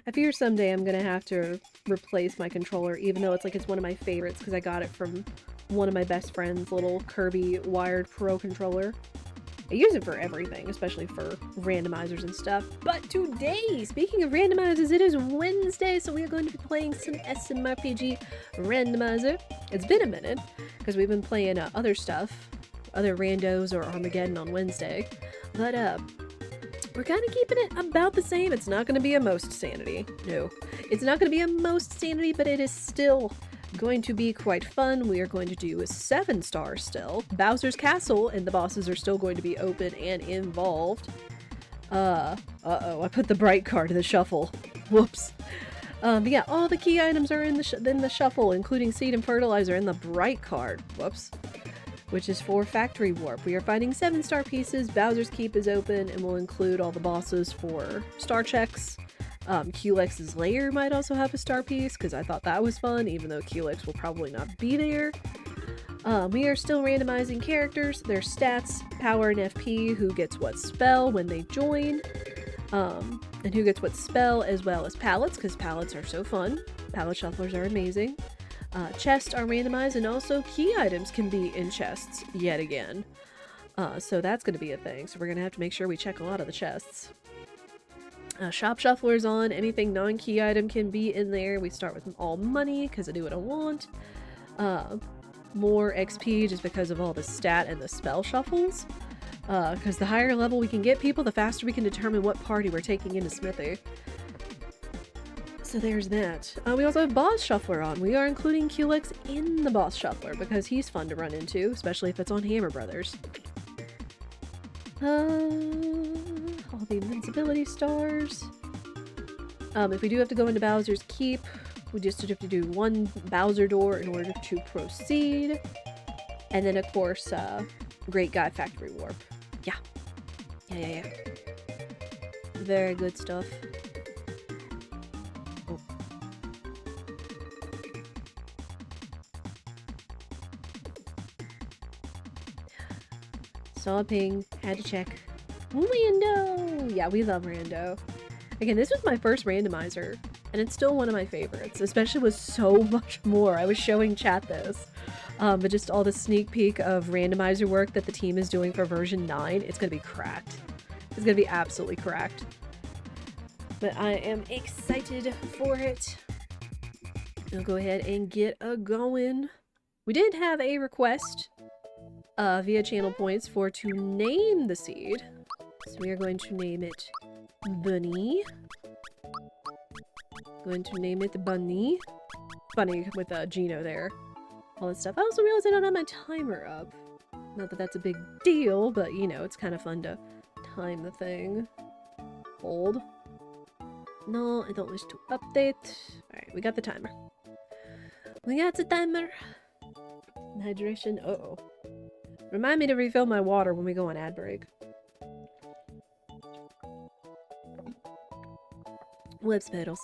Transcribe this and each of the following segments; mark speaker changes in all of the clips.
Speaker 1: I fear someday I'm gonna have to replace my controller, even though it's one of my favorites because I got it from one of my best friends' little Kirby wired Pro controller. I use it for everything, especially for randomizers and stuff. But today, speaking of randomizers, it is Wednesday, so we are going to be playing some smrpg Randomizer. It's been a minute, because we've been playing other stuff, other randos or Armageddon on Wednesday. But, we're kind of keeping it about the same. It's not going to be a most-sanity. No. It's not going to be a most-sanity, but it is still going to be quite fun. We are going to do a 7-star still. Bowser's Castle, and the bosses are still going to be open and involved. Uh-oh, I put the bright card in the shuffle. Whoops. But yeah, all the key items are in the shuffle, including seed and fertilizer and the bright card. Whoops. Which is for Factory Warp. We are finding 7-star pieces, Bowser's Keep is open, and we'll include all the bosses for star checks. Culex's Lair might also have a star piece, because I thought that was fun, even though Culex will probably not be there. We are still randomizing characters, their stats, power, and FP, who gets what spell when they join, and who gets what spell, as well as palettes, because palettes are so fun. Palette shufflers are amazing. Chests are randomized, and also key items can be in chests yet again. So that's going to be a thing. So we're going to have to make sure we check a lot of the chests. Shop shuffler's on. Anything non-key item can be in there. We start with all money because I do what I want. More XP just because of all the stat and the spell shuffles. Because the higher level we can get people, the faster we can determine what party we're taking into Smithy. So there's that. We also have Boss Shuffler on. We are including Culex in the Boss Shuffler because he's fun to run into, especially if it's on Hammer Brothers. All the invincibility stars. If we do have to go into Bowser's Keep, we just have to do one Bowser door in order to proceed. And then, of course, Great Guy Factory Warp. Yeah. Yeah. Very good stuff. Saw a ping, had to check. Rando! Yeah, we love Rando. Again, this was my first randomizer, and it's still one of my favorites, especially with so much more. I was showing chat this, but just all the sneak peek of randomizer work that the team is doing for version 9, it's gonna be cracked. It's gonna be absolutely cracked. But I am excited for it. I'll go ahead and get a going. We did have a request via channel points to name the seed. So we are going to name it Bunny. Going to name it Bunny. Bunny with Gino there. All this stuff. I also realized I don't have my timer up. Not that that's a big deal, but you know, it's kind of fun to time the thing. Hold. No, I don't wish to update. Alright, we got the timer. We got the timer. Hydration. Uh-oh. Remind me to refill my water when we go on ad break. Lips pedals.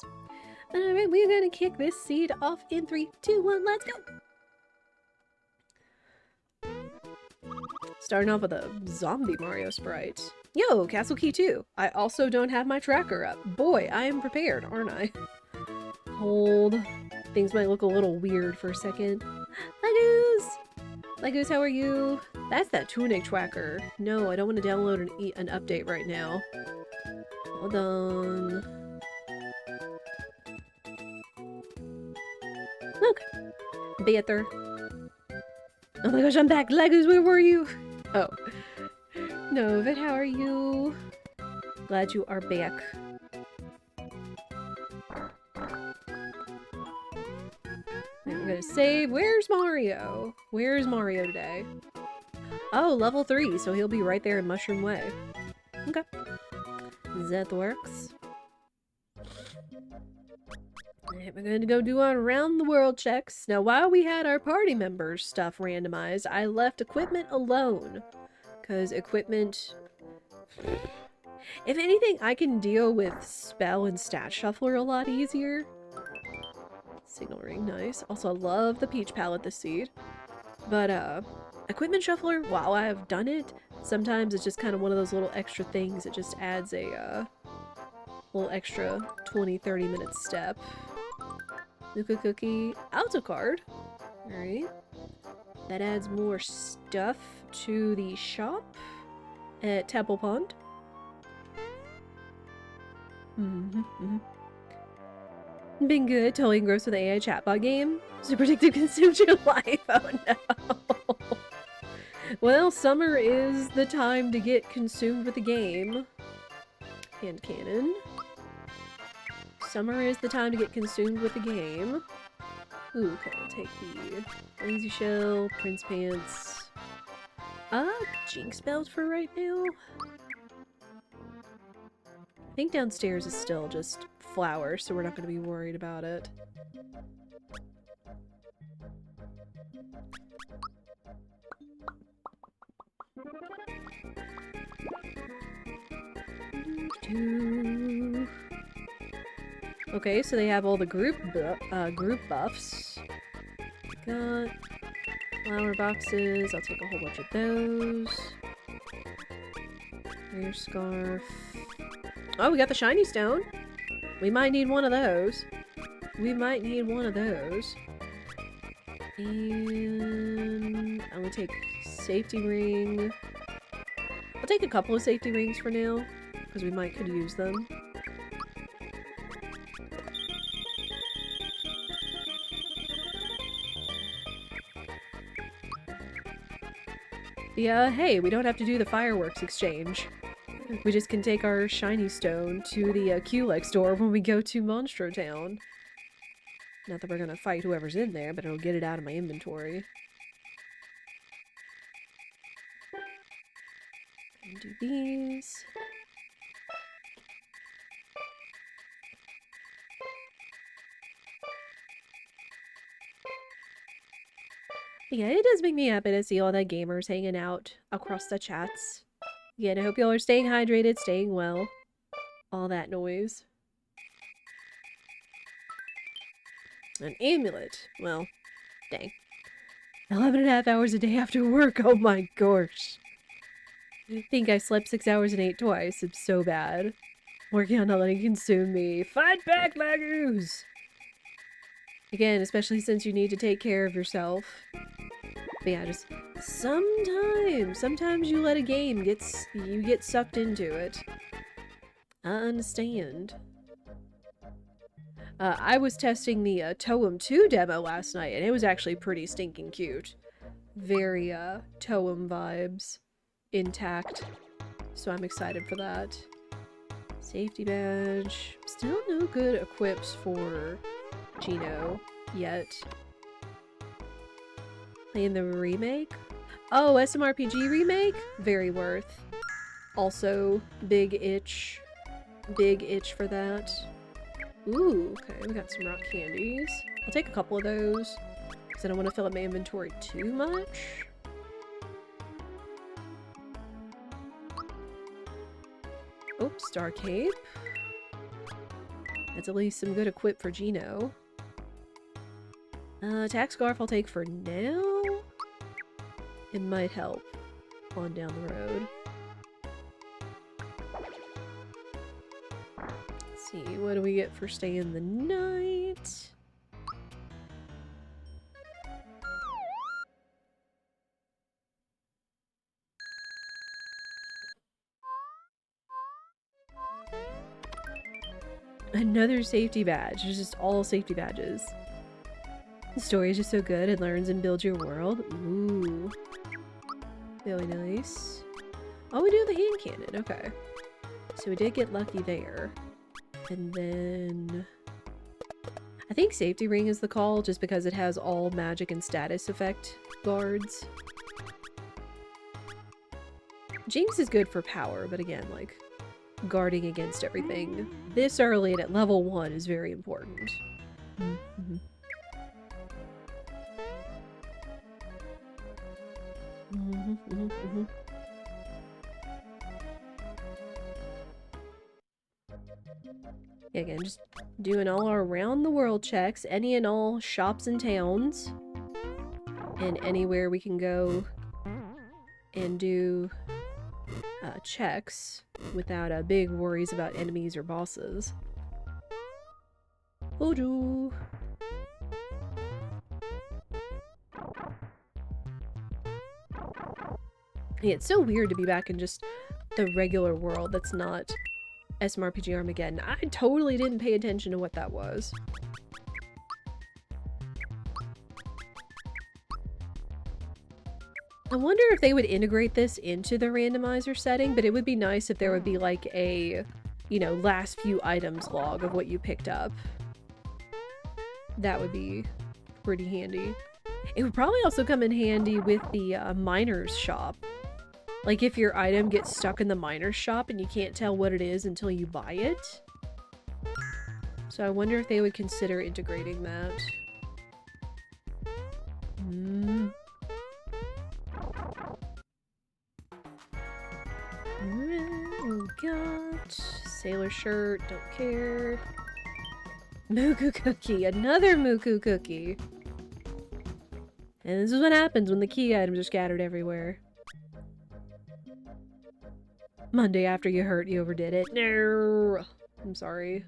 Speaker 1: Alright, we're gonna kick this seed off in 3, 2, 1, let's go! Starting off with a zombie Mario sprite. Yo, Castle Key 2! I also don't have my tracker up. Boy, I am prepared, aren't I? Hold. Things might look a little weird for a second. Legos! Legos, how are you? That's that tunic tracker. No, I don't want to download an update right now. Hold on. Look! Better. Oh my gosh, I'm back! Legos, where were you? Oh. Novid, how are you? Glad you are back. We're gonna save. Where's Mario? Where's Mario today? Oh, level 3, so he'll be right there in Mushroom Way. Okay. That works. Alright, we're going to go do our round the world checks. Now, while we had our party members stuff randomized, I left equipment alone. Because equipment... If anything, I can deal with spell and stat shuffler a lot easier. Signal ring, nice. Also, I love the peach palette this seed. But, equipment shuffler, while I have done it, sometimes it's just kind of one of those little extra things that just adds a, little extra 20-30 minute step. Nuka Cookie, Alto card. Alright. That adds more stuff to the shop at Temple Pond. Been good, totally engrossed with the AI chatbot game. Super addictive, consumed your life. Oh no. Well, summer is the time to get consumed with the game. Hand cannon. Summer is the time to get consumed with the game. Ooh, okay, I'll take the Lazy Shell, Prince Pants. Jinx Belt for right now. I think downstairs is still just flowers, so we're not going to be worried about it. Okay, so they have all the group buffs. Got flower boxes. I'll take a whole bunch of those. Rare scarf. Oh, we got the shiny stone. We might need one of those. We might need one of those. And I'm gonna take safety ring. I'll take a couple of safety rings for now, because we could use them. Yeah, hey, we don't have to do the fireworks exchange. We just can take our shiny stone to the Culex store when we go to Monstro Town. Not that we're gonna fight whoever's in there, but it'll get it out of my inventory. And do these. But yeah, it does make me happy to see all the gamers hanging out across the chats. Again, I hope y'all are staying hydrated, staying well. All that noise. An amulet. Well, dang. 11.5 hours a day after work, oh my gosh. I think I slept 6 hours and ate twice. It's so bad. Working on not letting it consume me. Fight back, Lagoos! Again, especially since you need to take care of yourself. But yeah, just sometimes you let a game you get sucked into it. I understand. I was testing the Toem 2 demo last night, and it was actually pretty stinking cute. Very Toem vibes intact. So I'm excited for that. Safety badge. Still no good equips for Gino yet. Playing the remake? Oh, smrpg remake? Very worth. Also, big itch for that. Ooh, okay, we got some rock candies. I'll take a couple of those, because I don't want to fill up my inventory too much. Oh, Star Cape. That's at least some good equip for Gino. Tack Scarf I'll take for now. It might help on down the road. Let's see, what do we get for staying the night? Another safety badge. There's just all safety badges. The story is just so good. It learns and builds your world. Ooh. Really nice. Oh, we do the hand cannon. Okay. So we did get lucky there. And then... I think safety ring is the call, just because it has all magic and status effect guards. Jinx is good for power, but again, like, guarding against everything this early and at level 1 is very important. Mm-hmm. Yeah, again, just doing all our around the world checks, any and all shops and towns, and anywhere we can go and do checks without big worries about enemies or bosses. Voodoo. Yeah, it's so weird to be back in just the regular world that's not smrpg Armageddon. I totally didn't pay attention to what that was. I wonder if they would integrate this into the randomizer setting, but it would be nice if there would be like a, you know, last few items log of what you picked up. That would be pretty handy. It would probably also come in handy with the miner's shop. Like if your item gets stuck in the miner's shop and you can't tell what it is until you buy it. So I wonder if they would consider integrating that. Oh god. Sailor shirt, don't care. Muku cookie, another Muku cookie. And this is what happens when the key items are scattered everywhere. Monday after you hurt, you overdid it. No, I'm sorry.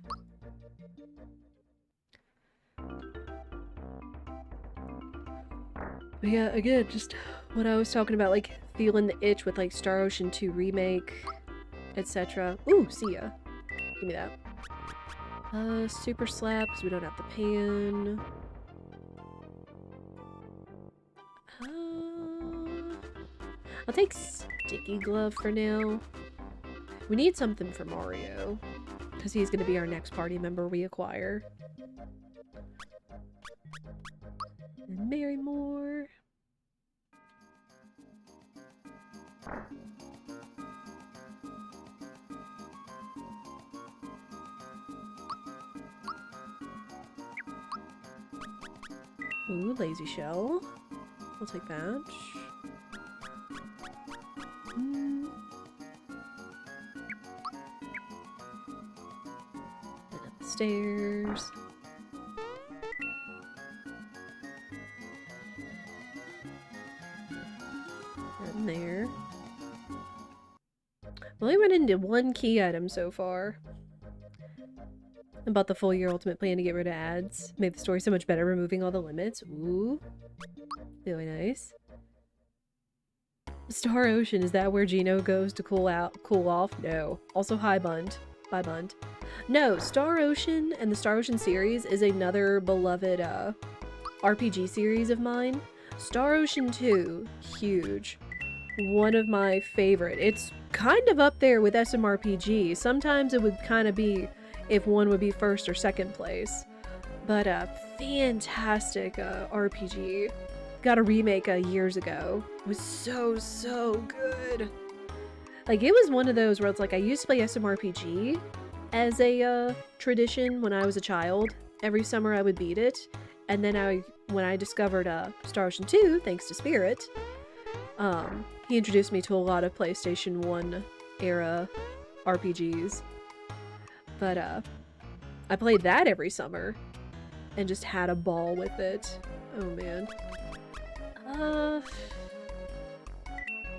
Speaker 1: But yeah, again, just what I was talking about, like feeling the itch with like Star Ocean 2 Remake, etc. Ooh, see ya. Give me that. Super slap, because we don't have the pan. I'll take Sticky Glove for now. We need something for Mario, because he's going to be our next party member we acquire. And Marymore. Ooh, Lazy Shell. I'll take that. And up the stairs. And there. I've only run into one key item so far. About the full year ultimate plan to get rid of ads. Made the story so much better, removing all the limits. Ooh. Really nice. Star Ocean, is that where Gino goes to cool off? No. Also hi Bund. Bye Bund. No, Star Ocean and the Star Ocean series is another beloved RPG series of mine. Star Ocean 2, huge. One of my favorite. It's kind of up there with smrpg. Sometimes it would kind of be if one would be first or second place. But a fantastic RPG. Got a remake years ago. It was so good. Like, it was one of those where it's like, I used to play smrpg as a tradition when I was a child. Every summer I would beat it. And then when I discovered Star Ocean 2, thanks to Spirit, he introduced me to a lot of PlayStation 1 era RPGs. But I played that every summer and just had a ball with it. Oh man.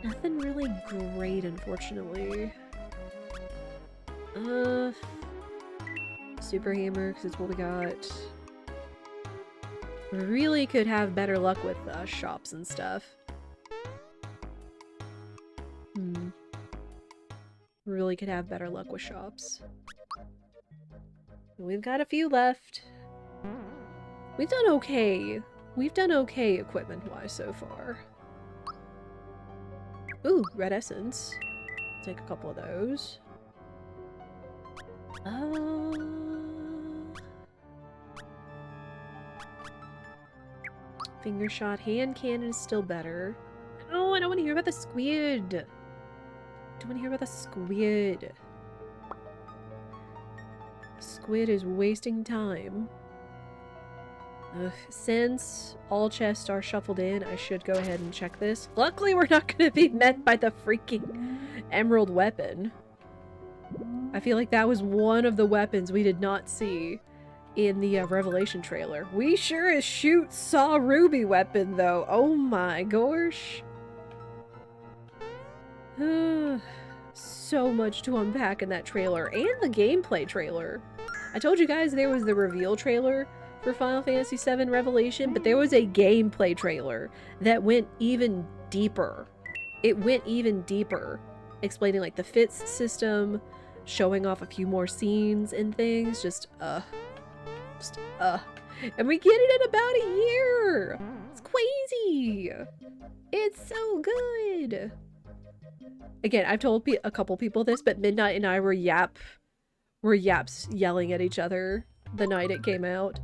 Speaker 1: Nothing really great, unfortunately. Super Hammer, because it's what we got. We really could have better luck with shops and stuff. Really could have better luck with shops. We've got a few left. We've done okay. We've done okay equipment-wise so far. Ooh, red essence. Take a couple of those. Finger shot. Hand cannon is still better. Oh, I don't want to hear about the squid. I don't want to hear about the squid. Squid is wasting time. Since all chests are shuffled in, I should go ahead and check this. Luckily, we're not going to be met by the freaking emerald weapon. I feel like that was one of the weapons we did not see in the Revelation trailer. We sure as shoot saw Ruby weapon, though. Oh my gosh. so much to unpack in that trailer and the gameplay trailer. I told you guys there was the reveal trailer for Final Fantasy VII Revelation, but there was a gameplay trailer that went even deeper. It went even deeper, explaining like the fits system, showing off a few more scenes and things. And we get it in about a year. It's crazy. It's so good. Again, I've told a couple people this, but Midnight and I were yaps yelling at each other the night it came out.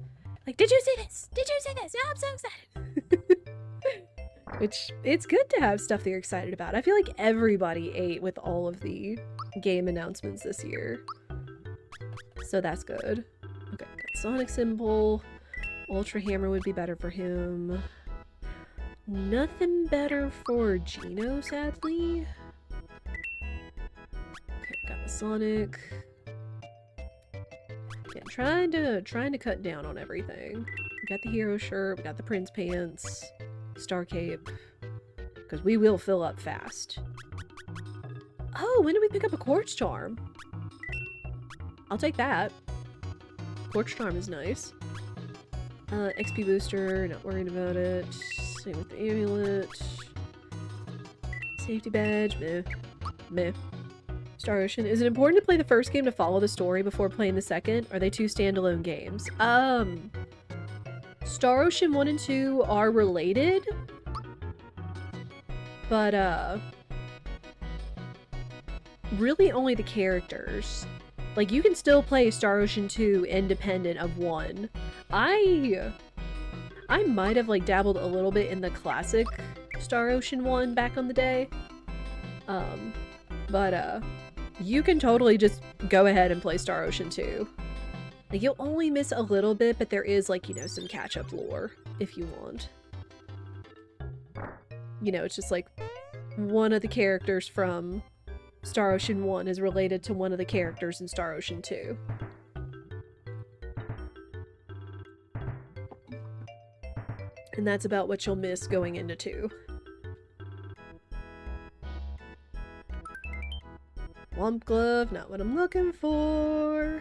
Speaker 1: Like, did you see this? Did you see this? Oh, I'm so excited. Which, it's good to have stuff that you're excited about. I feel like everybody ate with all of the game announcements this year. So that's good. Okay, got Sonic symbol. Ultra Hammer would be better for him. Nothing better for Gino, sadly. Okay, got the Sonic. Yeah, trying to cut down on everything. We got the hero shirt, we got the Prince pants, Star Cape. Because we will fill up fast. Oh, when did we pick up a Quartz Charm? I'll take that. Quartz Charm is nice. XP booster, not worried about it. Same with the amulet. Safety badge, meh. Meh. Star Ocean. Is it important to play the first game to follow the story before playing the second? Are they two standalone games? Star Ocean 1 and 2 are related. But, really only the characters. Like, you can still play Star Ocean 2 independent of 1. I might have, like, dabbled a little bit in the classic Star Ocean 1 back on the day. But you can totally just go ahead and play Star Ocean 2. Like, you'll only miss a little bit, but there is, like, you know, some catch-up lore, if you want. You know, it's just, like, one of the characters from Star Ocean 1 is related to one of the characters in Star Ocean 2. And that's about what you'll miss going into 2. Womp glove, not what I'm looking for.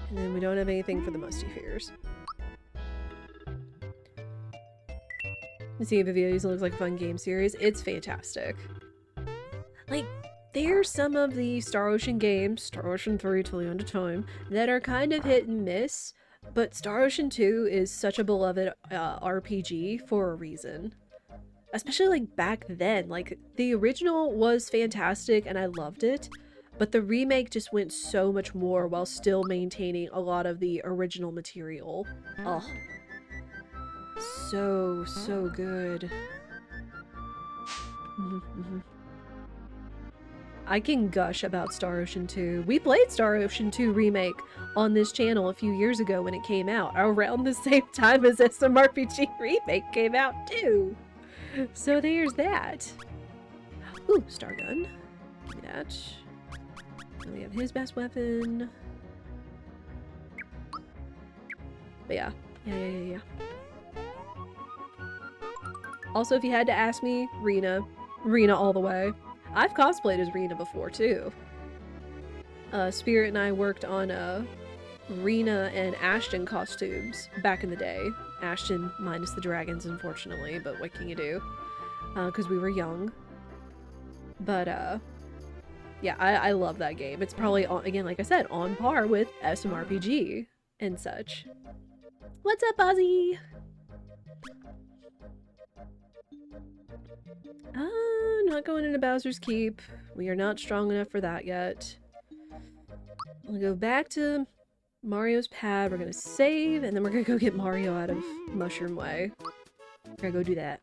Speaker 1: And then we don't have anything for the musty fears. The Sea of Videos looks like a fun game series. It's fantastic. Like, there's some of the Star Ocean games, Star Ocean 3 till the end of time, that are kind of hit and miss, but Star Ocean 2 is such a beloved RPG for a reason. Especially, like, back then. Like, the original was fantastic and I loved it, but the remake just went so much more while still maintaining a lot of the original material. Oh. So good. I can gush about Star Ocean 2. We played Star Ocean 2 Remake on this channel a few years ago when it came out, around the same time as smrpg Remake came out too. So there's that. Ooh, Star Gun. Give me that. And we have his best weapon. But yeah. Yeah. Also, if you had to ask me, Rena all the way. I've cosplayed as Rena before, too. Spirit and I worked on Rena and Ashton costumes back in the day. Ashton minus the dragons, unfortunately, but what can you do? Because we were young. But, yeah, I love that game. It's probably, again, like I said, on par with smrpg and such. What's up, Ozzy? Not going into Bowser's Keep. We are not strong enough for that yet. We'll go back to Mario's pad. We're gonna save, and then we're gonna go get Mario out of Mushroom Way. We're gonna go do that.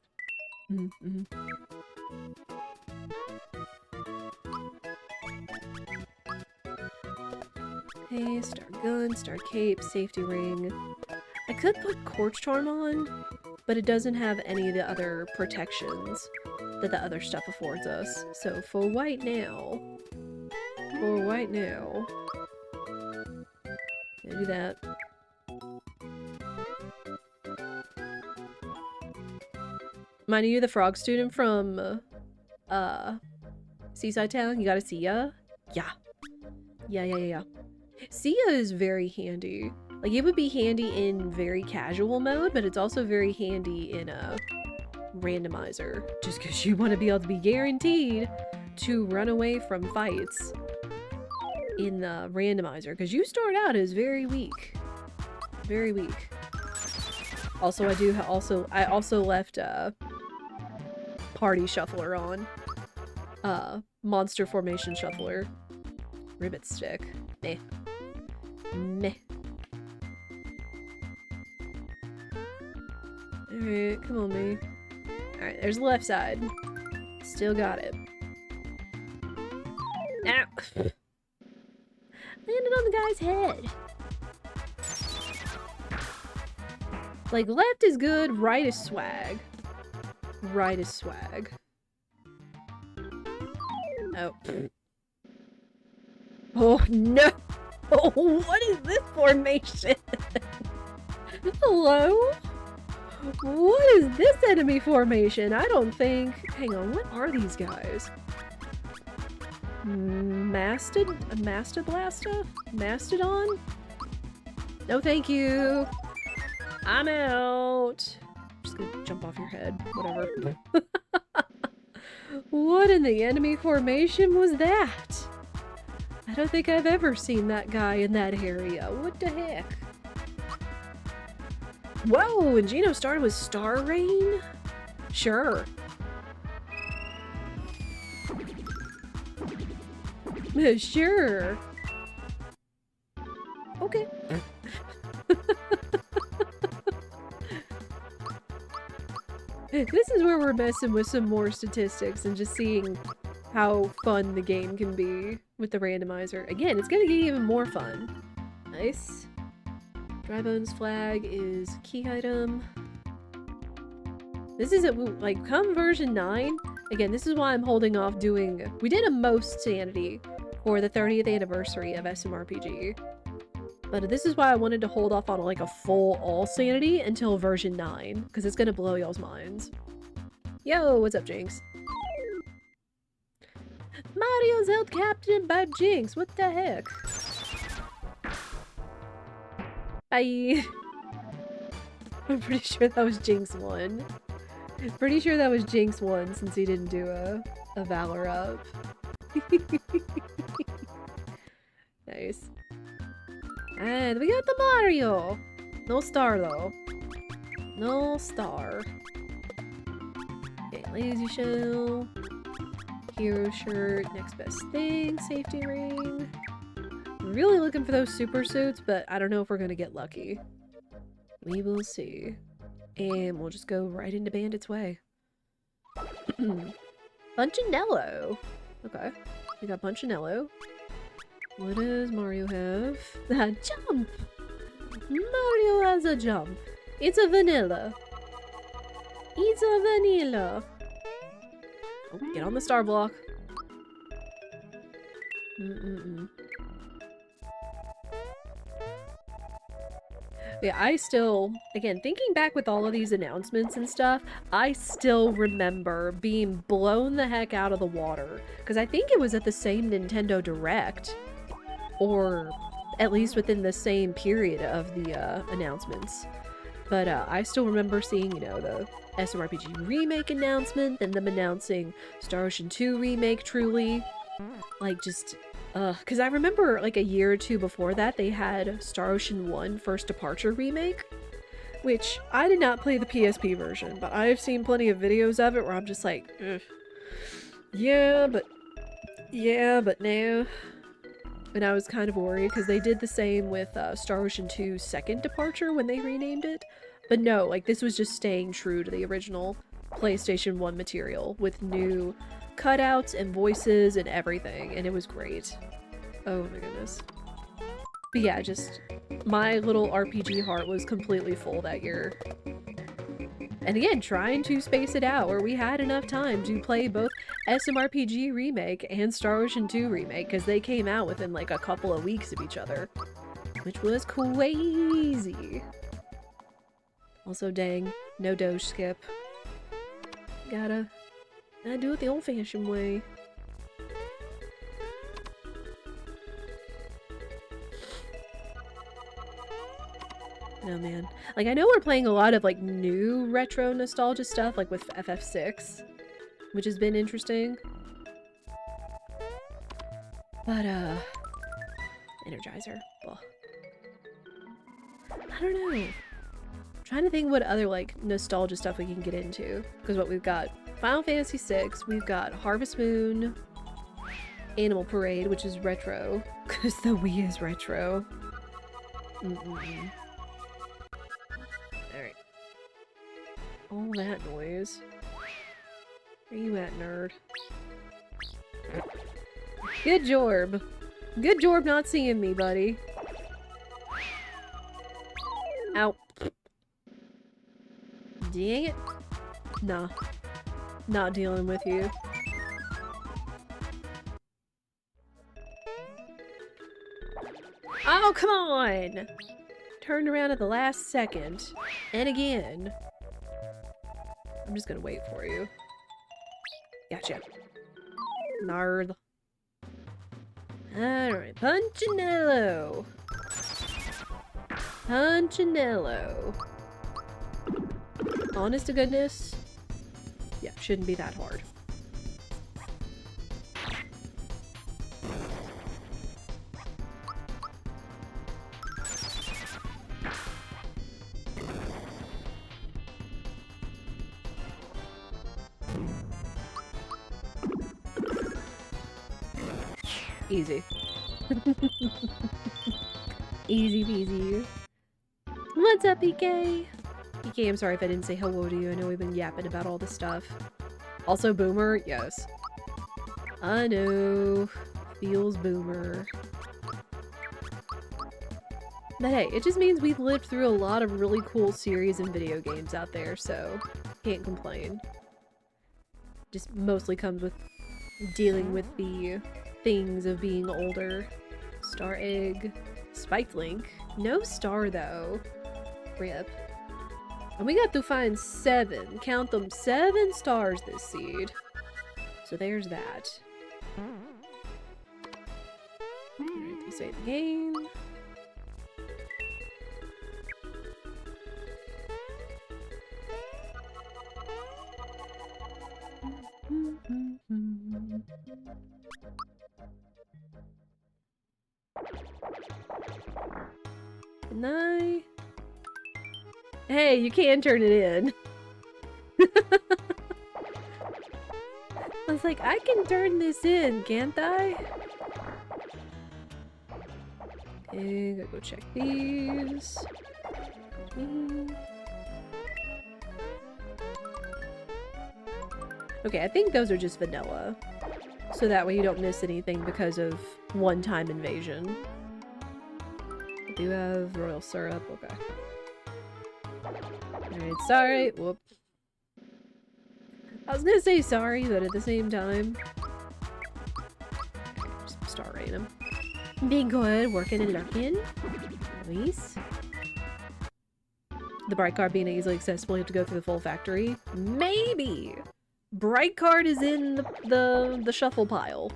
Speaker 1: Okay, Star Gun, Star Cape, Safety Ring. I could put Quartz Charm on, but it doesn't have any of the other protections that the other stuff affords us. So for right now, gonna do that. Mind you, the frog student from Seaside Town, you gotta see ya? Yeah. Yeah. Sia is very handy. Like, it would be handy in very casual mode, but it's also very handy in a randomizer. Just because you want to be able to be guaranteed to run away from fights in the randomizer. Because you start out as very weak. Very weak. Also, I also left Party Shuffler on. Monster Formation Shuffler. Ribbit Stick. Meh. Meh. Alright, come on, me. Alright, there's the left side. Still got it. Ow! Landed on the guy's head. Like, left is good, right is swag. Right is swag. Oh. Oh, no! Oh, what is this formation? Hello? What is this enemy formation? I don't think... Hang on, what are these guys? Mastodon? No thank you! I'm out! I'm just gonna jump off your head. Whatever. What in the enemy formation was that? I don't think I've ever seen that guy in that area. What the heck? Whoa, and Gino started with Star Rain? Sure. Sure. Okay. This is where we're messing with some more statistics and just seeing how fun the game can be with the randomizer. Again, it's gonna get even more fun. Nice. Dry Bones flag is key item. This is like, come version 9. Again, this is why I'm holding off doing... We did a most-sanity for the 30th anniversary of smrpg. But this is why I wanted to hold off on like a full all-sanity until version 9. Because it's gonna blow y'all's minds. Yo, what's up, Jinx? Mario's held captive by Jinx. What the heck? Bye. I'm pretty sure that was Jinx 1. Pretty sure that was Jinx 1 since he didn't do a Valor up. Nice. And we got the Mario! No star though. No star. Okay, lazy shell. Hero shirt, next best thing, safety ring. I'm really looking for those super suits, but I don't know if we're gonna get lucky. We will see. And we'll just go right into Bandit's Way. Punchinello! Okay, we got Punchinello. What does Mario have? A jump! Mario has a jump. It's a vanilla. It's a vanilla. Oh, get on the star block. Yeah, I still, again, thinking back with all of these announcements and stuff, I still remember being blown the heck out of the water. Because I think it was at the same Nintendo Direct. Or at least within the same period of the announcements. But I still remember seeing, you know, the smrpg remake announcement, then them announcing Star Ocean 2 remake, truly. Like, just, because I remember, like, a year or two before that, they had Star Ocean 1 First Departure remake, which I did not play the PSP version, but I have seen plenty of videos of it where I'm just like, ugh. Yeah, but no. And I was kind of worried because they did the same with Star Ocean 2 Second Departure when they renamed it. But no, like, this was just staying true to the original PlayStation 1 material with new cutouts and voices and everything, and it was great. Oh my goodness. But yeah, just my little RPG heart was completely full that year. And again, trying to space it out where we had enough time to play both smrpg remake and Star Ocean 2 remake because they came out within like a couple of weeks of each other, which was crazy. Also, dang, no doge skip. Gotta do it the old-fashioned way. Oh man. Like, I know we're playing a lot of, like, new retro nostalgia stuff, like with FF6, which has been interesting. But, Energizer. Ugh. I don't know. I'm trying to think what other, like, nostalgia stuff we can get into. Because what we've got, Final Fantasy VI, we've got Harvest Moon, Animal Parade, which is retro. Because the Wii is retro. Mm-mm. Alright. All that noise. Where you at, nerd? Good Jorb. Good Jorb not seeing me, buddy. Ow. Dang it. Nah. Not dealing with you. Oh, come on! Turned around at the last second. And again. I'm just gonna wait for you. Gotcha. Nerd. Alright, Punchinello. Punchinello. Honest to goodness, yeah, shouldn't be that hard. Easy. Easy peasy. What's up, PK? PK, I'm sorry if I didn't say hello to you. I know we've been yapping about all this stuff. Also, Boomer? Yes. I know. Feels Boomer. But hey, it just means we've lived through a lot of really cool series and video games out there, so can't complain. Just mostly comes with dealing with the things of being older. Star Egg. Spiked Link. No star, though. Rip. And we got to find 7. Count them, 7 stars this seed. So there's that. Alright, we save the game. Can I? Hey, you can turn it in. I was like, I can turn this in, can't I? Okay, gotta go check these. Okay, I think those are just vanilla. So that way you don't miss anything because of one-time invasion. I do have royal syrup, okay. Alright, sorry. Whoop. I was gonna say sorry, but at the same time... Just star rate him. Being good, working and lurking. Nice. The bright card being easily accessible, you have to go through the full factory. Maybe! Bright card is in the shuffle pile.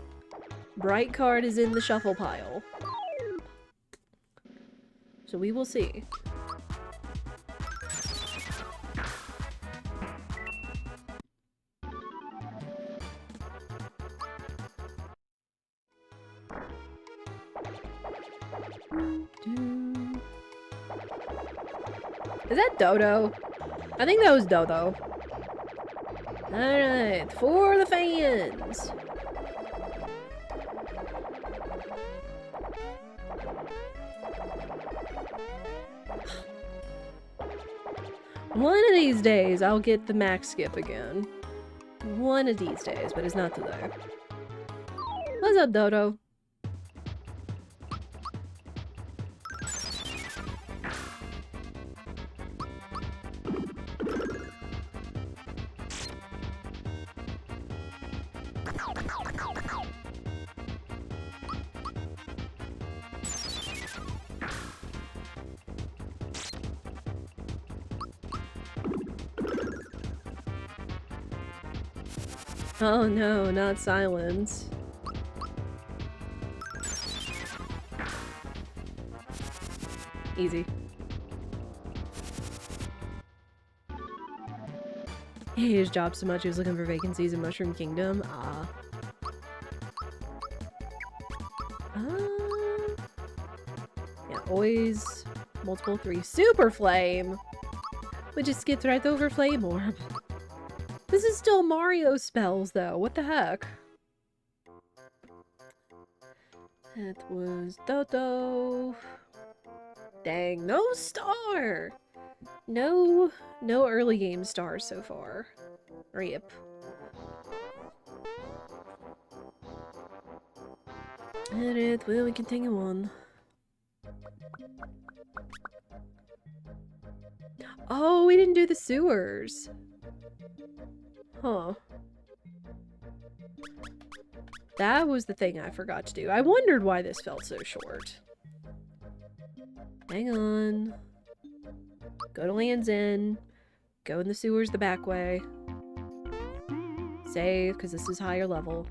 Speaker 1: Bright card is in the shuffle pile. So we will see. Is that Dodo? I think that was Dodo. Alright, for the fans! One of these days, I'll get the max skip again. One of these days, but it's not today. What's up, Dodo? Oh no, not silence. Easy. He hated his job so much he was looking for vacancies in Mushroom Kingdom. Yeah, always multiple 3. Super Flame! We just skipped right over Flame Orb. This is still Mario spells, though. What the heck? That was Dodo. Dang, no star! No early game stars so far. Rip. Alright, well, we continue on. Oh, we didn't do the sewers. Huh. That was the thing I forgot to do. I wondered why this felt so short. Hang on. Go to Land's End. Go in the sewers the back way. Save, because this is higher level.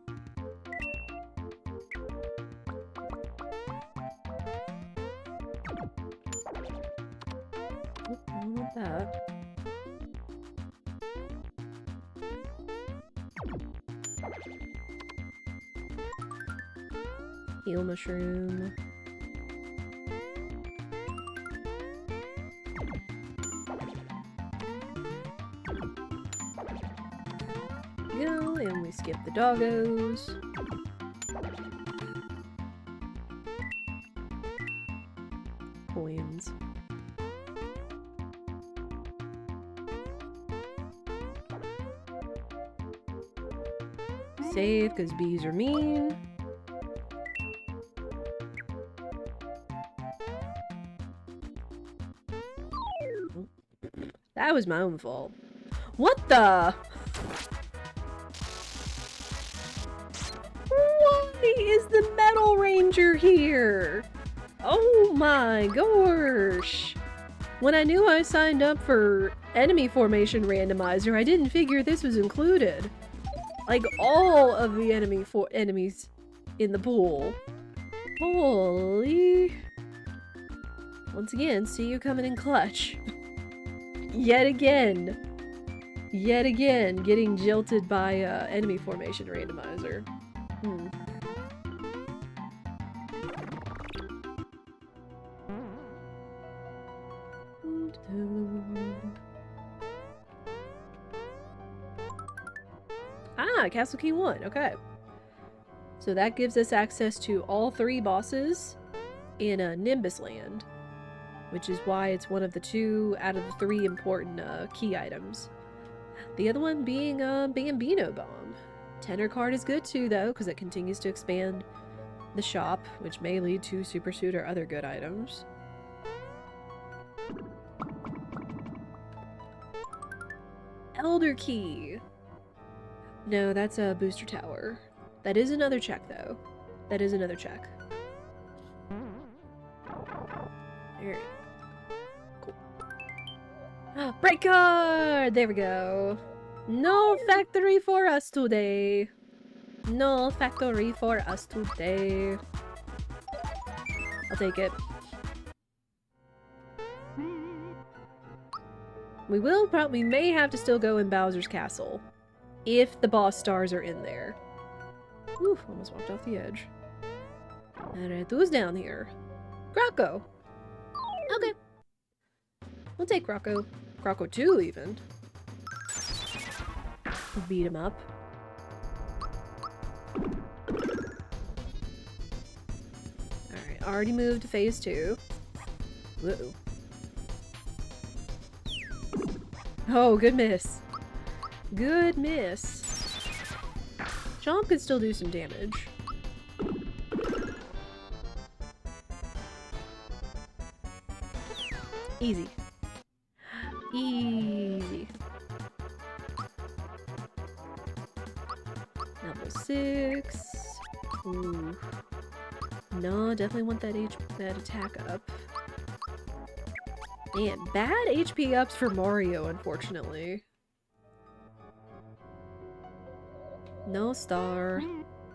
Speaker 1: Oop, I don't want that. Heal mushroom. Go, and we skip the doggos. Coins. Save, because bees are mean. That was my own fault. What the? Why is the Metal Ranger here? Oh my gosh. When I knew I signed up for enemy formation randomizer, I didn't figure this was included. Like all of the enemies in the pool. Holy. Once again, see you coming in clutch. Yet again, getting jilted by enemy formation randomizer. Ah, Castle Key 1, okay. So that gives us access to all 3 bosses in Nimbus Land, which is why it's one of the 2 out of the 3 important key items. The other one being Bambino Bomb. Tenor card is good too, though, because it continues to expand the shop, which may lead to Super Suit or other good items. Elder Key. No, that's a booster tower. That is another check, though. That is another check. Alright. Cool. Break card! There we go. No factory for us today. No factory for us today. I'll take it. We may have to still go in Bowser's Castle. If the boss stars are in there. Ooh, almost walked off the edge. Alright, who's down here? Croco! Okay. We'll take Croco. Croco 2, even. Beat him up. Alright, already moved to phase 2. Whoa. Oh, good miss. Good miss. Chomp could still do some damage. Easy. Easy. Level 6. Ooh. No, definitely want that attack up. Man, bad HP ups for Mario, unfortunately. No star.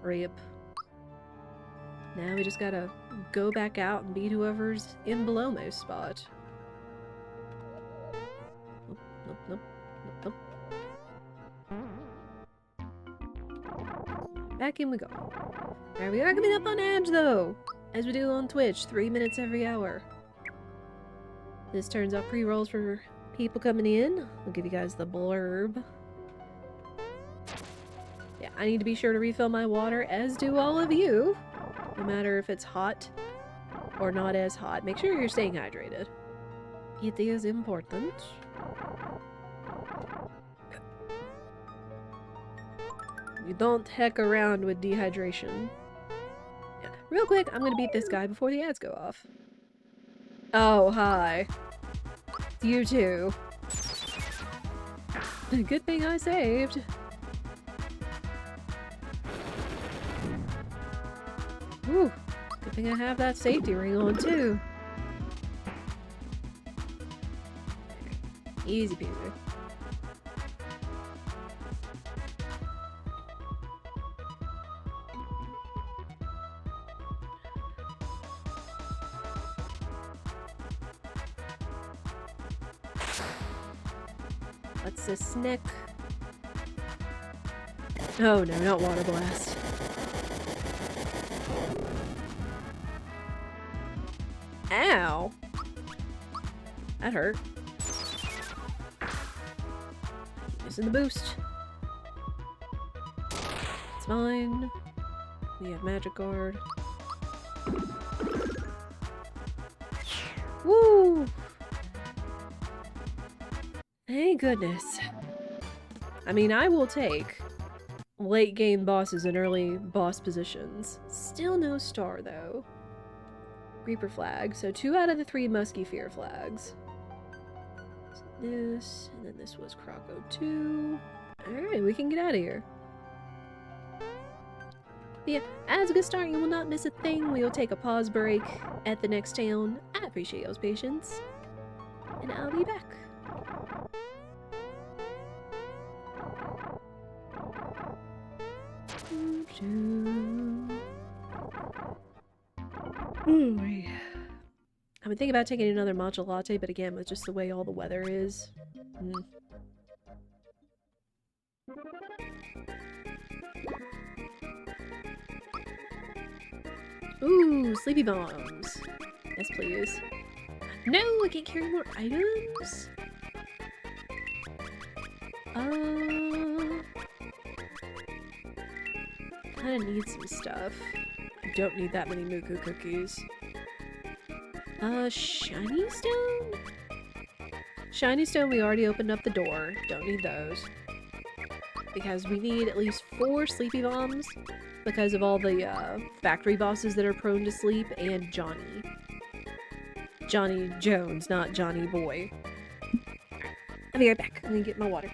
Speaker 1: Rip. Now we just gotta go back out and beat whoever's in below most spot. Nope, nope, nope, nope, nope. Back in we go. Alright, we are coming up on edge though, as we do on Twitch, 3 minutes every hour. This turns off pre-rolls for people coming in. I'll give you guys the blurb. Yeah, I need to be sure to refill my water, as do all of you. No matter if it's hot or not as hot. Make sure you're staying hydrated. It is important. You don't heck around with dehydration. Yeah. Real quick, I'm gonna beat this guy before the ads go off. Oh, hi. You too. Good thing I saved. Whew. Good thing I have that safety ring on too. Easy peasy. What's this snick? Oh no, not water blast. Ow! That hurt. Missing the boost. It's fine. We have magic guard. Woo! Thank goodness. I mean, I will take late game bosses and early boss positions. Still no star, though. Reaper flag. So 2 out of the 3 Musky Fear flags. So this, and then this was Croco 2. Alright, we can get out of here. But yeah, as we get started, you will not miss a thing. We will take a pause break at the next town. I appreciate y'all's patience. And I'll be back. Ooh, I've been thinking about taking another matcha latte, but again, with just the way all the weather is. Ooh, sleepy bombs. Yes, please. No, I can't carry more items. Kinda need some stuff. I don't need that many Muku cookies. Shiny stone? Shiny stone, we already opened up the door. Don't need those. Because we need at least 4 sleepy bombs because of all the factory bosses that are prone to sleep, and Johnny. Johnny Jones, not Johnny Boy. I'll be right back. I'm gonna get my water.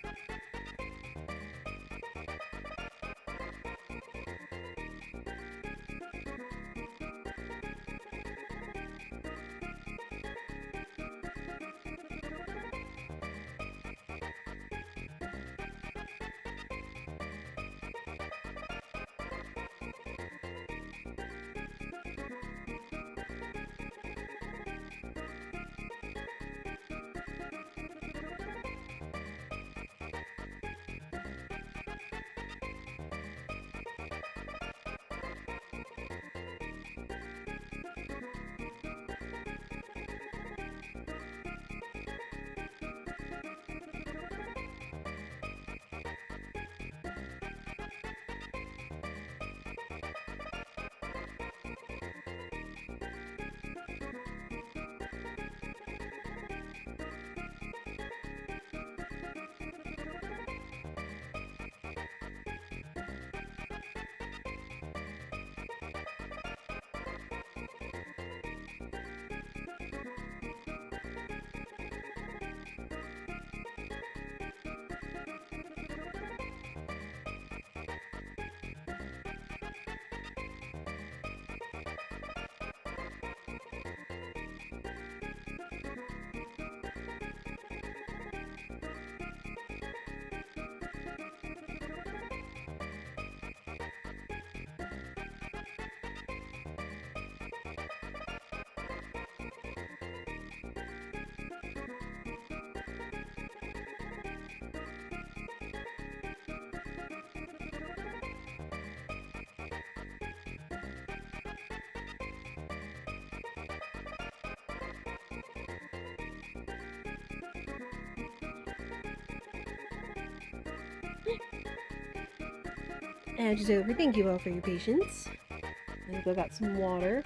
Speaker 1: And just over, thank you all for your patience. I go got some water.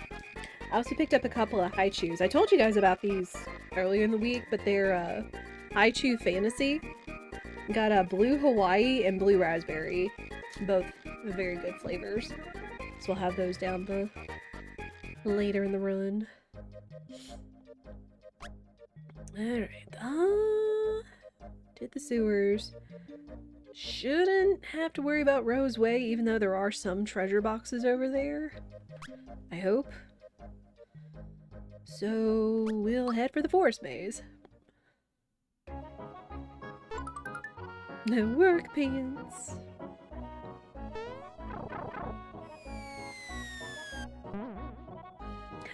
Speaker 1: I also picked up a couple of haichus. I told you guys about these earlier in the week, but they're haichu fantasy. Got a blue Hawaii and blue raspberry. Both very good flavors. So we'll have those down the later in the run. Alright. Did the sewers. Shouldn't have to worry about Rose Way, even though there are some treasure boxes over there. I hope. So we'll head for the forest maze. No work pants.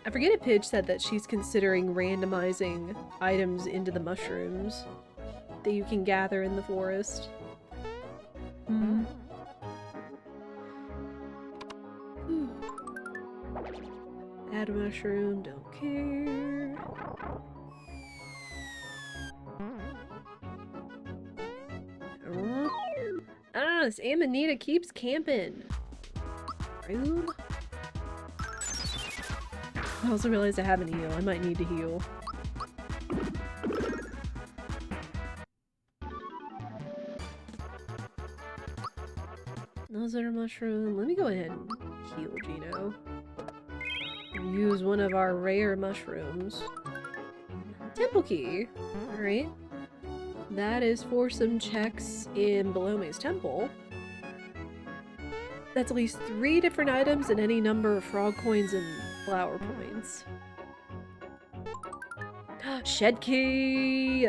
Speaker 1: I forget if Pidge said that she's considering randomizing items into the mushrooms that you can gather in the forest. Add a mushroom, don't care. Ah, this Amanita keeps camping. Rude. I also realized I haven't healed. I might need to heal. Another mushroom. Let me go ahead and heal Gino. Use one of our rare mushrooms. Temple key. Alright. That is for some checks in Belome's temple. That's at least 3 different items and any number of frog coins and flower points. Shed key!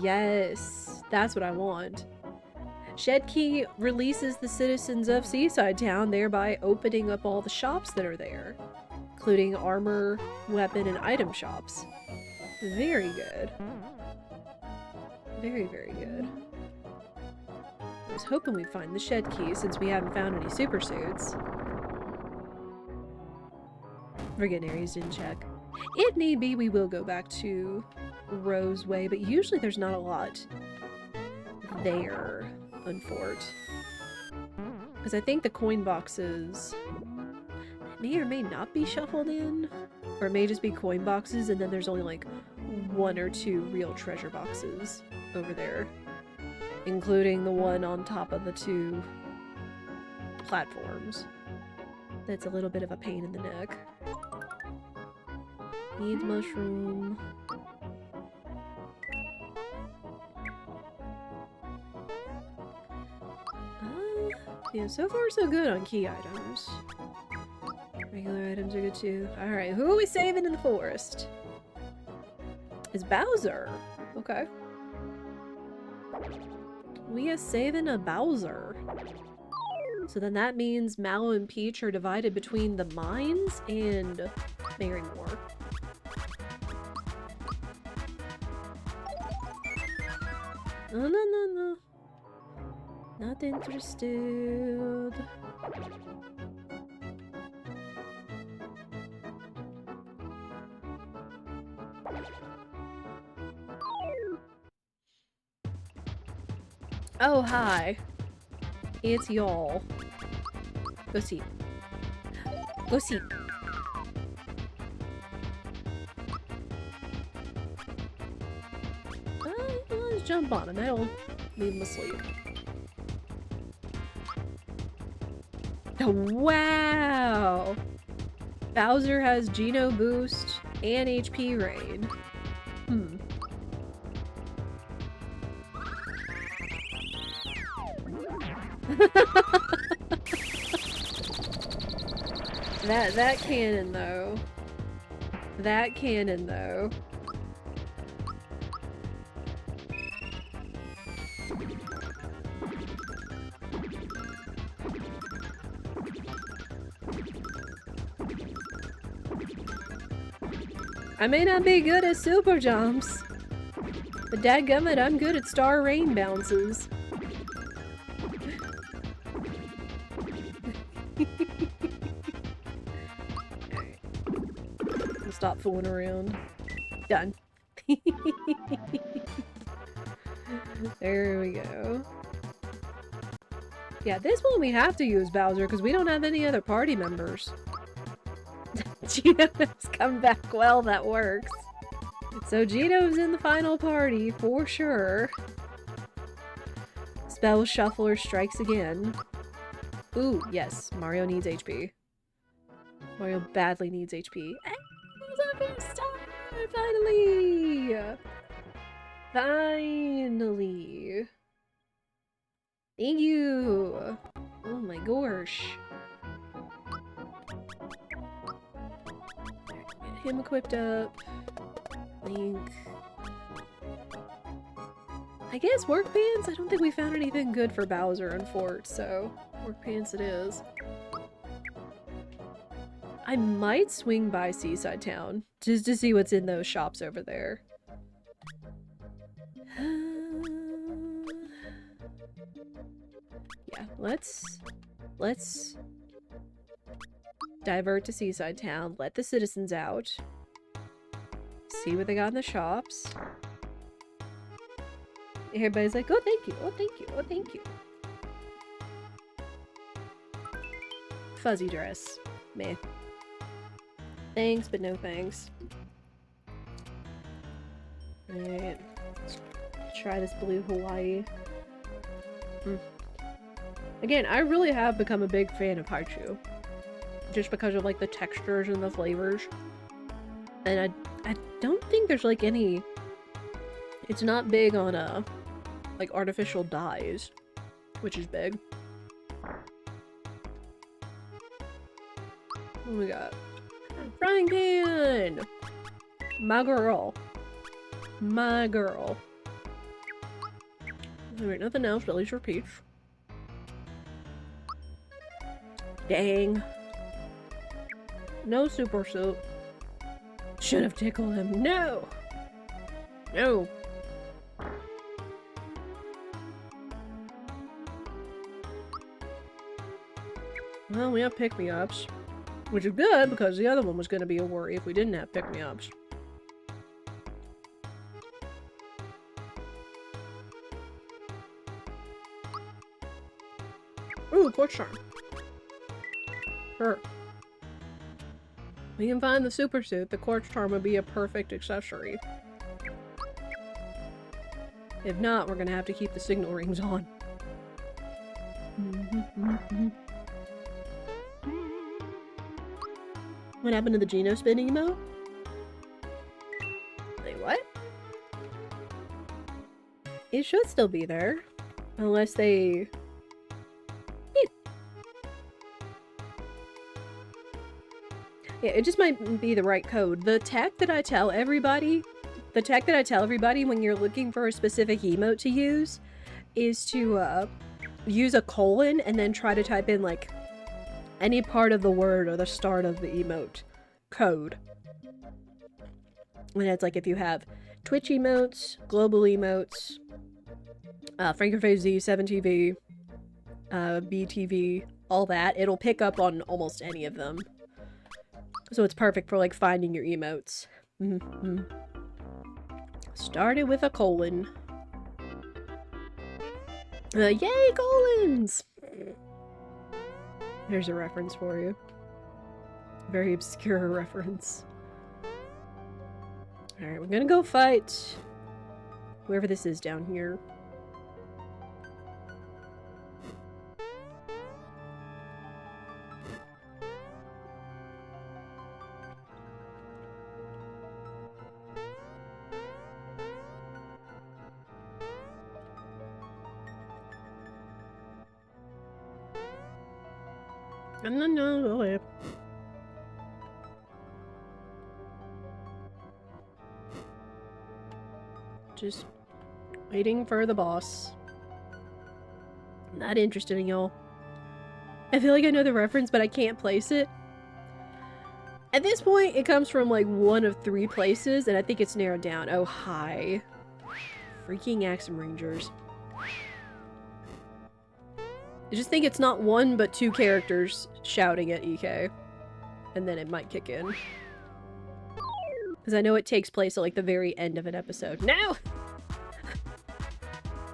Speaker 1: Yes, that's what I want. Shed key releases the citizens of Seaside Town, thereby opening up all the shops that are there, including armor, weapon, and item shops. Very good. Very, very good. I was hoping we'd find the shed key since we haven't found any super suits. Forgetting Aries didn't check. If need be, we will go back to Rose Way, but usually there's not a lot there on Fort. Because I think the coin boxes may or may not be shuffled in, or it may just be coin boxes and then there's only like 1 or 2 real treasure boxes over there, including the one on top of the 2 platforms. That's a little bit of a pain in the neck. Needs mushroom. Yeah, so far so good on key items. Regular items are good too. Alright, who are we saving in the forest? It's Bowser. Okay. We are saving a Bowser. So then that means Mallow and Peach are divided between the mines and Marymore. No. Not interested. Oh, hi. It's y'all. Go see. Go see. Let's jump on him. That'll leave him asleep. Oh, wow! Bowser has Geno boost and HP rain. That cannon though. That cannon though. I may not be good at super jumps, but dadgummit, I'm good at star rain bounces. Stop fooling around. Done. There we go. Yeah, this one we have to use Bowser because we don't have any other party members. Gino has come back. Well, that works. So Gino's in the final party for sure. Spell Shuffler strikes again. Ooh, yes. Mario needs HP. Mario badly needs HP. Finally! Finally! Thank you! Oh my gosh. Get him equipped up. Link. I guess work pants? I don't think we found anything good for Bowser and Fort, so work pants it is. I might swing by Seaside Town just to see what's in those shops over there. Yeah, let's divert to Seaside Town, let the citizens out, see what they got in the shops. Everybody's like, oh thank you, oh thank you, oh thank you. Fuzzy dress. Meh. Thanks, but no thanks. Alright. Let's try this blue Hawaii. Again, I really have become a big fan of Haichu. Just because of like the textures and the flavors. And I don't think there's like any... It's not big on like artificial dyes. Which is big. What do we got? Frying pan! My girl. My girl. Alright, nothing else, at least for Peach. Dang. No super soup. Should have tickled him. No! No! Well, we have pick-me-ups. Which is good, because the other one was going to be a worry if we didn't have pick-me-ups. Ooh, Quartz Charm. Sure. We can find the super suit. The Quartz Charm would be a perfect accessory. If not, we're going to have to keep the signal rings on. What happened to the Geno spin emote? Wait, what? It should still be there. Unless they... Yeah, it just might be the right code. The tech that I tell everybody when you're looking for a specific emote to use is to use a colon and then try to type in like any part of the word or the start of the emote code. And it's like if you have Twitch emotes, global emotes, Frankerface Z, 7TV, BTV, all that, it'll pick up on almost any of them. So it's perfect for like finding your emotes. Started with a colon. Yay, colons! There's a reference for you. Very obscure reference. Alright, we're gonna go fight whoever this is down here. No, go ahead. Just waiting for the boss. Not interested in y'all. I feel like I know the reference, but I can't place it. At this point, it comes from like one of 3 places, and I think it's narrowed down. Oh, hi. Freaking Axum Rangers. I just think it's not 1 but 2 characters shouting at EK. And then it might kick in. Because I know it takes place at like the very end of an episode. No!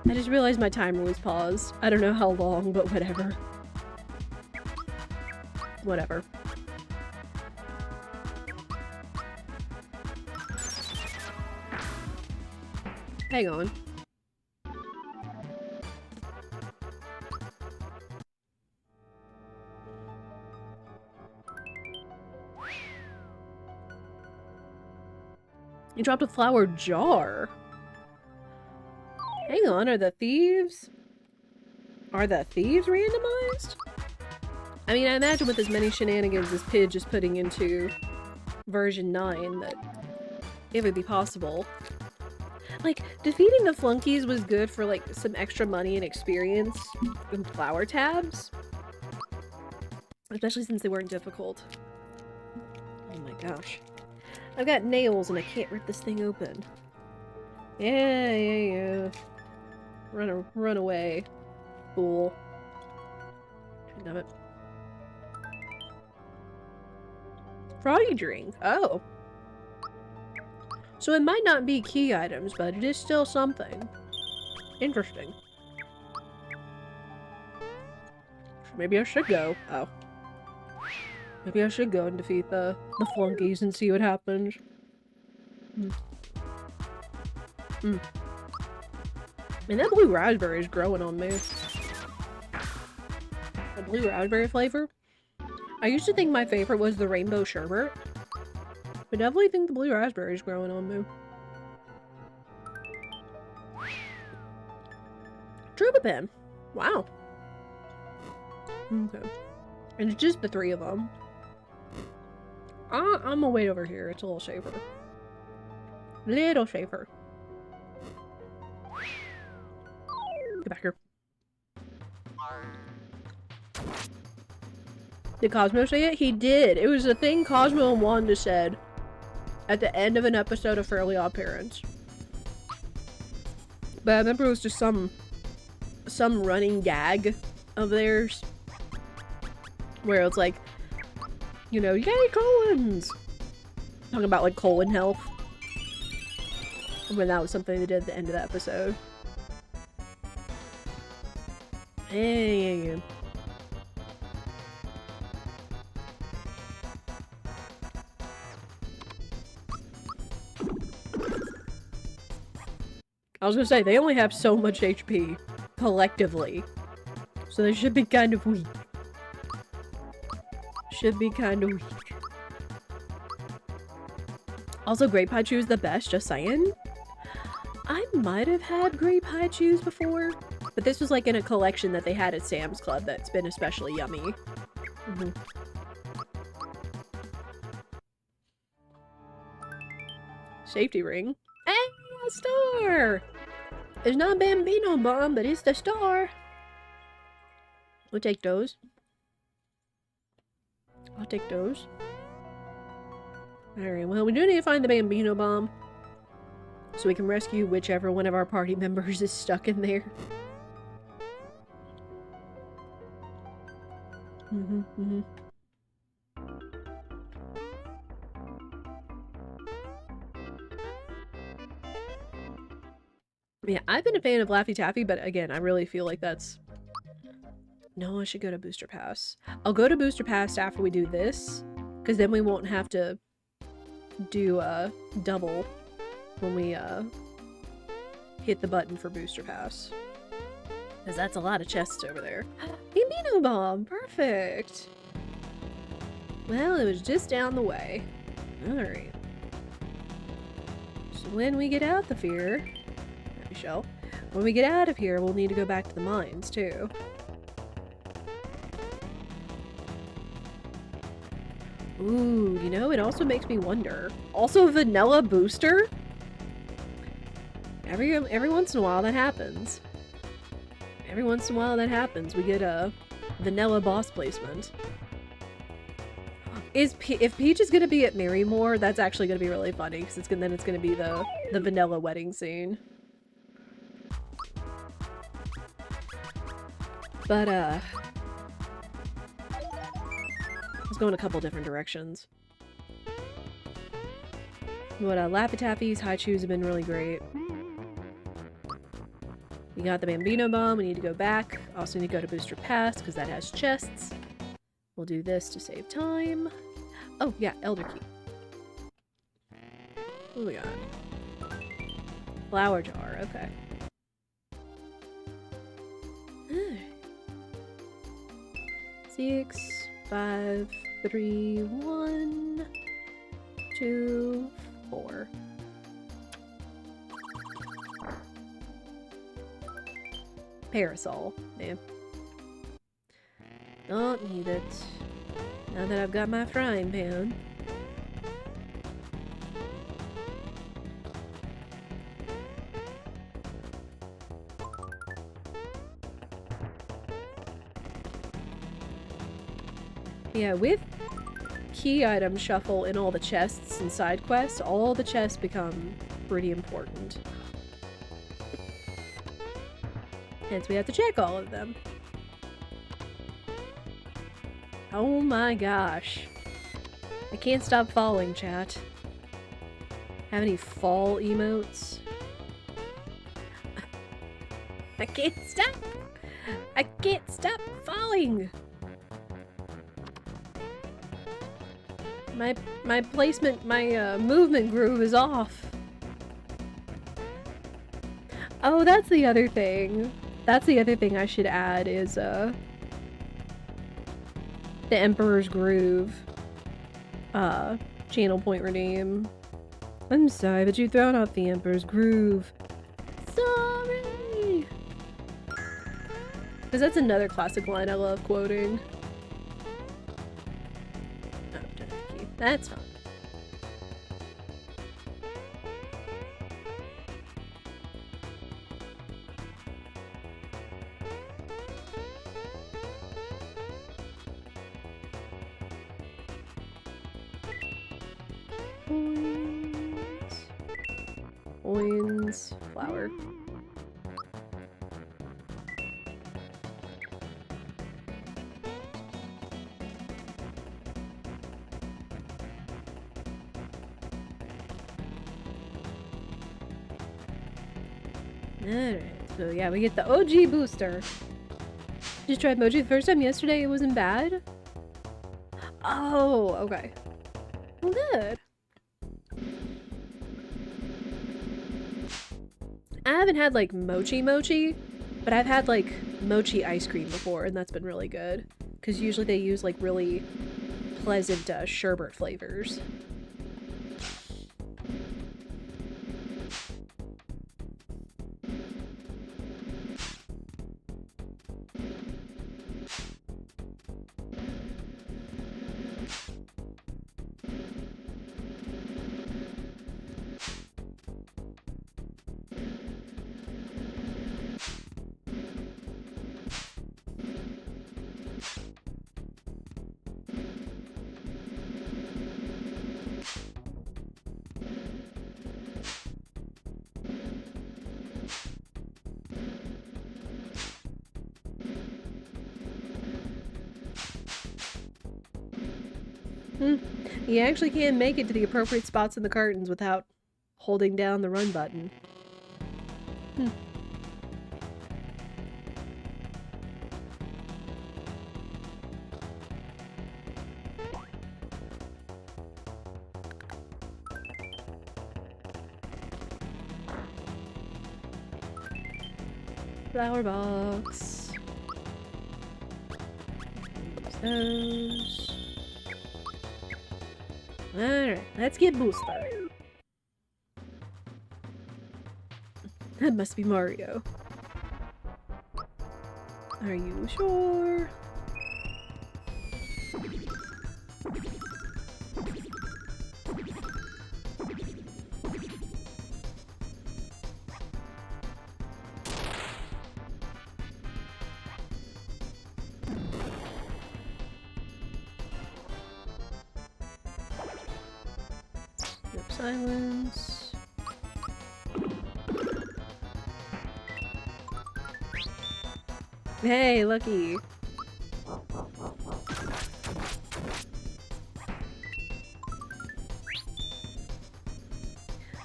Speaker 1: I just realized my timer was paused. I don't know how long, but whatever. Whatever. Hang on. You dropped a flower jar. Hang on, are the thieves randomized? I mean, I imagine with as many shenanigans as Pidge is putting into version 9 that it would be possible. Like, defeating the flunkies was good for, like, some extra money and experience and flower tabs. Especially since they weren't difficult. Oh my gosh. I've got nails and I can't rip this thing open. Yeah. Run away. Fool. Damn it. Froggy drink. Oh. So it might not be key items, but it is still something. Interesting. Maybe I should go. Oh. Maybe I should go and defeat the flunkies and see what happens. Man, that blue raspberry is growing on me. The blue raspberry flavor? I used to think my favorite was the rainbow sherbet. But definitely think the blue raspberry is growing on me. Trooper pen. Wow. Okay. And it's just the 3 of them. I'm gonna wait over here. It's a little safer. Little safer. Get back here. Did Cosmo say it? He did. It was a thing Cosmo and Wanda said at the end of an episode of Fairly Odd Parents. But I remember it was just some running gag of theirs where it's like, you know, yay colons! Talking about like colon health. When that was something they did at the end of the episode. Hey. I was gonna say, they only have so much HP, collectively. So they should be kind of weak. Should be kind of weak. Also, Grape Pie Chew is the best, just saying. I might have had Grape Pie Chews before, but this was like in a collection that they had at Sam's Club that's been especially yummy. Safety ring. Hey, a star! It's not Bambino Bomb, but it's the star. We'll take those. I'll take those. Alright, well, we do need to find the Bambino Bomb. So we can rescue whichever one of our party members is stuck in there. Yeah, I've been a fan of Laffy Taffy, but again, I really feel like that's... No, I should go to Booster Pass. I'll go to Booster Pass after we do this, because then we won't have to do double when we hit the button for Booster Pass. Because that's a lot of chests over there. Bambino Bomb! Perfect! Well, it was just down the way. Alright. So when we get out of here... Michelle, when we get out of here, we'll need to go back to the mines, too. Ooh, you know, it also makes me wonder. Also, vanilla booster? Every once in a while that happens. Every once in a while that happens. We get a vanilla boss placement. If Peach is gonna be at Marymore, that's actually gonna be really funny, because then it's gonna be the vanilla wedding scene. But, let's go in a couple different directions. But, Laffy Taffy's high chews have been really great. We got the Bambino Bomb. We need to go back. Also need to go to Booster Pass because that has chests. We'll do this to save time. Oh, yeah, Elder Key. What do we got? Flower jar, okay. 6, 5, 3, 1, 2, 4. Parasol, man. Don't need it. Now that I've got my frying pan. Yeah, with key item shuffle in all the chests and side quests, all the chests become pretty important. Hence we have to check all of them. Oh my gosh. I can't stop falling, chat. Have any fall emotes? I can't stop! I can't stop falling! My placement, my movement groove is off. Oh, that's the other thing. That's the other thing I should add is the Emperor's Groove channel point redeem. I'm sorry, but you've thrown off the Emperor's Groove. Sorry! Because that's another classic line I love quoting. That's fine. Coins. Flower. Alright, so yeah, we get the OG booster. Just tried Mochi the first time yesterday, it wasn't bad? Oh, okay. Well, good. I haven't had like mochi, but I've had like mochi ice cream before, and that's been really good. Because usually they use like really pleasant sherbet flavors. You actually can make it to the appropriate spots in the cartons without holding down the run button. Flower box. Use those. Alright, let's get booster. That must be Mario. Are you sure? Silence. Hey, Lucky.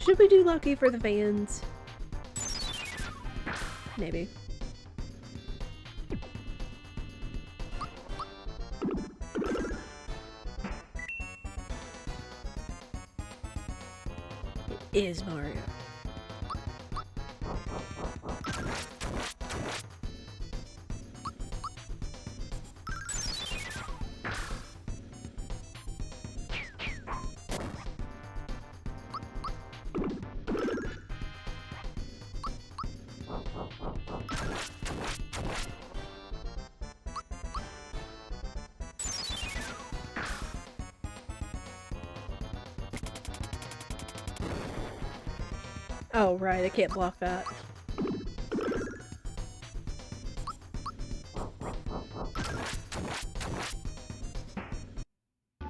Speaker 1: Should we do Lucky for the fans? Maybe. It is Mario. Oh, right, I can't block that.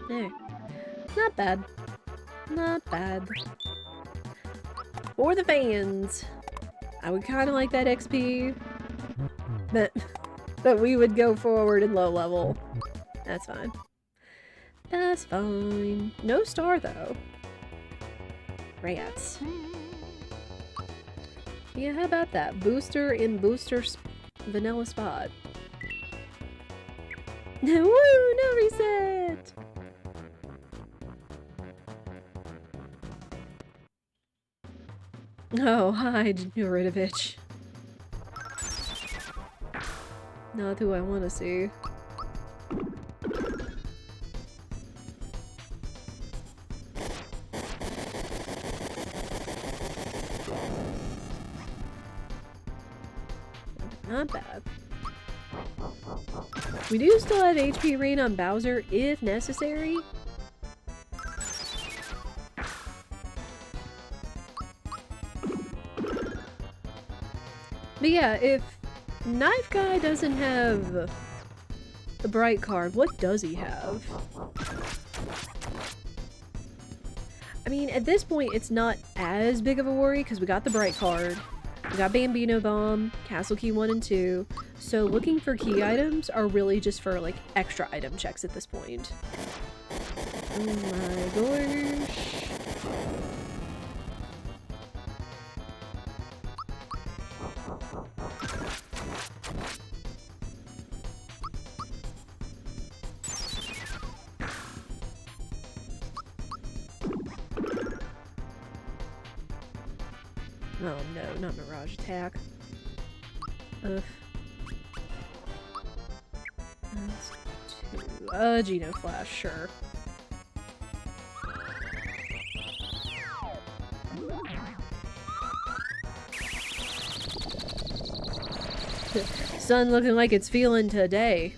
Speaker 1: There. Not bad. Not bad. For the fans! I would kind of like that XP that we would go forward in low level. That's fine. That's fine. No star, though. Rats. Yeah, how about that? Booster in Booster Vanilla Spot. Woo! No reset! Oh, hi, Juridovich. Not who I want to see. Not bad. We do still have HP rain on Bowser if necessary. But yeah, if Knife Guy doesn't have a bright card, what does he have? I mean, at this point, it's not as big of a worry because we got the bright card. We got Bambino Bomb, Castle Key 1 and 2, so looking for key items are really just for, like, extra item checks at this point. Oh my gosh. Oh no, not Mirage Attack. Ugh. That's 2. Geno Flash, sure. Sun looking like it's feeling today.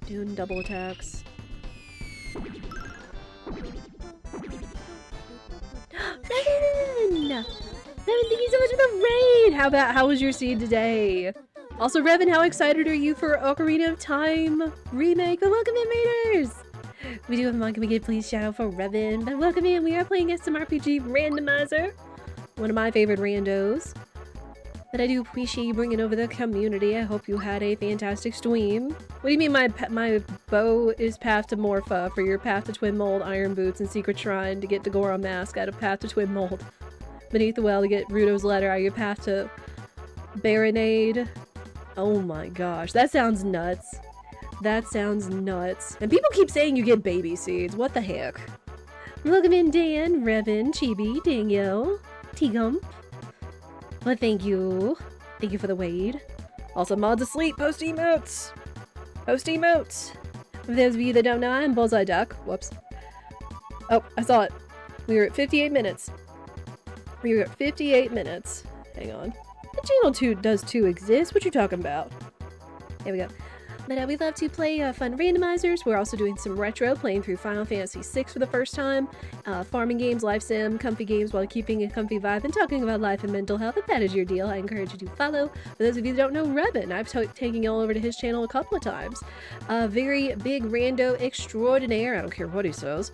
Speaker 1: Doing double attacks. Revan! Revan, thank you so much for the raid! How was your seed today? Also, Revan, how excited are you for Ocarina of Time remake? Oh, welcome in, Raiders! We do have a mod, can we get please shout out for Revan? But welcome in, we are playing smrpg Randomizer. One of my favorite randos. But I do appreciate you bringing over the community. I hope you had a fantastic stream. What do you mean my bow is Path to Morpha for your Path to Twin Mold, Iron Boots, and Secret Shrine to get the Goron Mask out of Path to Twin Mold? Beneath the Well to get Ruto's Letter out of your Path to Baronade. Oh my gosh, that sounds nuts. That sounds nuts. And people keep saying you get baby seeds. What the heck? Welcome in, Dan, Revan, Chibi, Danielle, T-Gump. Well, thank you. Thank you for the wade. Also, mods asleep. Post emotes. Post emotes. For those of you that don't know, I'm BullseyeDuck. Whoops. Oh, I saw it. We were at 58 minutes. We were at 58 minutes. Hang on. The channel 2 does 2 exist. What you talking about? There we go. But we love to play fun randomizers. We're also doing some retro, playing through Final Fantasy VI for the first time. Farming games, life sim, comfy games while keeping a comfy vibe and talking about life and mental health. If that is your deal, I encourage you to follow. For those of you that don't know Revan, I've taken y'all over to his channel a couple of times. Very big rando extraordinaire, I don't care what he says.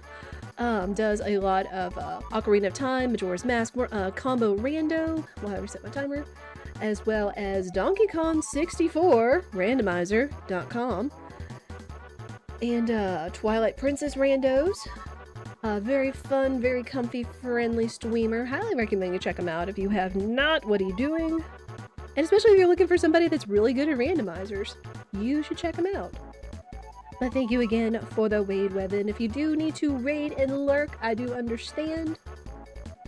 Speaker 1: Does a lot of Ocarina of Time, Majora's Mask, combo rando, while I reset my timer. As well as Donkey Kong 64, randomizer.com. And Twilight Princess randos. Very fun, very comfy, friendly streamer. Highly recommend you check him out if you have not. What are you doing? And especially if you're looking for somebody that's really good at randomizers, you should check him out. But thank you again for the raid, Weapon. If you do need to raid and lurk, I do understand.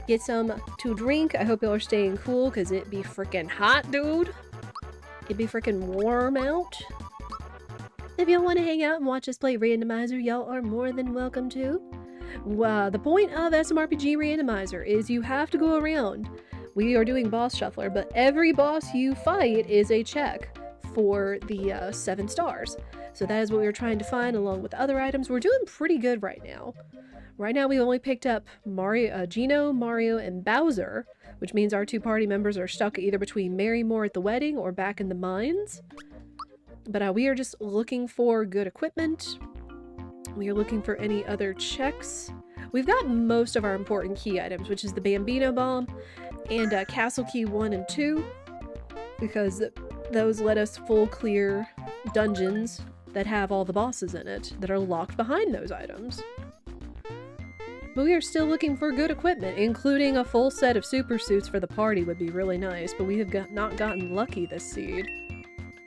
Speaker 1: Get some to drink. I hope y'all are staying cool, because it be freaking hot, dude. It be freaking warm out. If y'all want to hang out and watch us play Randomizer, y'all are more than welcome to. The point of smrpg Randomizer is you have to go around. We are doing boss shuffler, but every boss you fight is a check for the 7 stars. So that is what we were trying to find along with other items. We're doing pretty good right now. Right now we only picked up Gino, Mario, and Bowser, which means our 2 party members are stuck either between Marymore at the wedding or back in the mines. But we are just looking for good equipment. We are looking for any other checks. We've got most of our important key items, which is the Bambino Bomb and Castle Key 1 and 2, because those let us full clear dungeons that have all the bosses in it that are locked behind those items. But we are still looking for good equipment, including a full set of super suits for the party would be really nice, but we have not gotten lucky this seed.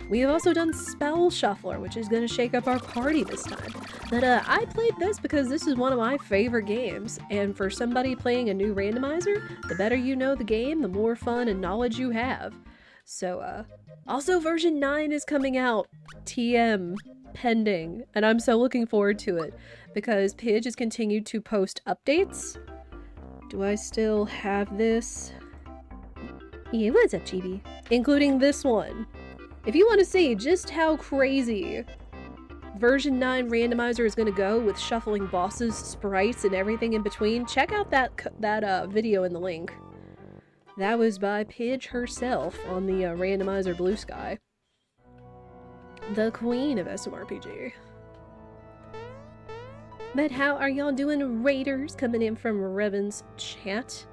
Speaker 1: We have also done Spell Shuffler, which is going to shake up our party this time. But I played this because this is one of my favorite games, and for somebody playing a new randomizer, the better you know the game, the more fun and knowledge you have. So, also version 9 is coming out, TM, pending, and I'm so looking forward to it, because Pidge has continued to post updates. Do I still have this? Yeah, what's up, Chibi? Including this one. If you want to see just how crazy version 9 Randomizer is going to go with shuffling bosses, sprites, and everything in between, check out that video in the link. That was by Pidge herself on the Randomizer Blue Sky. The queen of smrpg. But how are y'all doing, raiders? Coming in from Revan's chat.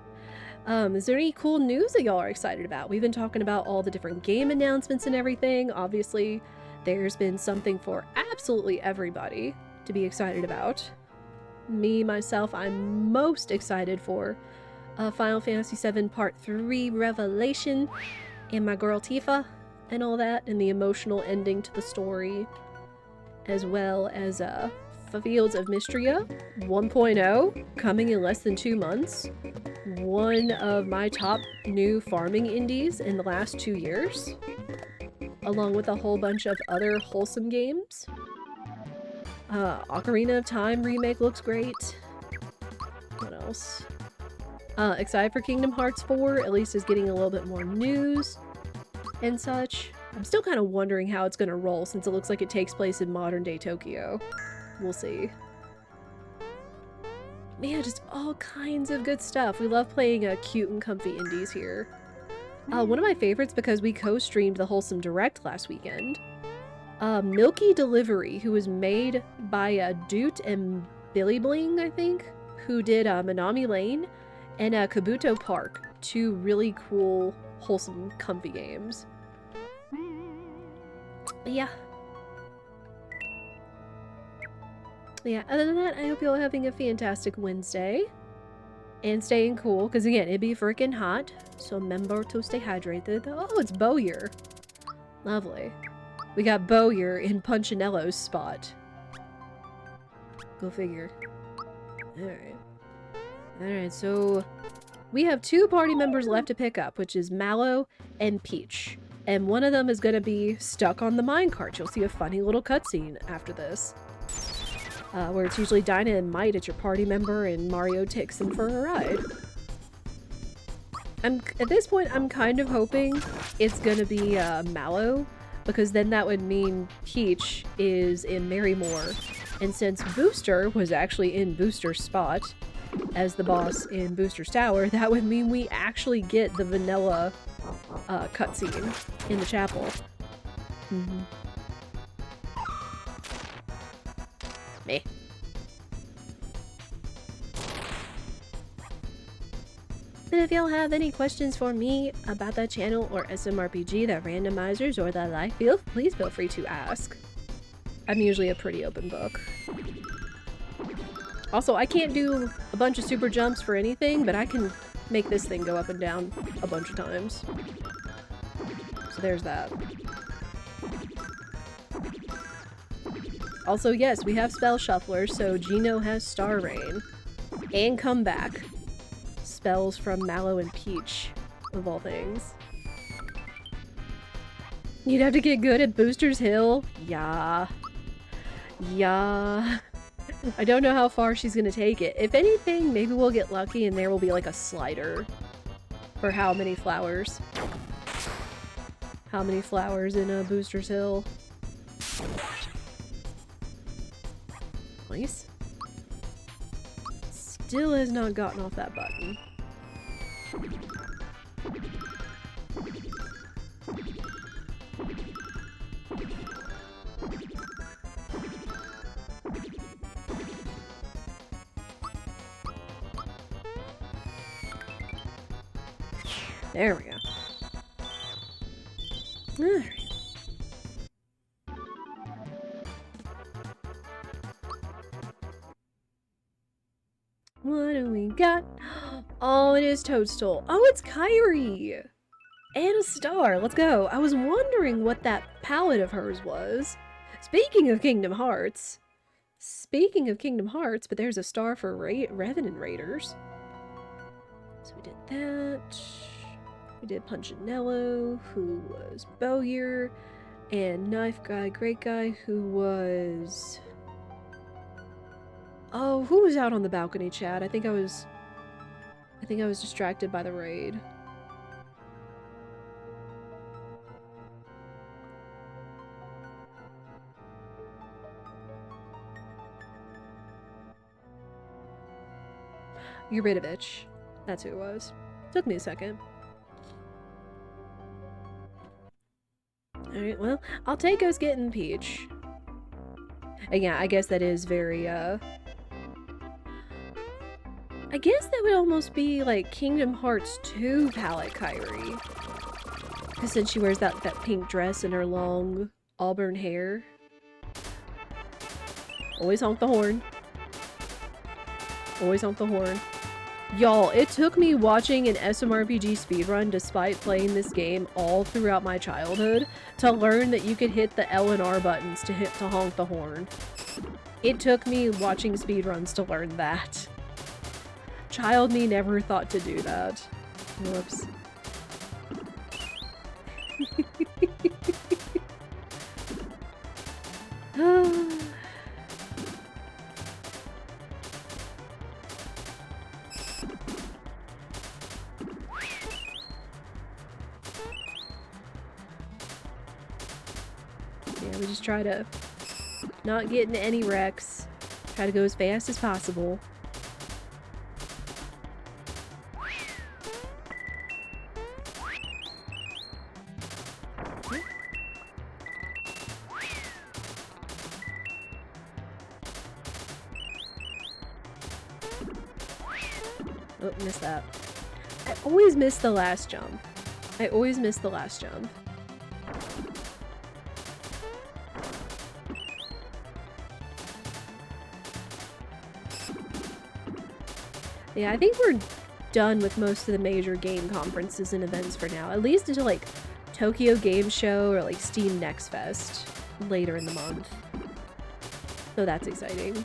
Speaker 1: Is there any cool news that y'all are excited about? We've been talking about all the different game announcements and everything. Obviously, there's been something for absolutely everybody to be excited about. Me, myself, I'm most excited for Final Fantasy VII Part 3 Revelation and my girl Tifa and all that, and the emotional ending to the story, as well as Fields of Mystria 1.0 coming in less than 2 months. One of my top new farming indies in the last 2 years, along with a whole bunch of other wholesome games. Ocarina of Time remake looks great. What else? Excited for Kingdom Hearts 4, at least is getting a little bit more news and such. I'm still kind of wondering how it's going to roll, since it looks like it takes place in modern day Tokyo. We'll see. Man, just all kinds of good stuff. We love playing cute and comfy indies here. One of my favorites, because we co-streamed the Wholesome Direct last weekend. Milky Delivery, who was made by Doot and Billy Bling, I think, who did Minami Lane and Kabuto Park. 2 really cool, wholesome, comfy games. But yeah. Yeah, other than that, I hope y'all are having a fantastic Wednesday. And staying cool, because again, it'd be freaking hot. So remember to stay hydrated. Oh, it's Bowyer. Lovely. We got Bowyer in Punchinello's spot. Go figure. Alright. Alright, so we have 2 party members left to pick up, which is Mallow and Peach. And one of them is going to be stuck on the minecart. You'll see a funny little cutscene after this. Where it's usually Dinah and Might at your party member, and Mario takes them for a ride. At this point, I'm kind of hoping it's gonna be Mallow, because then that would mean Peach is in Marymore, and since Booster was actually in Booster's spot as the boss in Booster's Tower, that would mean we actually get the vanilla cutscene in the chapel. Meh. But if y'all have any questions for me about the channel or smrpg, the randomizers, or the life field, please feel free to ask. I'm usually a pretty open book. Also, I can't do a bunch of super jumps for anything, but I can make this thing go up and down a bunch of times. So there's that. Also, yes, we have Spell Shuffler, so Gino has Star Rain. And Comeback. Spells from Mallow and Peach, of all things. You'd have to get good at Booster's Hill? Yeah. Yeah. I don't know how far she's gonna take it. If anything, maybe we'll get lucky and there will be like a slider for how many flowers. How many flowers in a Booster's Hill. Nice. Still has not gotten off that button. There we go. Alright. What do we got? Oh, it is Toadstool. Oh, it's Kyrie! And a star. Let's go. I was wondering what that palette of hers was. Speaking of Kingdom Hearts. But there's a star for Revenant Raiders. So we did that. We did Punchinello, who was Bowyer, and Knife Guy, Great Guy, who was... Oh, who was out on the balcony, Chad? I think I was distracted by the raid. Yuridovich. That's who it was. Took me a second. Alright, well, I'll take us getting Peach. And yeah, I guess that is very, I guess that would almost be like Kingdom Hearts 2 palette Kyrie. Because since she wears that pink dress and her long auburn hair. Always honk the horn. Always honk the horn. Y'all, it took me watching an smrpg speedrun despite playing this game all throughout my childhood to learn that you could hit the L and R buttons to honk the horn. It took me watching speedruns to learn that. Child me never thought to do that. Whoops. Yeah, we just try to not get into any wrecks. Try to go as fast as possible. Oh, missed that. I always miss the last jump. I always miss the last jump. Yeah, I think we're done with most of the major game conferences and events for now. At least until like Tokyo Game Show or like Steam Next Fest later in the month. So that's exciting.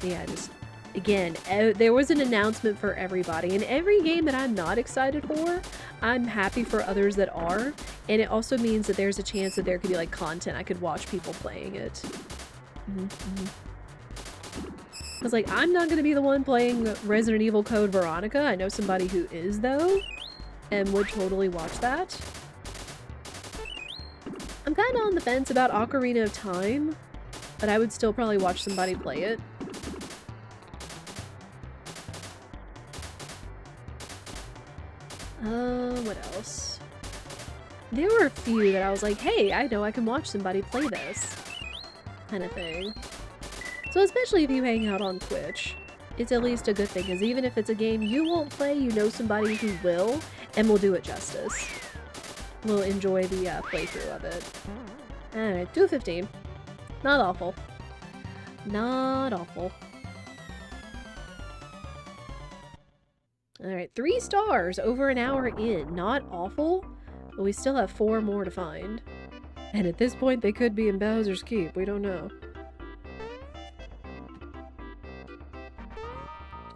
Speaker 1: Yeah, just... Again, there was an announcement for everybody, and every game that I'm not excited for, I'm happy for others that are, and it also means that there's a chance that there could be like content I could watch people playing it. Because like, I'm not going to be the one playing Resident Evil Code Veronica. I know somebody who is though, and would totally watch that. I'm kind of on the fence about Ocarina of Time, but I would still probably watch somebody play it. What else? There were a few that I was like, hey, I know I can watch somebody play this. Kind of thing. So especially if you hang out on Twitch, it's at least a good thing, because even if it's a game you won't play, you know somebody who will, and will do it justice. Will enjoy the playthrough of it. Alright, 2:15. Not awful. Not awful. Alright, 3 stars over an hour in. Not awful, but we still have 4 more to find. And at this point, they could be in Bowser's Keep. We don't know.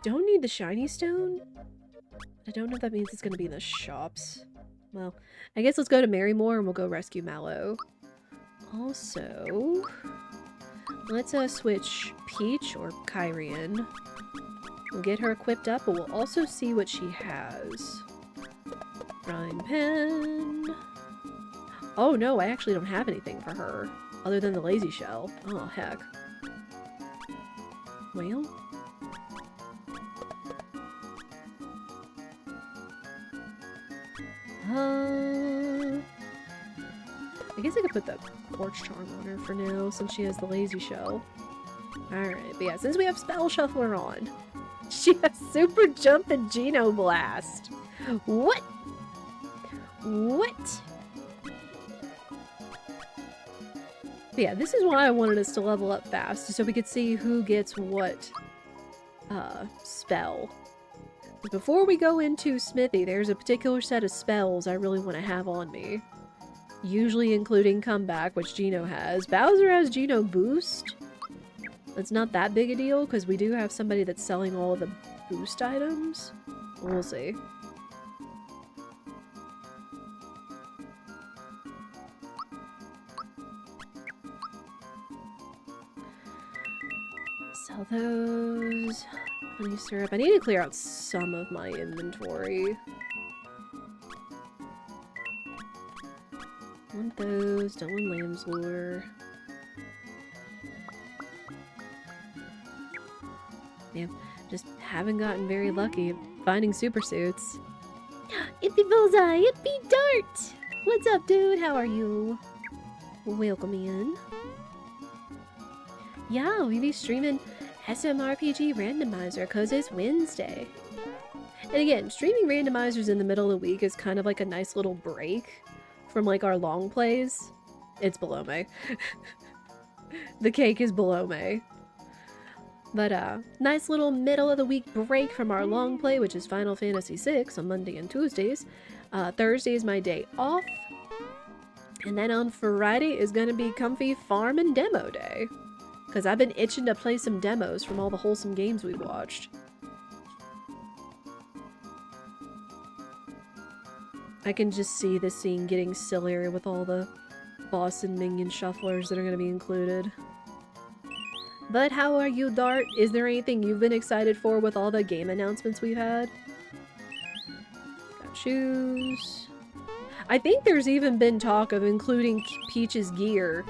Speaker 1: Don't need the shiny stone? I don't know if that means it's going to be in the shops. Well, I guess let's go to Marymore and we'll go rescue Mallow. Also, let's switch Peach or Kyrian. We'll get her equipped up, but we'll also see what she has. Frying pan. Oh no, I actually don't have anything for her other than the lazy shell. Oh heck. Well. I guess I could put the Quartz Charm on her for now, since she has the lazy shell. Alright, but yeah, since we have Spell Shuffler on, she has Super Jump and Geno Blast! What? What? But yeah, this is why I wanted us to level up fast, so we could see who gets what, spell. Before we go into Smithy, there's a particular set of spells I really want to have on me. Usually including Comeback, which Geno has. Bowser has Geno Boost. It's not that big a deal, because we do have somebody that's selling all of the boost items. We'll see. Sell those. Honey syrup. I need to clear out some of my inventory. Want those. Don't want lamb's lure. Yeah, just haven't gotten very lucky at finding super suits. Ippy Bullseye! Ippy Dart! What's up, dude? How are you? Welcome in. Yeah, we be streaming smrpg Randomizer because it's Wednesday. And again, streaming randomizers in the middle of the week is kind of like a nice little break from like our long plays. It's below me. The cake is below me. But nice little middle of the week break from our long play, which is Final Fantasy VI on Monday and Tuesdays. Thursday is my day off. And then on Friday is gonna be comfy farm and demo day. Because I've been itching to play some demos from all the wholesome games we've watched. I can just see this scene getting sillier with all the boss and minion shufflers that are going to be included. But how are you, Dart? Is there anything you've been excited for with all the game announcements we've had? Got shoes. I think there's even been talk of including Peach's gear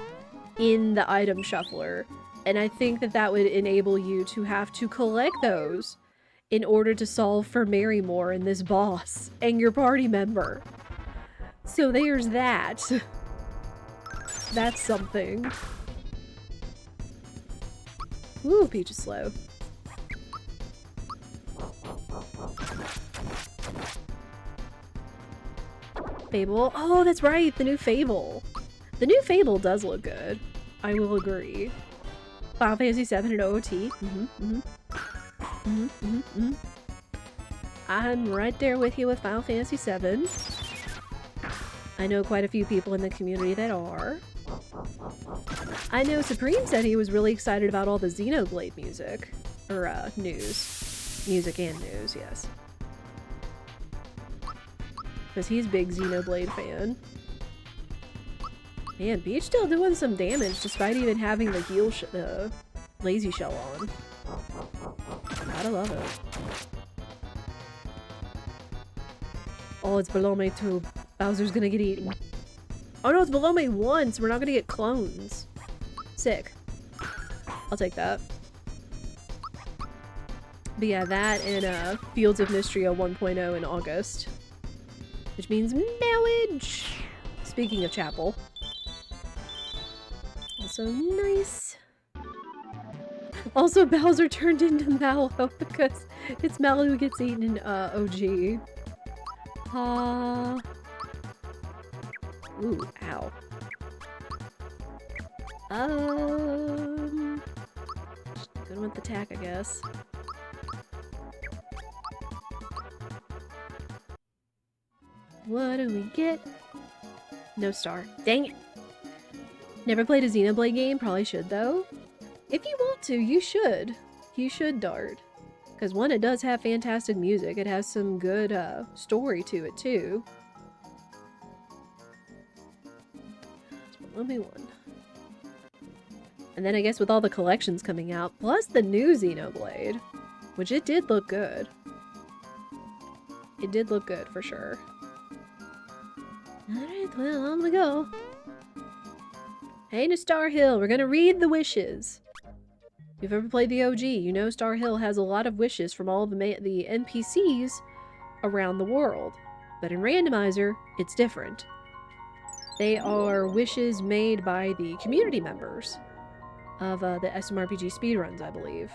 Speaker 1: in the item shuffler. And I think that that would enable you to have to collect those in order to solve for Marymore and this boss and your party member. So there's that. That's something. Ooh, Peach is slow. Fable. Oh, that's right, the new Fable. The new Fable does look good. I will agree. Final Fantasy VII and OOT. I'm right there with you with Final Fantasy VII. I know quite a few people in the community that are. I know Supreme said he was really excited about all the Xenoblade music. Or, news. Music and news, yes. Because he's a big Xenoblade fan. Man, Peach still doing some damage despite even having the heal lazy shell on. Gotta love it. Oh, it's below me too. Bowser's gonna get eaten. Oh no, it's below me once. We're not gonna get clones. Sick. I'll take that. But yeah, that and Fields of Mystria 1.0 in August. Which means marriage! Speaking of Chapel. Also nice. Also, Bowser turned into Mallow because it's Mallow who gets eaten in OG. Ooh, ow. Going with the tack, I guess. What do we get? No star. Dang it. Never played a Xenoblade game? Probably should, though. If you want to, you should. You should, Dart. Because one, it does have fantastic music. It has some good story to it, too. Let me one. And then I guess with all the collections coming out, plus the new Xenoblade, which it did look good. It did look good, for sure. Alright, well, on we go. Hey to Star Hill, we're gonna read the wishes. If you've ever played the OG, you know Star Hill has a lot of wishes from all the NPCs around the world. But in Randomizer, it's different. They are wishes made by the community members of the smrpg speedruns, I believe.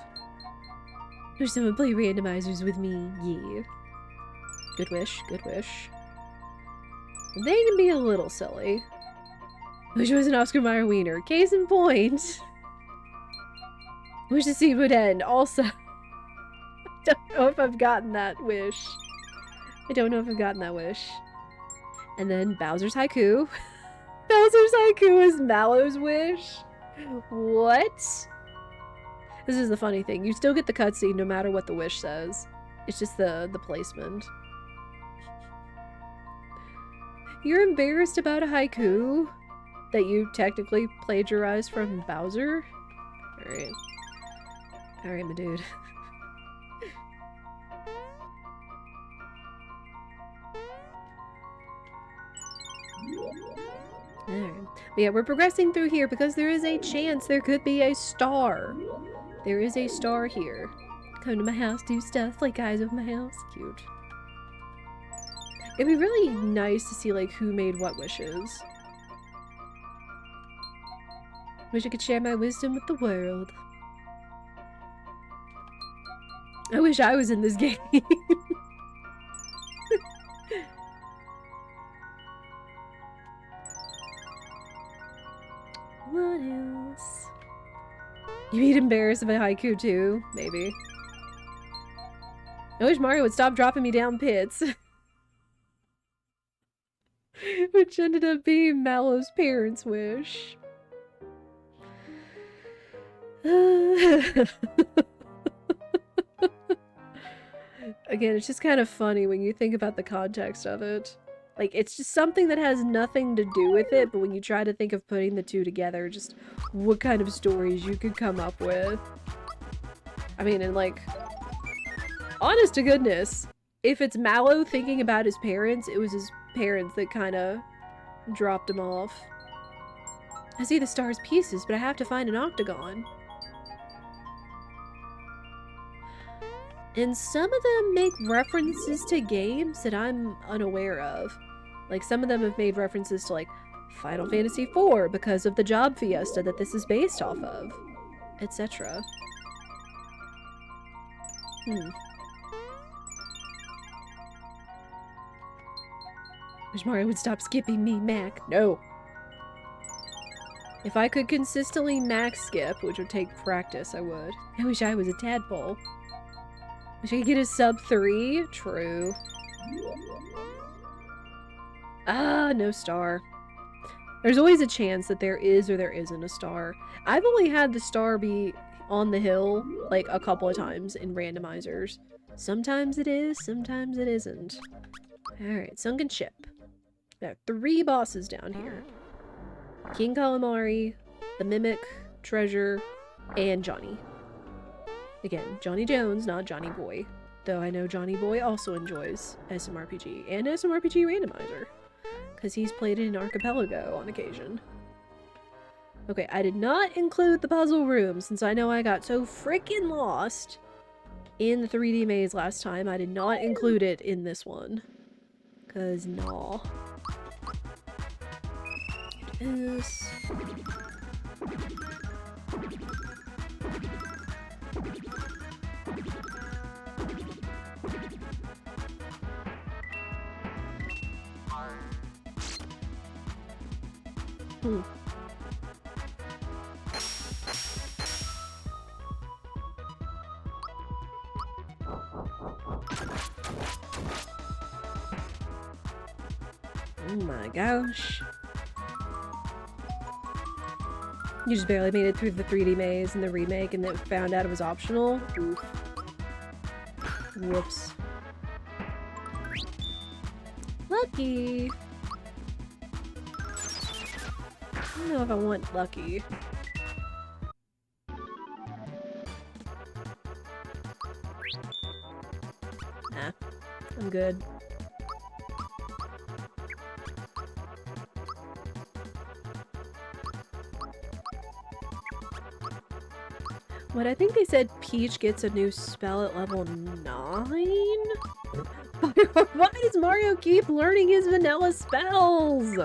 Speaker 1: Wish someone play Randomizers with me, yeah. Good wish, good wish. They can be a little silly. Wish it was an Oscar Mayer wiener. Case in point. Wish the scene would end. Also, I don't know if I've gotten that wish. I don't know if I've gotten that wish. And then Bowser's Haiku. Bowser's Haiku is Mallow's wish? What? This is the funny thing. You still get the cutscene no matter what the wish says. It's just the placement. You're embarrassed about a haiku that you technically plagiarized from Bowser? Alright. Alright, my dude. Alright. But yeah, we're progressing through here because there is a chance there could be a star. There is a star here. Come to my house, do stuff like guys of my house. Cute. It'd be really nice to see, like, who made what wishes. Wish I could share my wisdom with the world. I wish I was in this game. What else? You'd be embarrassed about haiku too? Maybe. I wish Mario would stop dropping me down pits. Which ended up being Mallow's parents' wish. Again, it's just kind of funny when you think about the context of it. Like, it's just something that has nothing to do with it, but when you try to think of putting the two together, just what kind of stories you could come up with. I mean, and like, honest to goodness, if it's Mallow thinking about his parents, it was his parents that kind of dropped him off. I see the star's pieces, but I have to find an octagon. And some of them make references to games that I'm unaware of. Like, some of them have made references to, like, Final Fantasy IV because of the job fiesta that this is based off of, etc. Wish Mario would stop skipping me, Mac. No. If I could consistently max skip, which would take practice, I would. I wish I was a tadpole. Wish I could get a sub 3? True. Ah, no star. There's always a chance that there is or there isn't a star. I've only had the star be on the hill, like, a couple of times in randomizers. Sometimes it is, sometimes it isn't. Alright, Sunken Ship. There are 3 bosses down here. King Calamari, the Mimic, Treasure, and Johnny. Again, Johnny Jones, not Johnny Boy. Though I know Johnny Boy also enjoys smrpg and smrpg Randomizer. Because he's played it in Archipelago on occasion. Okay, I did not include the puzzle room since I know I got so freaking lost in the 3D maze last time. I did not include it in this one. Because, nah. This. Oh my gosh. You just barely made it through the 3D maze in the remake and then found out it was optional? Oof. Whoops. Lucky! I don't know if I want lucky. Nah, I'm good. What, I think they said Peach gets a new spell at level 9? Why does Mario keep learning his vanilla spells?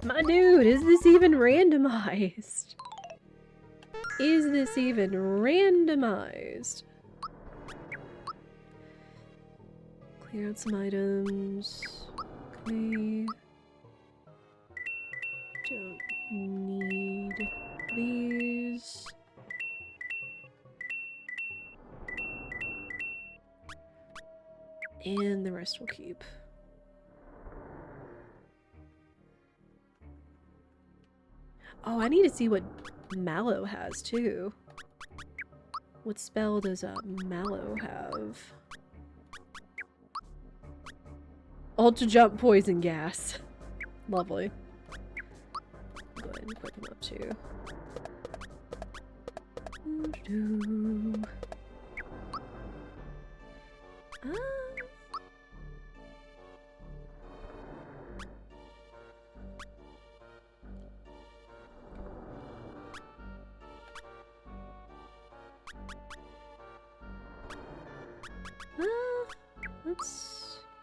Speaker 1: My dude, is this even randomized? Is this even randomized? Clear out some items. Okay. Don't need these. And the rest we'll keep. Oh, I need to see what Mallow has, too. What spell does Mallow have? Ultra Jump Poison Gas. Lovely. Go ahead and equip him up, too.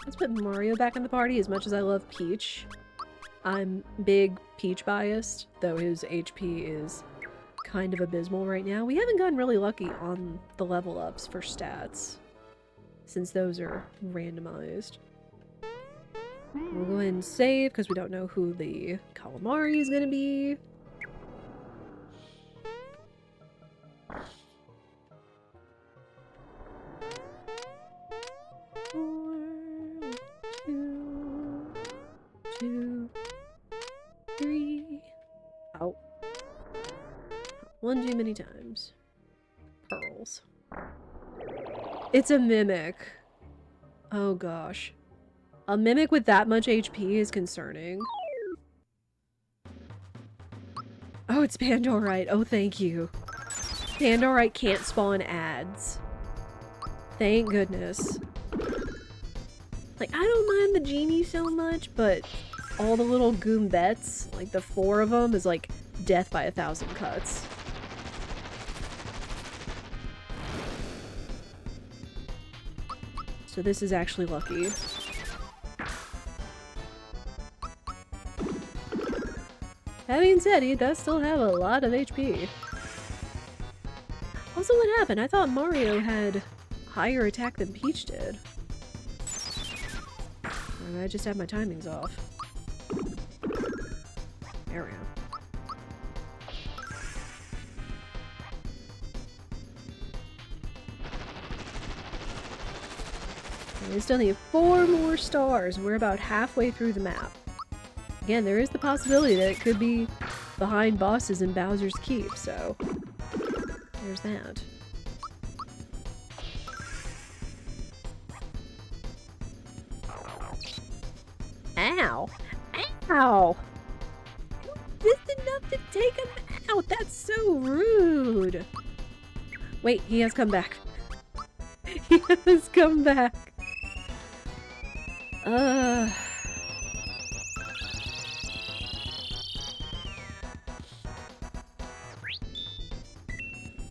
Speaker 1: Let's put Mario back in the party. As much as I love Peach, I'm big Peach biased, though his HP is kind of abysmal right now. We haven't gotten really lucky on the level ups for stats, since those are randomized. We'll go ahead and save, because we don't know who the Calamari is going to be. One too many times. Pearls. It's a mimic. Oh gosh. A mimic with that much HP is concerning. Oh, it's Pandorite. Oh, thank you. Pandorite can't spawn ads. Thank goodness. Like, I don't mind the genie so much, but all the little Goombets, like the 4 of them, is like death by 1,000 cuts. So this is actually lucky. That being said, he does still have a lot of HP. Also, what happened? I thought Mario had higher attack than Peach did. Or I just have my timings off. There we go. We still need 4 more stars. We're about halfway through the map. Again, there is the possibility that it could be behind bosses in Bowser's Keep, so there's that. Ow! Ow! Just enough to take him out! That's so rude! Wait, he has come back. He has come back.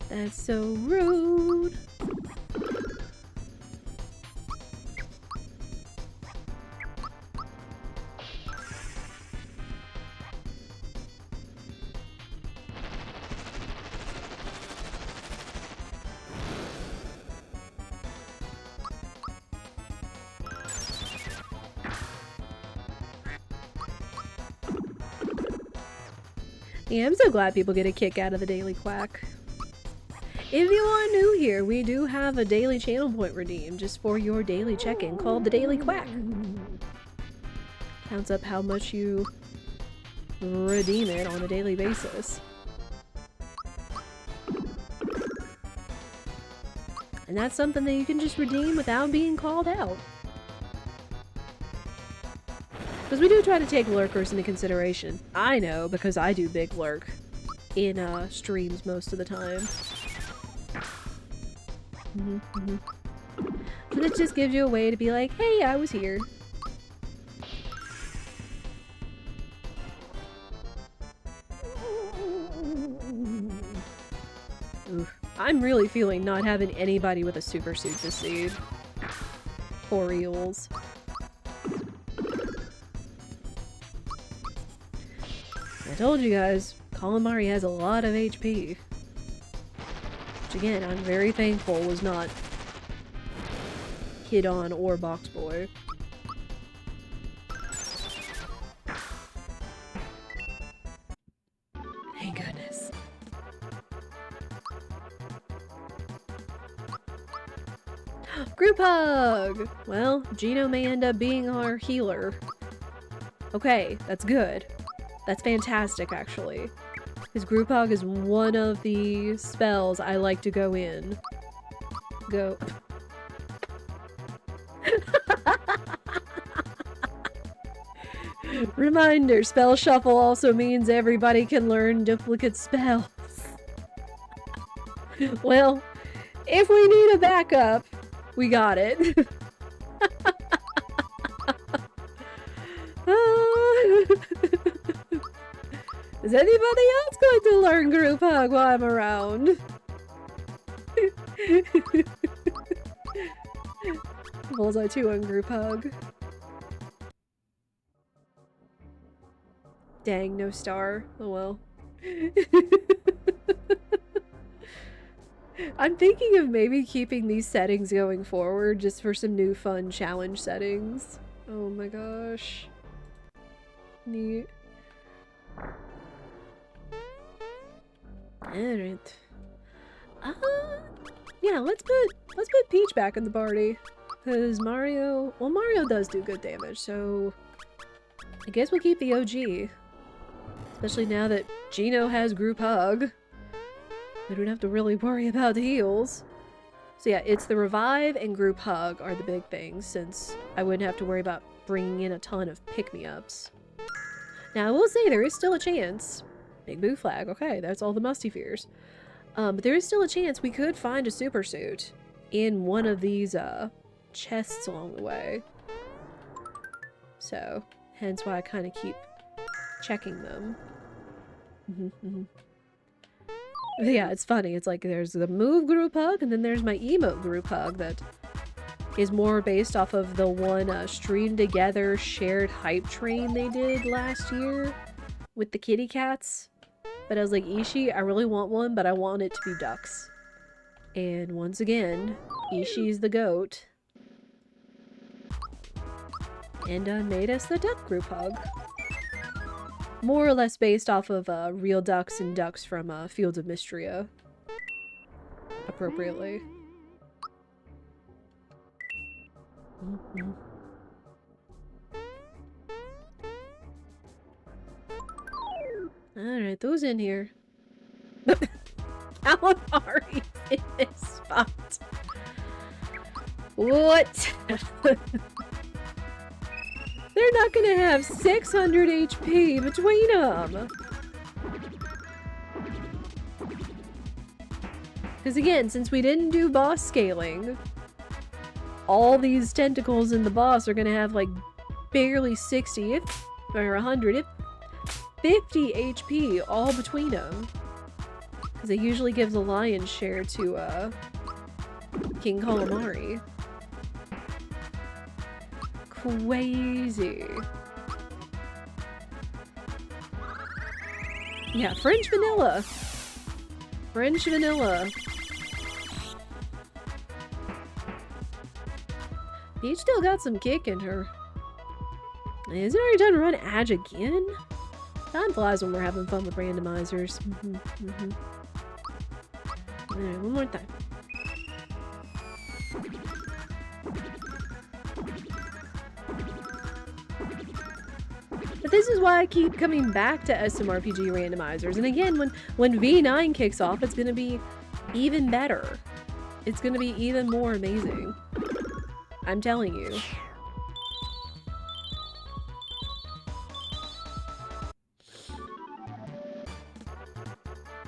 Speaker 1: That's so rude. Yeah, I'm so glad people get a kick out of the Daily Quack. If you are new here, we do have a daily channel point redeem just for your daily check-in called the Daily Quack. Counts up how much you redeem it on a daily basis. And that's something that you can just redeem without being called out. Because we do try to take lurkers into consideration. I know, because I do big lurk in streams most of the time. And it just gives you a way to be like, hey, I was here. Oof. I'm really feeling not having anybody with a super suit this seed. Poor eels. I told you guys, Calamari has a lot of HP. Which again, I'm very thankful was not Kid-On or Box Boy. Thank goodness. Group hug! Well, Gino may end up being our healer. Okay, that's good. That's fantastic, actually. Because group hug is one of the spells I like to go in. Go. Reminder, spell shuffle also means everybody can learn duplicate spells. Well, if we need a backup, we got it. Is anybody else going to learn group hug while I'm around? Bullseye 2 on group hug. Dang, no star. Oh well. I'm thinking of maybe keeping these settings going forward just for some new fun challenge settings. Oh my gosh. Neat. Alright. Yeah, let's put Peach back in the party. Cause Mario does do good damage, so I guess we'll keep the OG. Especially now that Gino has group hug. We don't have to really worry about the heals. So yeah, it's the revive and group hug are the big things, since I wouldn't have to worry about bringing in a ton of pick-me-ups. Now I will say there is still a chance. Big boo flag, okay, that's all the musty fears. But there is still a chance we could find a super suit in one of these chests along the way. So, hence why I kind of keep checking them. Yeah, it's funny. It's like there's the move group hug, and then there's my emote group hug that is more based off of the one stream together shared hype train they did last year with the kitty cats. But I was like, Ishii, I really want one, but I want it to be ducks. And once again, Ishii's the goat. And made us the duck group hug. More or less based off of real ducks and ducks from Fields of Mystria. Appropriately. Alright, those in here. Calamari in this spot. What? They're not gonna have 600 HP between them! Because again, since we didn't do boss scaling, all these tentacles in the boss are gonna have like barely 60 or 100 50 HP all between them. Because it usually gives a lion's share to King Calamari. Crazy. Yeah, French vanilla. French vanilla. Peach still got some kick in her. Is it already done run Edge again? Time flies when we're having fun with randomizers. Alright, one more time. this is why I keep coming back to smrpg randomizers. And again, when V9 kicks off, it's gonna be even better. It's gonna be even more amazing. I'm telling you.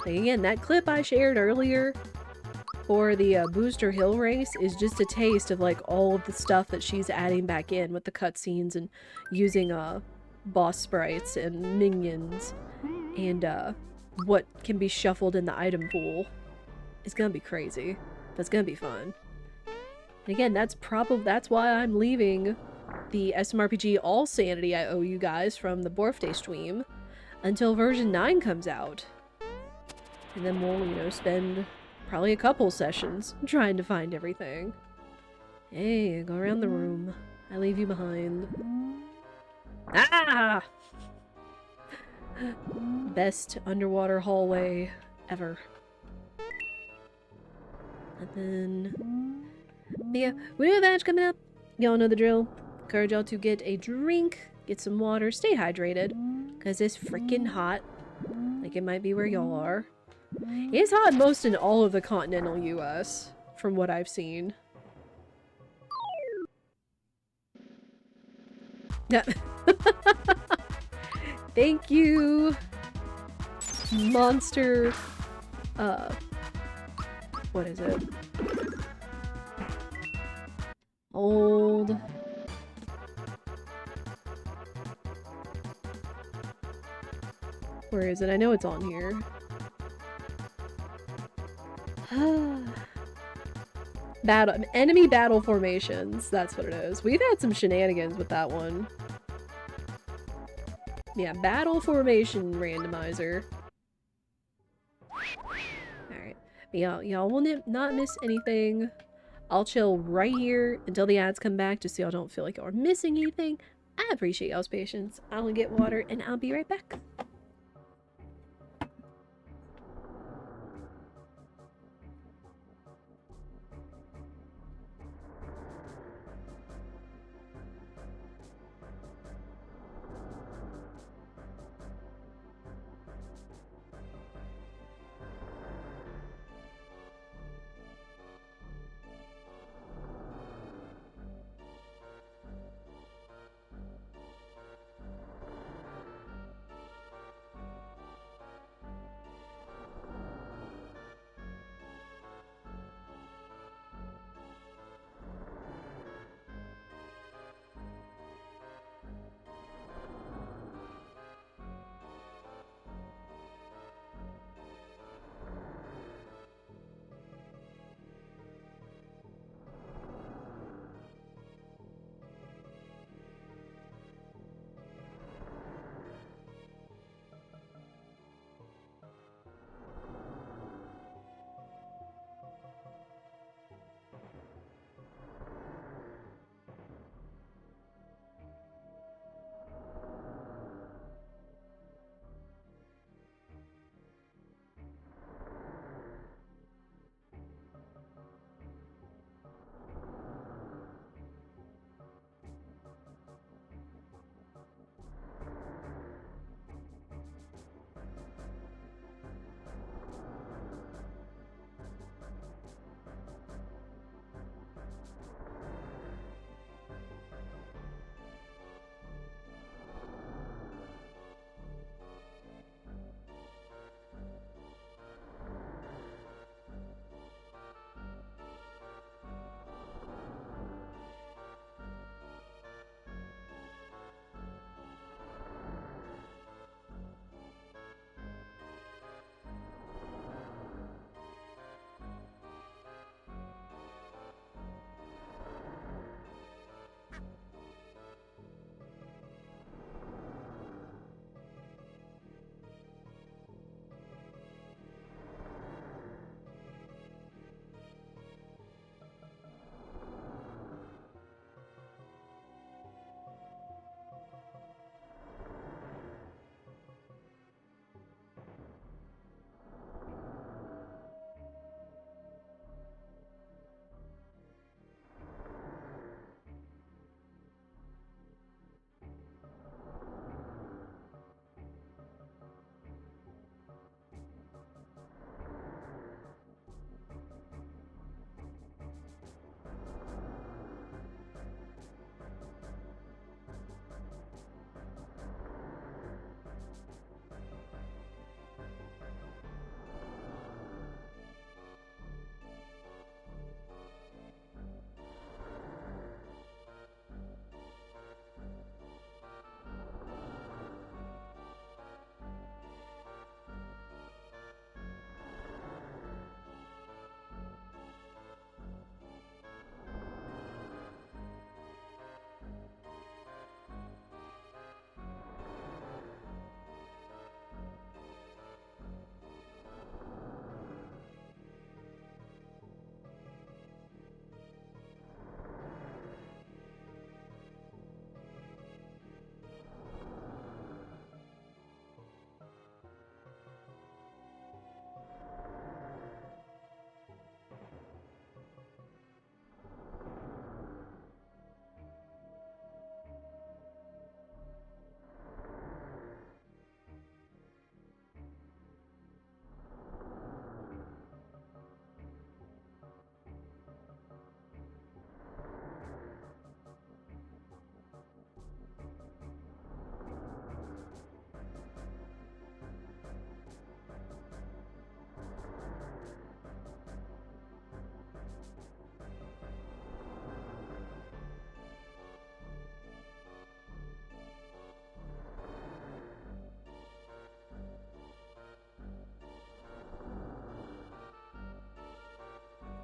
Speaker 1: And again, that clip I shared earlier for the Booster Hill race is just a taste of like all of the stuff that she's adding back in with the cutscenes and using boss sprites and minions and what can be shuffled in the item pool. It's gonna be crazy. That's gonna be fun. And again, that's why I'm leaving the smrpg all sanity I owe you guys from the birthday stream until version 9 comes out. And then we'll, you know, spend probably a couple sessions trying to find everything. Hey, go around the room. I leave you behind. Ah! Best underwater hallway ever. And then... But yeah, we have a match coming up. Y'all know the drill. Encourage y'all to get a drink, get some water, stay hydrated. Because it's freaking hot. Like it might be where y'all are. It's hot most in all of the continental US, from what I've seen. Thank you, monster, what is it? Old. Where is it? I know it's on here. Enemy battle formations. That's what it is. We've had some shenanigans with that one. Yeah, battle formation randomizer. Alright. Y'all will not miss anything. I'll chill right here until the ads come back just so y'all don't feel like y'all are missing anything. I appreciate y'all's patience. I'm gonna get water and I'll be right back.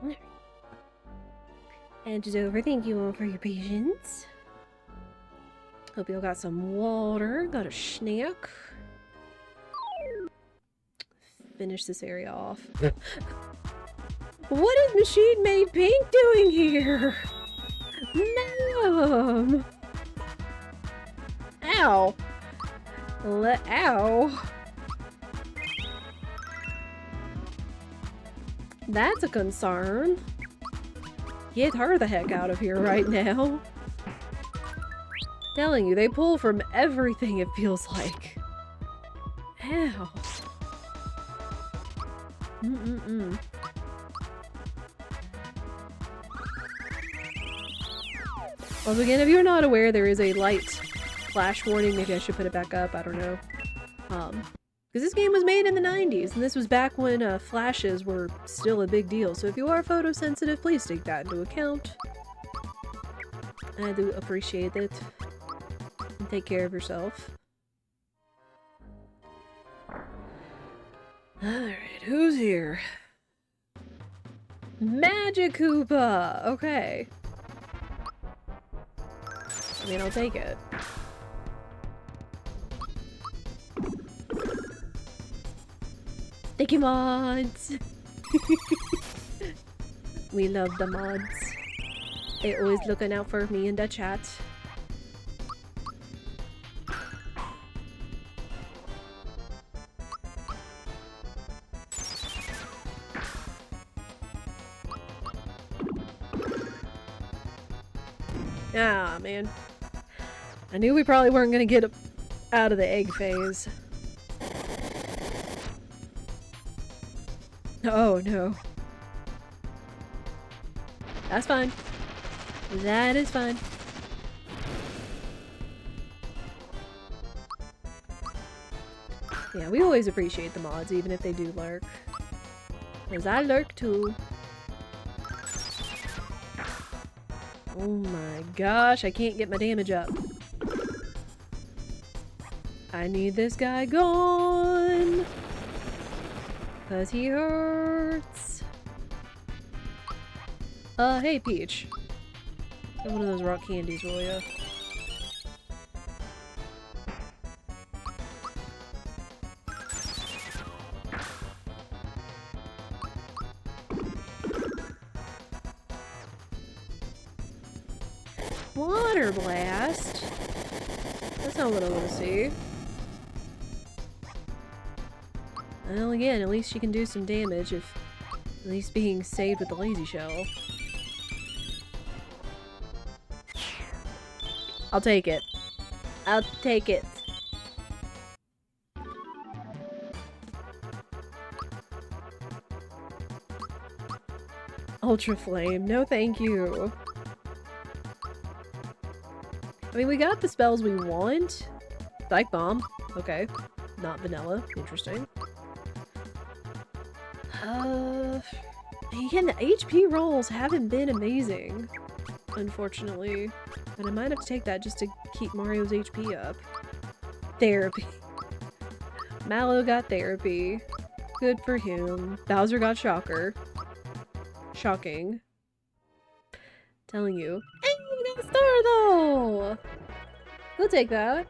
Speaker 1: Alright. And it's over. Thank you all for your patience. Hope you all got some water, got a snack. Finish this area off. What is Machine Made Pink doing here? No! Ow! Ow! That's a concern. Get her the heck out of here right now. Telling you, they pull from everything, it feels like. Ow. Also, again, if you're not aware, there is a light flash warning. Maybe I should put it back up. I don't know. Because this game was made in the 90s, and this was back when flashes were still a big deal. So if you are photosensitive, please take that into account. I do appreciate it. And take care of yourself. Alright, who's here? Magic Koopa! Okay. I mean, I'll take it. Thank you, mods! We love the mods. They always looking out for me in the chat. Ah, man. I knew we probably weren't gonna get out of the egg phase. Oh, no. That's fine. That is fine. Yeah, we always appreciate the mods, even if they do lurk. Because I lurk too. Oh my gosh, I can't get my damage up. I need this guy gone. Because he hurts. Hey Peach. Get one of those rock candies, will ya? Water blast? That's not what I want to see. Well, again, at least she can do some damage if at least being saved with the lazy shell. I'll take it. I'll take it. Ultra Flame. No thank you. I mean, we got the spells we want. Psych Bomb. Okay. Not vanilla. Interesting. Again, the HP rolls haven't been amazing, unfortunately. And I might have to take that just to keep Mario's HP up. Therapy. Mallow got therapy. Good for him. Bowser got Shocker. Shocking. Telling you. Hey, we got a star though! We'll take that.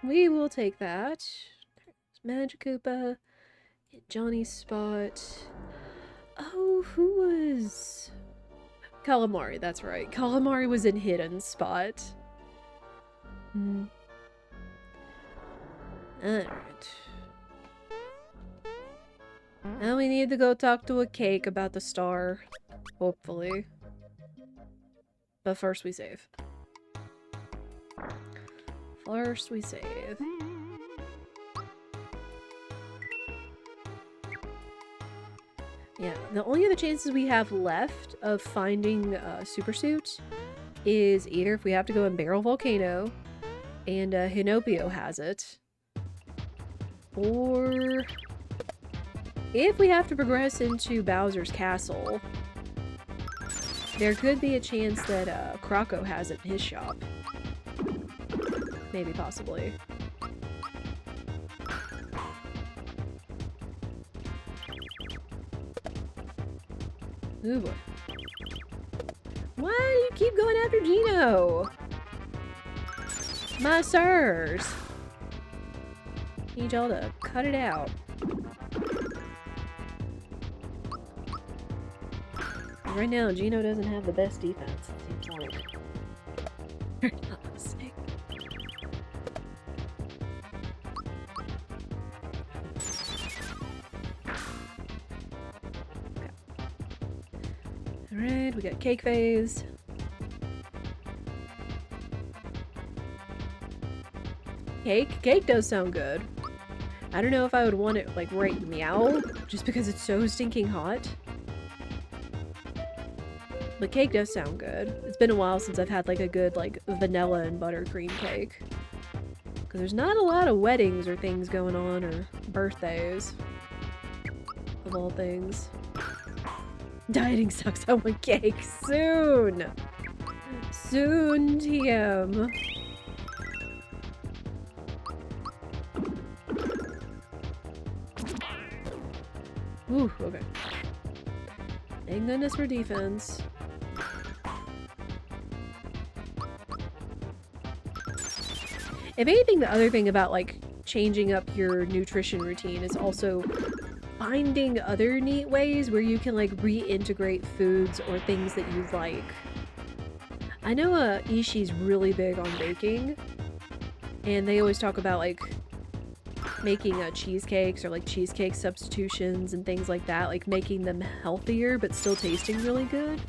Speaker 1: We will take that. Magic Koopa. Get Johnny's spot. Oh, who was... Calamari, that's right. Calamari was in hidden spot. Alright. Now we need to go talk to a cake about the star. Hopefully. But first we save. First we save. Yeah, the only other chances we have left of finding Super Suit is either if we have to go in Barrel Volcano and Hinopio has it, or if we have to progress into Bowser's Castle. There could be a chance that Croco has it in his shop. Maybe, possibly. Ooh boy. Why do you keep going after Gino? My sirs. Need y'all to cut it out. Right now, Gino doesn't have the best defense, it seems like. You're not listening. Okay. Alright, we got cake phase. Cake does sound good. I don't know if I would want it, like, right meow, just because it's so stinking hot. But cake does sound good. It's been a while since I've had, like, a good, like, vanilla and buttercream cake. Because there's not a lot of weddings or things going on, or birthdays. Of all things. Dieting sucks. I want cake. Soon! Soon, TM. Ooh, okay. Thank goodness for defense. If anything, the other thing about, like, changing up your nutrition routine is also finding other neat ways where you can, like, reintegrate foods or things that you like. I know Ishii's really big on baking, and they always talk about, like, making cheesecakes or, like, cheesecake substitutions and things like that, like, making them healthier but still tasting really good.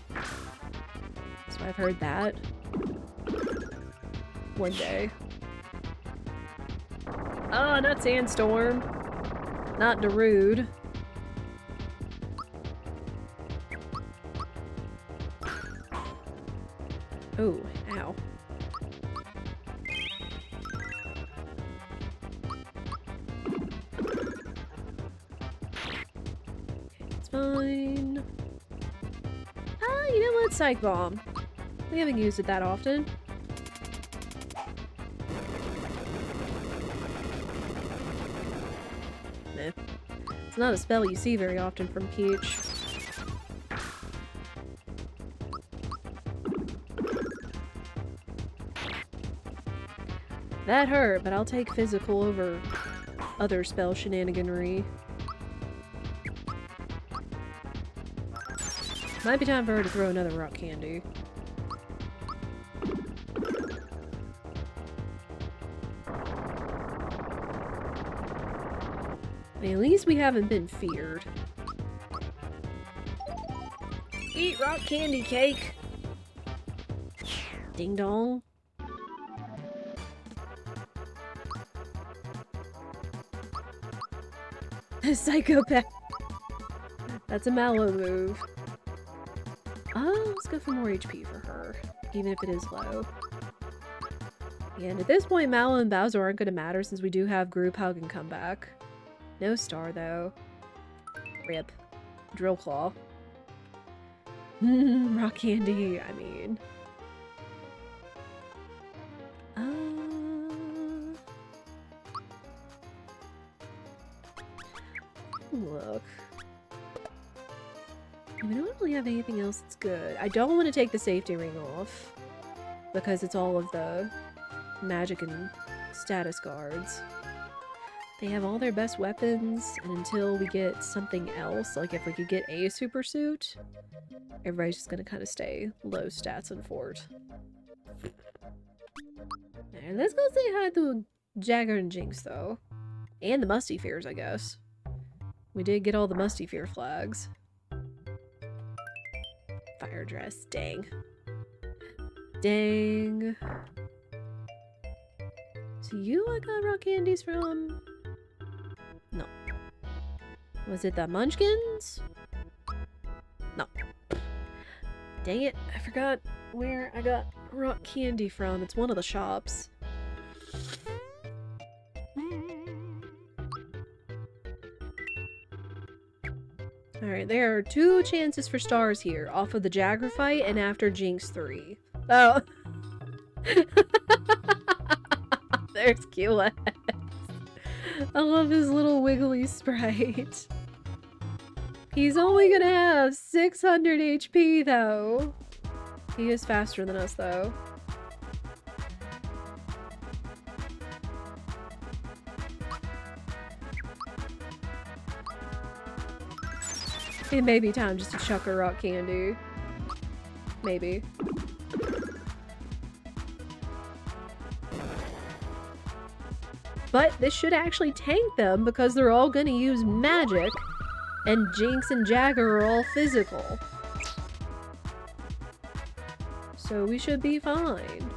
Speaker 1: So I've heard that. One day. Oh, not Sandstorm. Not Darude. Oh, ow. It's fine. Ah, you know what? Psych Bomb. We haven't used it that often. Meh. It's not a spell you see very often from Peach. That hurt, but I'll take physical over other spell shenaniganry. Might be time for her to throw another rock candy. I mean, at least we haven't been feared. Eat rock candy cake! Ding dong. Psychopath. That's a Mallow move. Oh, let's go for more HP for her, even if it is low. And at this point, Mallow and Bowser aren't going to matter since we do have Group Hug and Comeback. No star, though. Rip. Drill Claw. Rock Candy, I mean. Look. We don't really have anything else that's good. I don't want to take the safety ring off because it's all of the magic and status guards. They have all their best weapons, and until we get something else, like if we could get a super suit, everybody's just gonna kind of stay low stats and fort. Alright, let's go say hi to Jagger and Jinx, though. And the Musty Fears, I guess. We did get all the Musty Fear flags. Fire dress, dang. Dang. So you I got rock candies from? No. Was it the Munchkins? No. Dang it, I forgot where I got rock candy from. It's one of the shops. Alright, there are 2 chances for stars here, off of the Jagger fight and after Jinx 3. Oh. There's Culex. I love his little wiggly sprite. He's only gonna have 600 HP though. He is faster than us though. It may be time just to chuck a rock candy. Maybe. But this should actually tank them because they're all gonna use magic, and Jinx and Jagger are all physical. So we should be fine.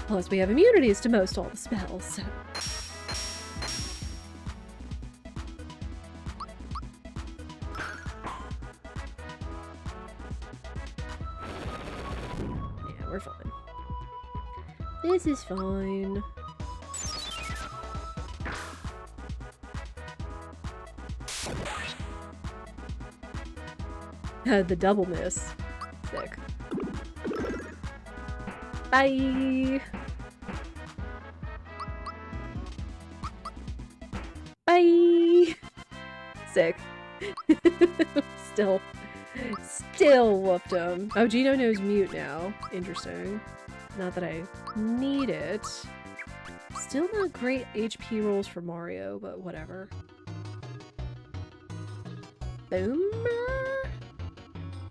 Speaker 1: Plus we have immunities to most all the spells, so. Yeah, we're fine. This is fine. The double miss. Sick. Bye! Bye! Sick. Still whooped him. Oh, Gino knows mute now. Interesting. Not that I need it. Still not great HP rolls for Mario, but whatever. Boomer?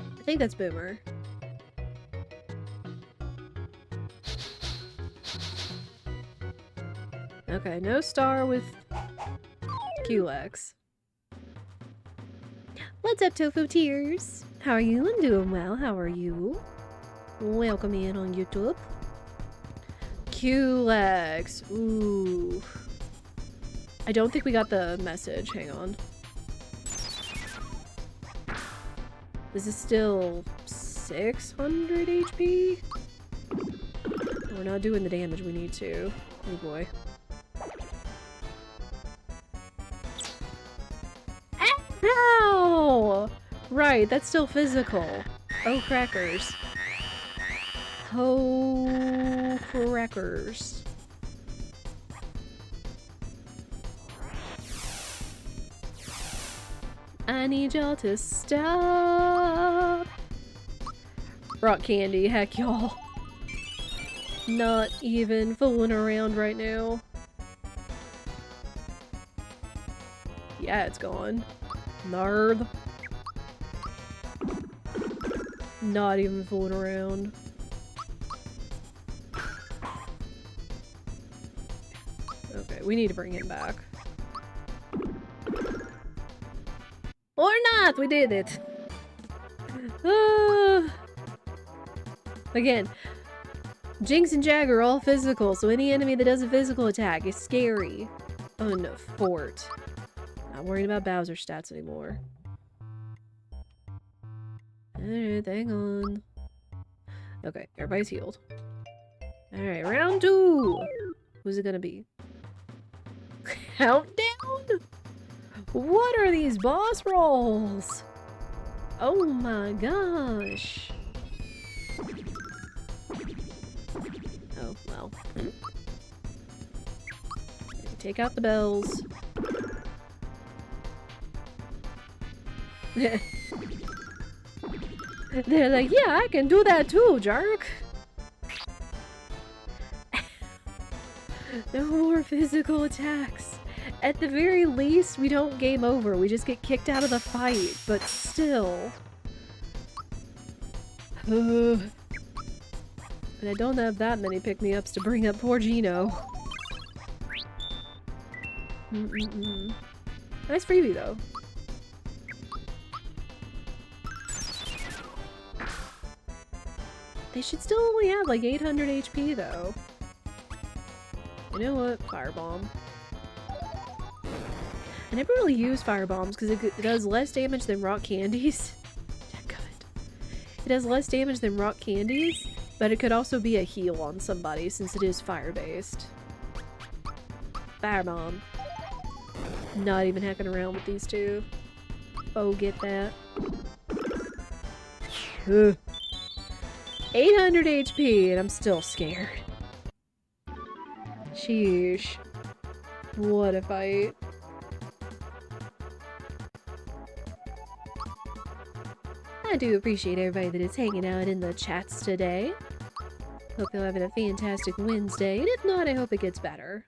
Speaker 1: I think that's Boomer. Okay, no star with Culex. What's up, Tofu Tears? How are you? I'm doing well. How are you? Welcome in on YouTube. Culex. Ooh. I don't think we got the message. Hang on. This is still 600 HP? We're not doing the damage we need to. Oh boy. Ow! Right, that's still physical. Oh, crackers. Oh, crackers. I need y'all to stop. Rock candy, heck y'all. Not even fooling around right now. Yeah, it's gone. Nerd. Not even fooling around. Okay, we need to bring him back. Or not! We did it! Again, Jinx and Jagger are all physical, so any enemy that does a physical attack is scary. Fort. Not worrying about Bowser stats anymore. Alright, hang on. Okay, everybody's healed. Alright, round 2! Who's it gonna be? Countdown? What are these boss rolls? Oh my gosh. Oh, well. Take out the bells. They're like, yeah, I can do that too, jerk. No more physical attacks. At the very least, we don't game over. We just get kicked out of the fight, but still. But I don't have that many pick-me-ups to bring up poor Gino. Nice freebie, though. They should still only have like 800 HP, though. You know what? Firebomb. I never really use firebombs because it does less damage than rock candies. It does less damage than rock candies, but it could also be a heal on somebody since it is fire-based. Firebomb. Not even hacking around with these two. Oh, get that. 800 HP and I'm still scared. Sheesh. What a fight. I do appreciate everybody that is hanging out in the chats today. Hope you're having a fantastic Wednesday, and if not, I hope it gets better.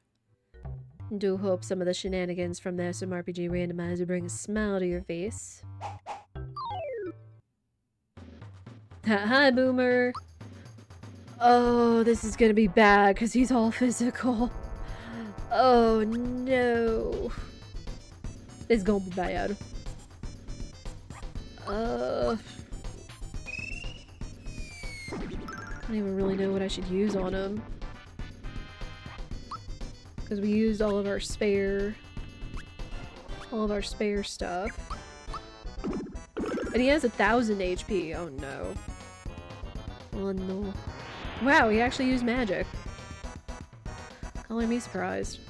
Speaker 1: Do hope some of the shenanigans from the smrpg randomizer bring a smile to your face. Hi, Boomer! Oh, this is gonna be bad, because he's all physical. Oh, no. It's gonna be bad. I don't even really know what I should use on him. Because we used all of our spare stuff. And he has 1,000 HP. Oh no. Oh no. Wow, he actually used magic. Calling me surprised.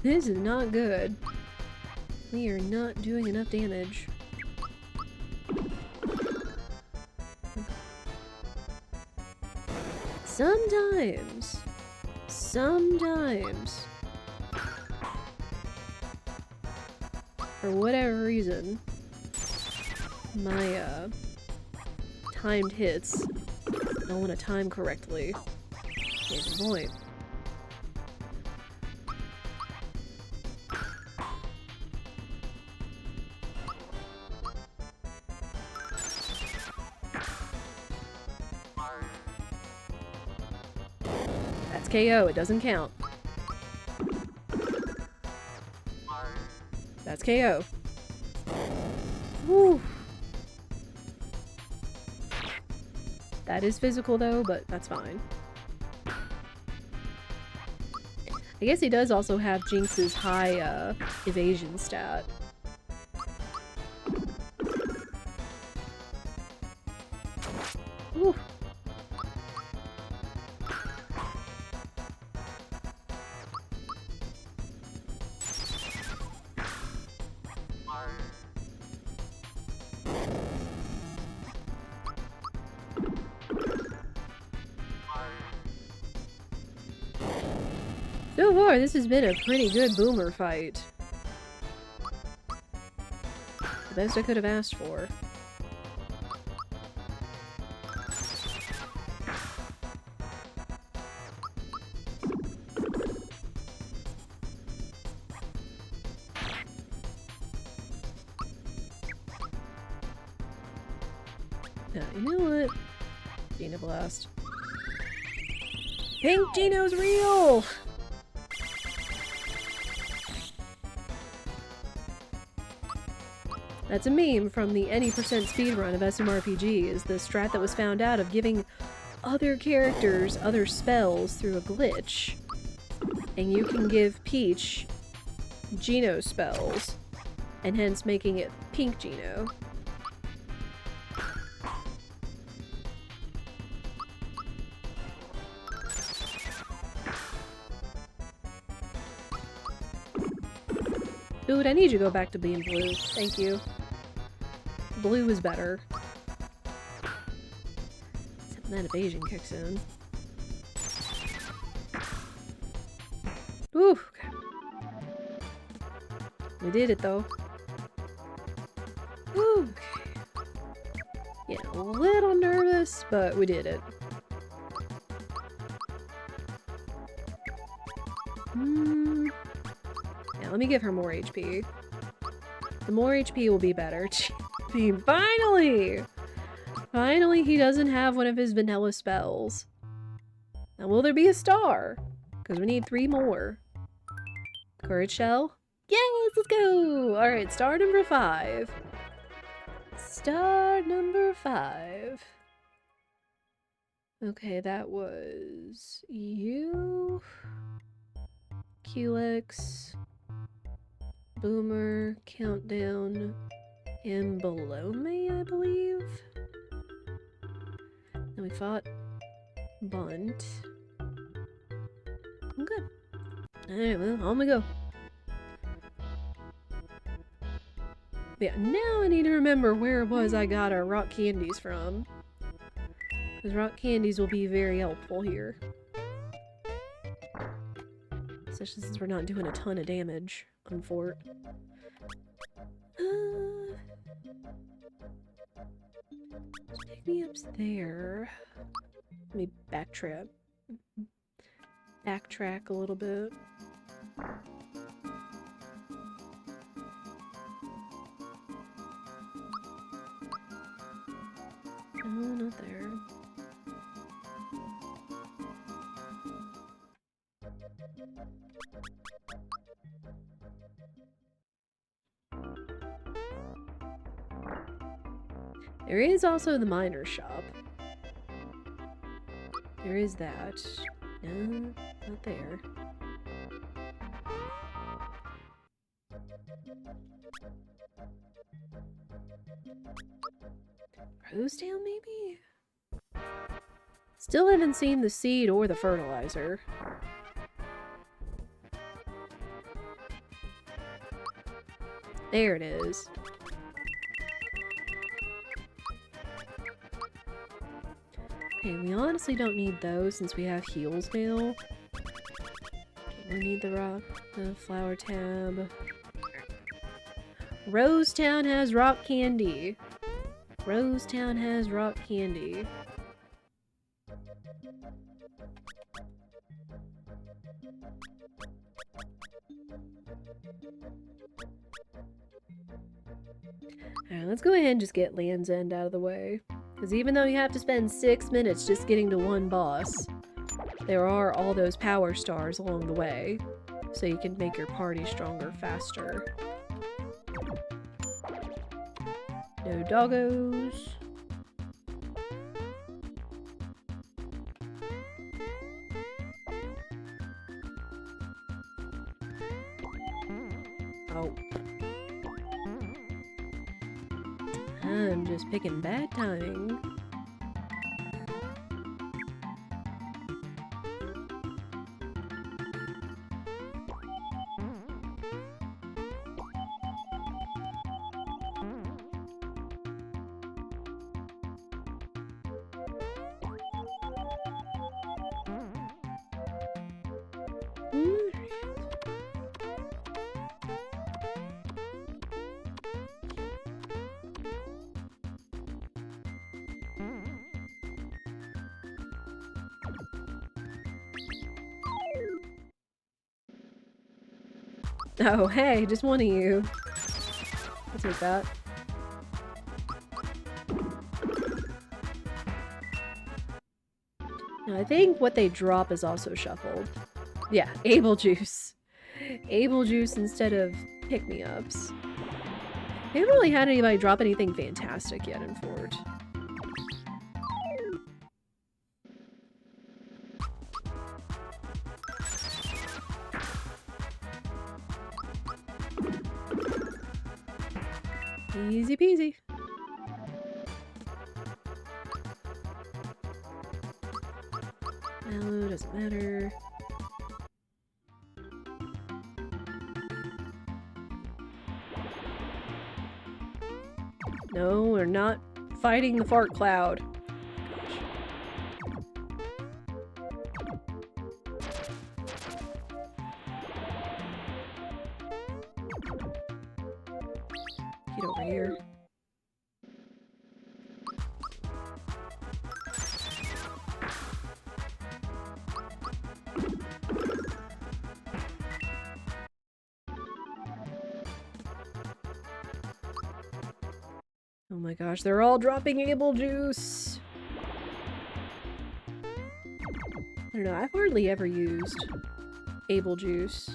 Speaker 1: This is not good. We are not doing enough damage. Sometimes, for whatever reason, my timed hits don't want to time correctly. Here's the point. That's KO, it doesn't count. That's KO. Woo. That is physical though, but that's fine. I guess he does also have Jinx's high evasion stat. Woo. So far, this has been a pretty good Boomer fight. The best I could have asked for. Now, you know what? Geno Blast. Pink Geno's real! That's a meme from the any % speedrun of smrpg, is the strat that was found out of giving other characters other spells through a glitch. And you can give Peach Geno spells, and hence making it Pink Geno. Dude, I need you to go back to being blue. Thank you. Blue is better. Except when that evasion kicks in. Whew. We did it though. Whew. Yeah, a little nervous, but we did it. Yeah, let me give her more HP. The more HP will be better. Finally! Finally, he doesn't have one of his vanilla spells. Now, will there be a star? Because we need 3 more. Courage Shell? Yes, let's go! Alright, star number 5. Star number 5. Okay, that was you. Culex. Boomer, Countdown, and below me, I believe. Then we fought Bunt. I'm good. Alright, well, on we go. But yeah, now I need to remember where it was I got our rock candies from. Because rock candies will be very helpful here. Especially since we're not doing a ton of damage on Fort. Pick me up's there. Let me backtrack. Backtrack a little bit. Oh, not there. There is also the miner's shop. There is that. No, not there. Rosetown, maybe? Still haven't seen the seed or the fertilizer. There it is. Okay, we honestly don't need those since we have heals now. We need the flower tab. Rosetown has rock candy. Rosetown has rock candy. Alright, let's go ahead and just get Land's End out of the way. Because even though you have to spend 6 minutes just getting to one boss, there are all those power stars along the way. So you can make your party stronger faster. No doggos. Oh. I'm just picking bad timing. Oh, hey, just one of you. I'll take that. Now, I think what they drop is also shuffled. Yeah, able juice. Able juice instead of pick-me-ups. We haven't really had anybody drop anything fantastic yet in Fort. Easy peasy. No, doesn't matter. No, we're not fighting the fart cloud. Get over here. Oh my gosh, they're all dropping able juice. I don't know, I've hardly ever used able juice.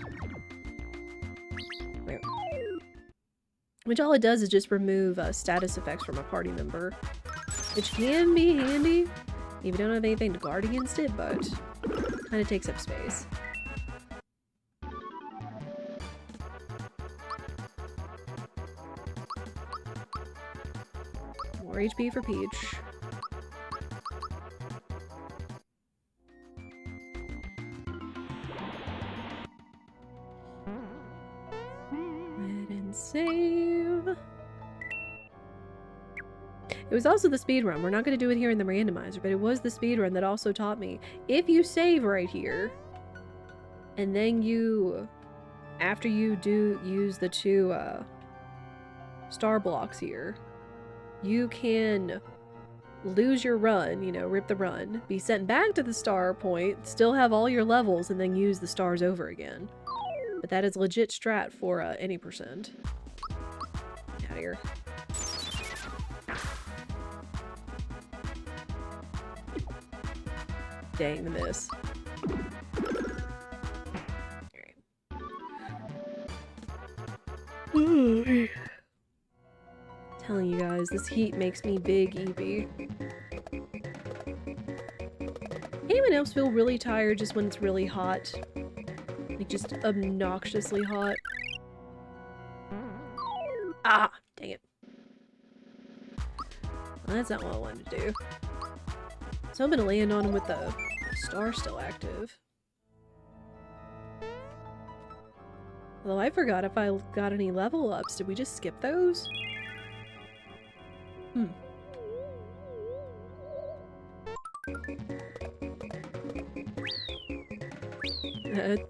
Speaker 1: Which all it does is just remove status effects from a party member. Which can be handy if you don't have anything to guard against it, but kind of takes up space. More HP for Peach. Red and save. It was also the speed run. We're not going to do it here in the randomizer, but it was the speed run that also taught me, if you save right here, and then you, after you do use the 2 star blocks here, you can lose your run, you know, rip the run, be sent back to the star point, still have all your levels, and then use the stars over again. But that is legit strat for any percent. Out of here. Dang, the miss. Alright. Telling you guys, this heat makes me big eepy. Anyone else feel really tired just when it's really hot? Like, just obnoxiously hot? Ah! Dang it. Well, that's not what I wanted to do. So I'm gonna land on him with the star still active. Although I forgot if I got any level ups. Did we just skip those?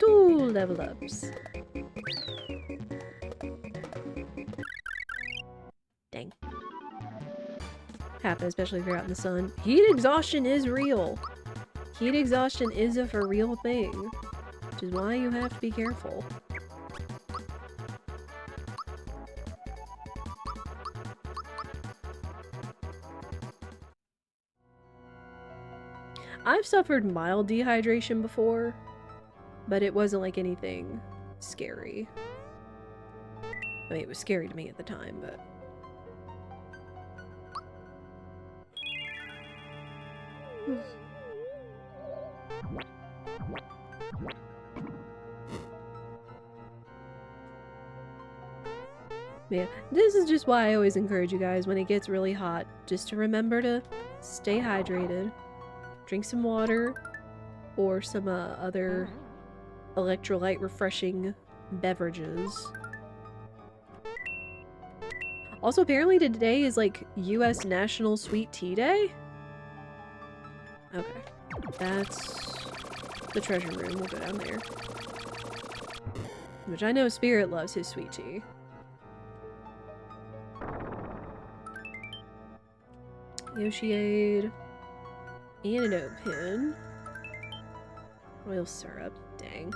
Speaker 1: 2 level ups. Dang. Happen, especially if you're out in the sun. Heat exhaustion is real. Heat exhaustion is a for real thing. Which is why you have to be careful. I've suffered mild dehydration before, but it wasn't like anything scary. I mean, it was scary to me at the time, but... Yeah, this is just why I always encourage you guys when it gets really hot, just to remember to stay hydrated. Drink some water, or some other electrolyte refreshing beverages. Also, apparently today is like US National Sweet Tea Day? Okay. That's the treasure room. We'll go down there. Which I know Spirit loves his sweet tea. Yoshiade. Antidote pin. Royal syrup. Dang.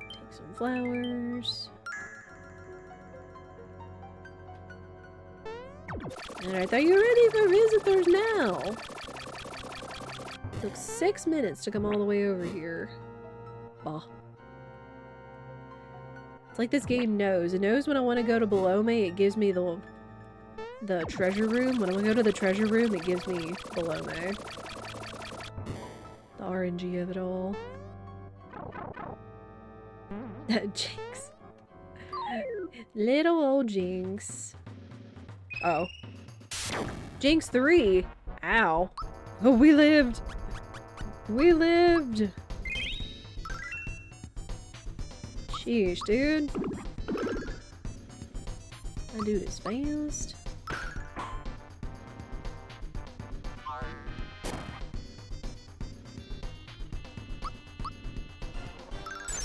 Speaker 1: Take some flowers. Alright, I thought you were ready for visitors now. Took 6 minutes to come all the way over here. Oh. It's like this game knows. It knows when I want to go to below me, it gives me the treasure room. When I want to go to the treasure room, it gives me below me. The RNG of it all. Jinx. Little old Jinx. Oh. Jinx 3! Ow. Oh, we lived! We lived! Sheesh, dude. That dude is fast.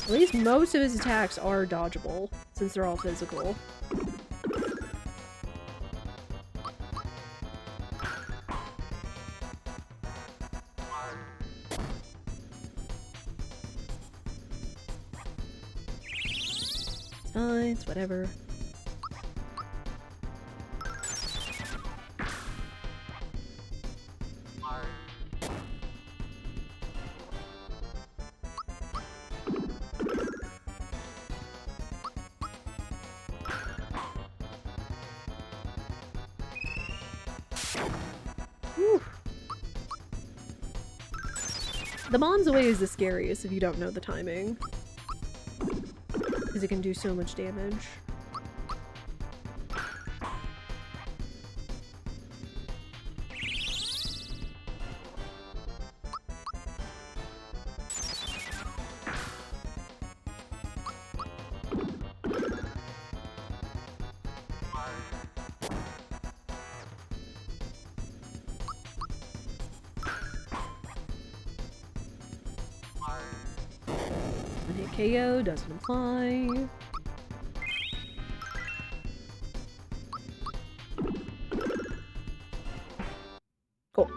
Speaker 1: At least most of his attacks are dodgeable, since they're all physical. It's fine, it's whatever. The bomb's always the scariest if you don't know the timing. Because it can do so much damage. One hit KO doesn't apply. Cool.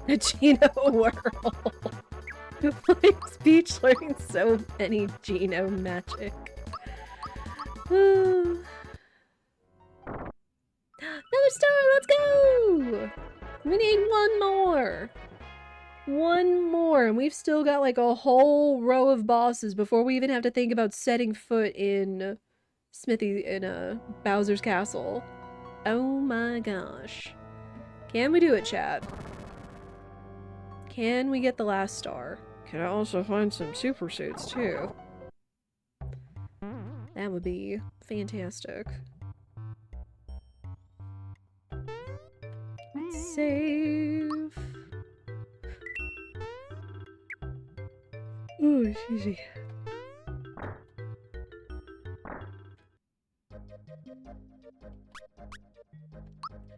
Speaker 1: A Geno world. My speech learning so many Geno magic. Another star, let's go! We need one more. One more, and we've still got like a whole row of bosses before we even have to think about setting foot in Bowser's castle. Oh my gosh. Can we do it, chat? Can we get the last star? Can I also find some super suits too? That would be fantastic. Let's save. Oh, excuse me.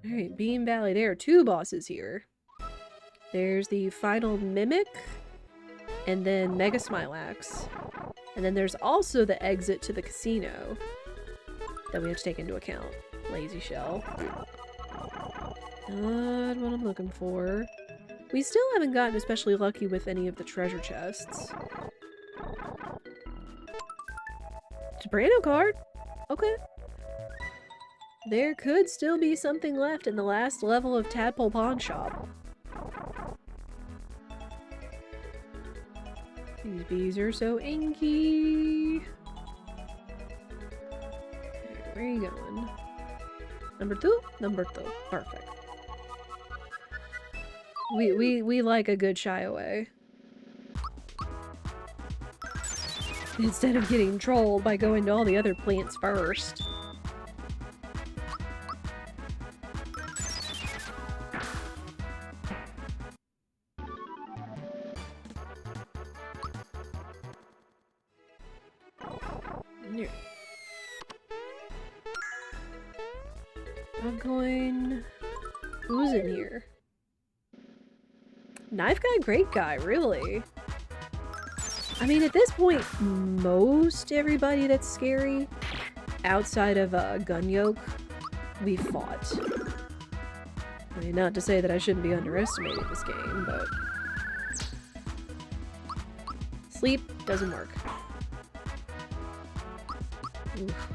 Speaker 1: Alright, Beam Valley. There are two bosses here. There's the final Mimic, and then Mega Smilax. And then there's also the exit to the casino that we have to take into account. Lazy Shell. Not what I'm looking for. We still haven't gotten especially lucky with any of the treasure chests. It's a brand new card. Okay. There could still be something left in the last level of Tadpole Pawn Shop. These bees are so inky. Where are you going? Number 2? Number 2. Perfect. We like a good shy away. Instead of getting trolled by going to all the other plants first. I'm going... Who's in here? Knife Guy, Great Guy, really? I mean, at this point, most everybody that's scary, outside of Gun Yoke, we fought. I mean, not to say that I shouldn't be underestimating this game, but... Sleep doesn't work. Oof.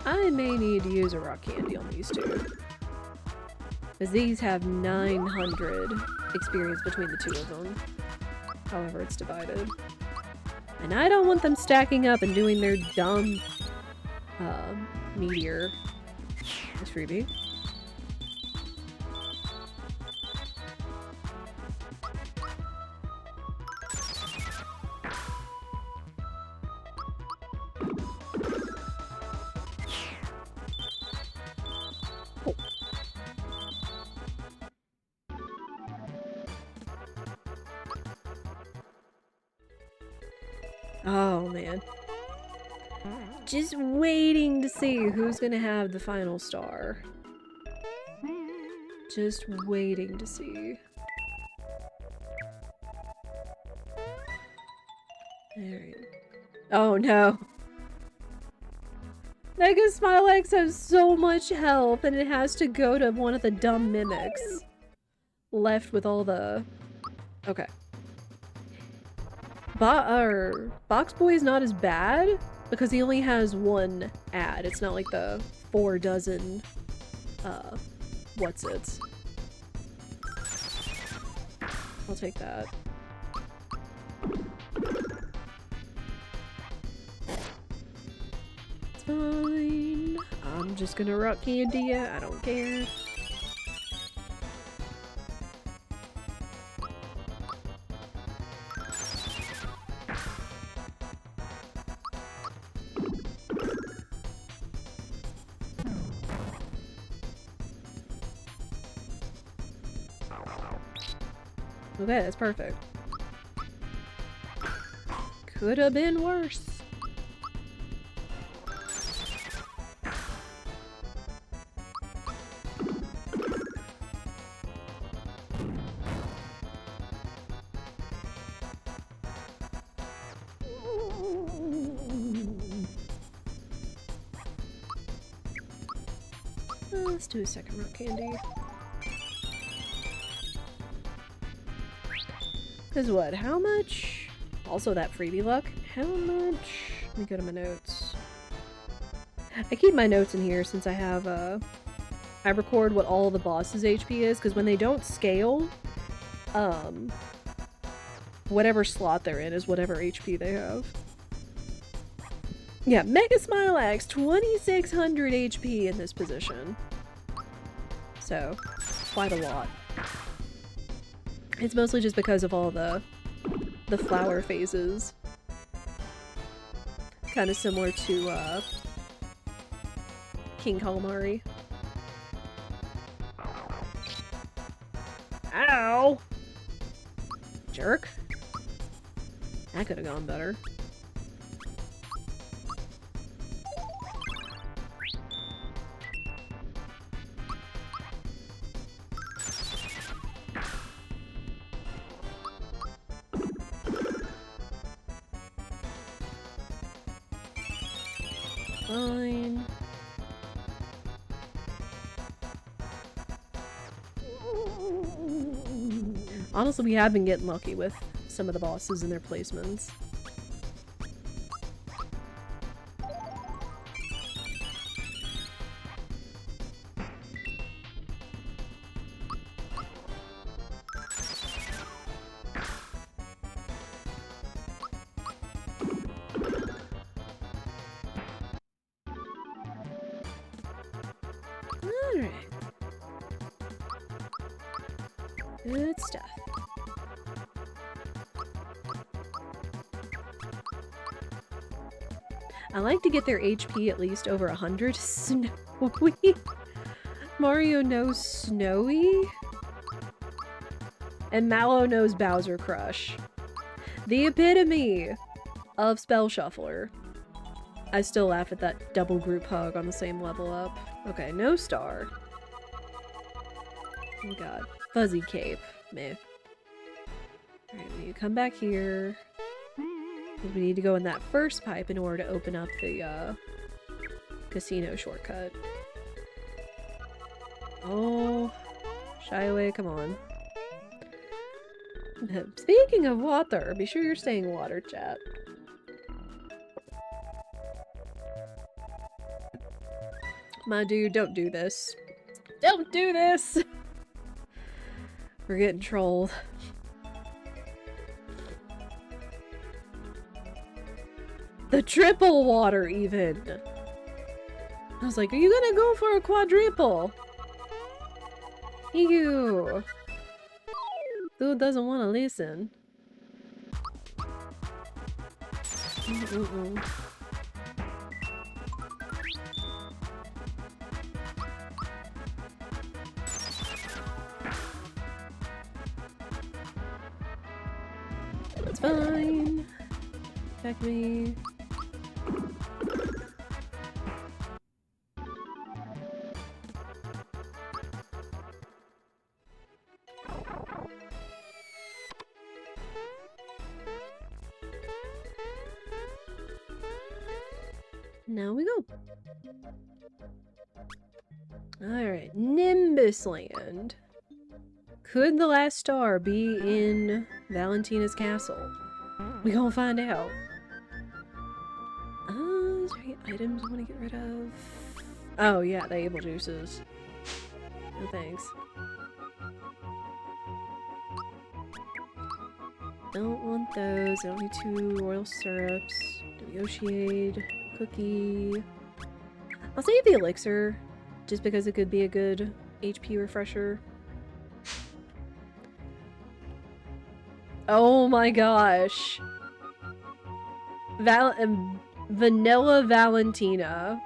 Speaker 1: I may need to use a rock candy on these two. Because these have 900 experience between the two of them. However, it's divided. And I don't want them stacking up and doing their dumb meteor. It's freebie. Oh, man. Just waiting to see who's gonna have the final star. Just waiting to see. Alright. Oh, no. Mega Smilax has so much health, and it has to go to one of the dumb mimics. Left with all the... Okay. Box Boy is not as bad because he only has one ad. It's not like the 4 dozen, what's it? I'll take that. It's fine. I'm just gonna rock candy ya. I don't care. Okay, that's perfect. Could have been worse. Let's do a second rock candy. Cause what? How much? Also that freebie luck. How much? Let me go to my notes. I keep my notes in here since I have I record what all the bosses' HP is, because when they don't scale, whatever slot they're in is whatever HP they have. Yeah, Mega Smilax, 2600 HP in this position. So, quite a lot. It's mostly just because of all the flower phases. Kind of similar to, King Calamari. Ow! Jerk. That could have gone better. Fine. Honestly, we have been getting lucky with some of the bosses and their placements. Alright. Good stuff. I like to get their HP at least over 100. Snowy? Mario knows Snowy? And Mallow knows Bowser Crush. The epitome of Spell Shuffler. I still laugh at that double group hug on the same level up. Okay, no star. Oh god. Fuzzy cape. Meh. Alright, we need to come back here. We need to go in that first pipe in order to open up the, casino shortcut. Oh. Shy away, come on. Speaking of water, be sure you're staying water, chat. My dude, don't do this. Don't do this! We're getting trolled. The triple water, even! I was like, are you gonna go for a quadruple? Ew! Dude doesn't want to listen. It's fine. Back me. Now we go. Alright, Nimbus Land. Could the last star be in Valentina's castle? We gonna find out. Is there any items I want to get rid of? Oh yeah, the able juices. No thanks. Don't want those. I don't need 2 royal syrups. Negotiate. Cookie. I'll save the elixir, just because it could be a good HP refresher. Oh my gosh. Vanilla Valentina.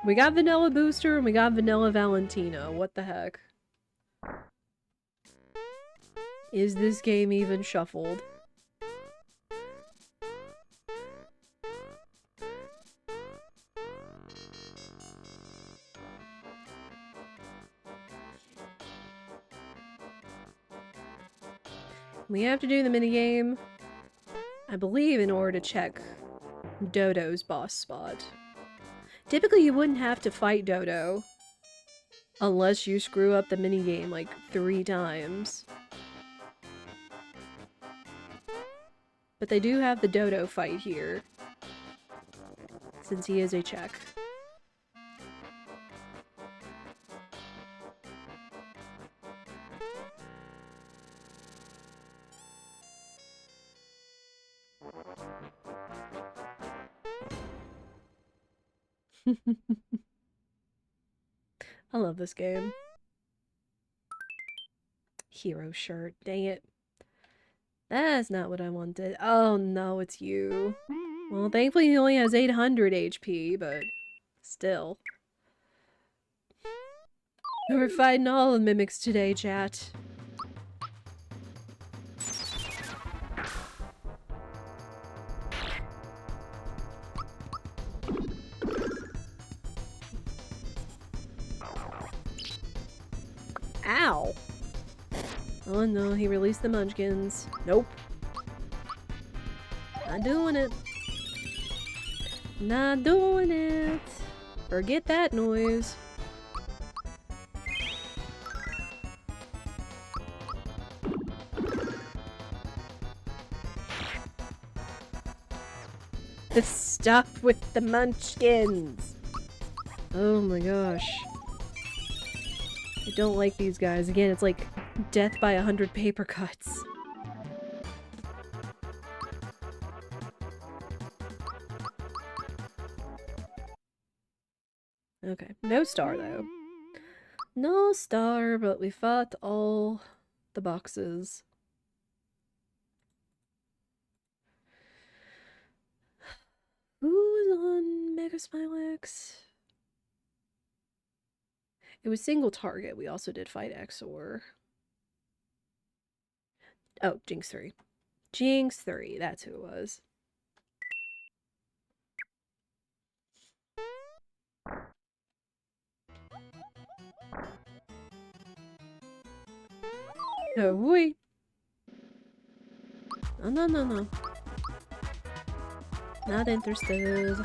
Speaker 1: We got Vanilla Booster and we got Vanilla Valentina. What the heck? Is this game even shuffled? We have to do the minigame, I believe, in order to check Dodo's boss spot. Typically, you wouldn't have to fight Dodo Unless you screw up the minigame like 3 times. But they do have the dodo fight here. Since he is a Czech. I love this game. Hero shirt, dang it. That's not what I wanted. Oh no, it's you. Well, thankfully he only has 800 HP, but still. We're fighting all the mimics today, chat. Ow! Oh no, he released the munchkins. Nope. Not doing it. Not doing it. Forget that noise. Stop with the munchkins! Oh my gosh. I don't like these guys. Again, it's like death by 100 paper cuts. Okay, no star though. No star, but we fought all the boxes. Who was on Mega Smilex? It was single target. We also did fight Exor. Oh, Jinx 3. Jinx 3, that's who it was. Oh, wait. Oh, no, no, no. Not interested.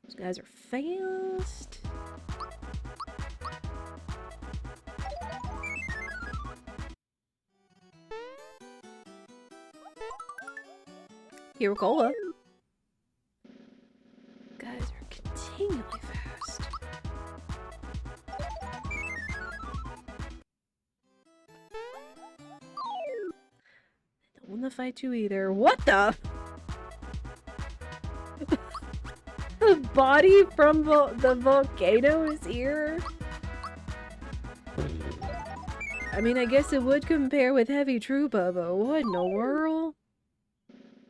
Speaker 1: Those guys are fast. Hiracola. Guys are continually fast. Don't want to fight you either. What the? The body from the volcano is here? I mean, I guess it would compare with Heavy Troopa, but what in the world?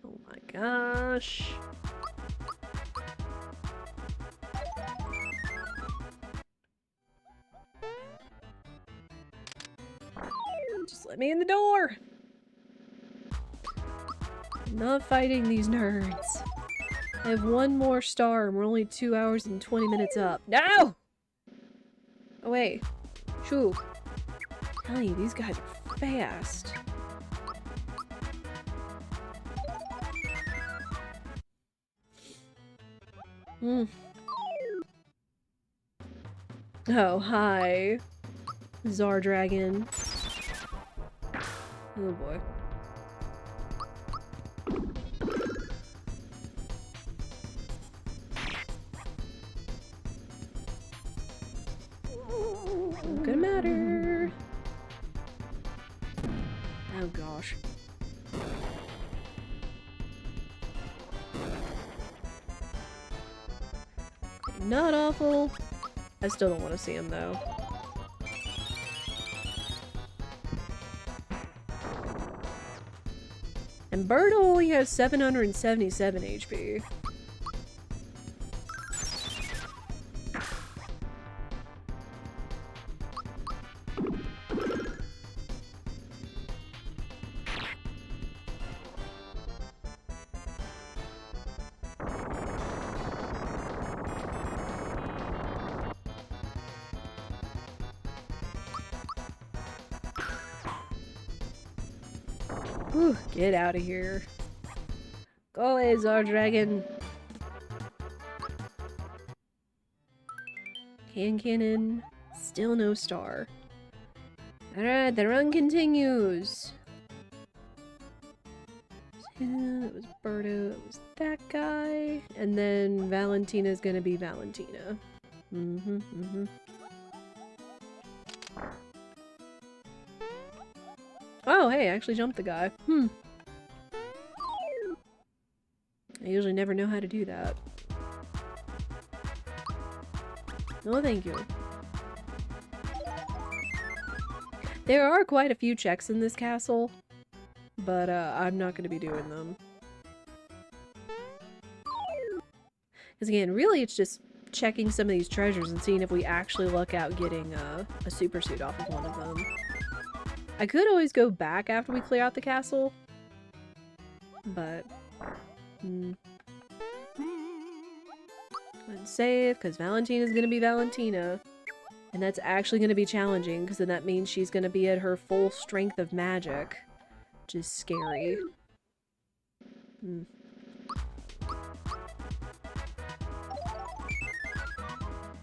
Speaker 1: Oh my gosh. Just let me in the door! I'm not fighting these nerds. I have one more star and we're only 2 hours and 20 minutes up. No! Oh wait. Shoo. I'm telling you, these guys are fast. Oh, hi. Czar Dragon. Oh boy. Not gonna matter. Oh gosh. Not awful. I still don't want to see him though. And Bird only has 777 HP. Whew, get out of here. Go away, Zardragon. Cannon. Still no star. Alright, the run continues. It was Birdo, it was that guy. And then Valentina's gonna be Valentina. Oh, hey, I actually jumped the guy. I usually never know how to do that. No, thank you. There are quite a few checks in this castle, but I'm not going to be doing them. Because again, really it's just checking some of these treasures and seeing if we actually luck out getting a super suit off of one of them. I could always go back after we clear out the castle, but... Let's save, because Valentina's going to be Valentina. And that's actually going to be challenging, because then that means she's going to be at her full strength of magic. Which is scary.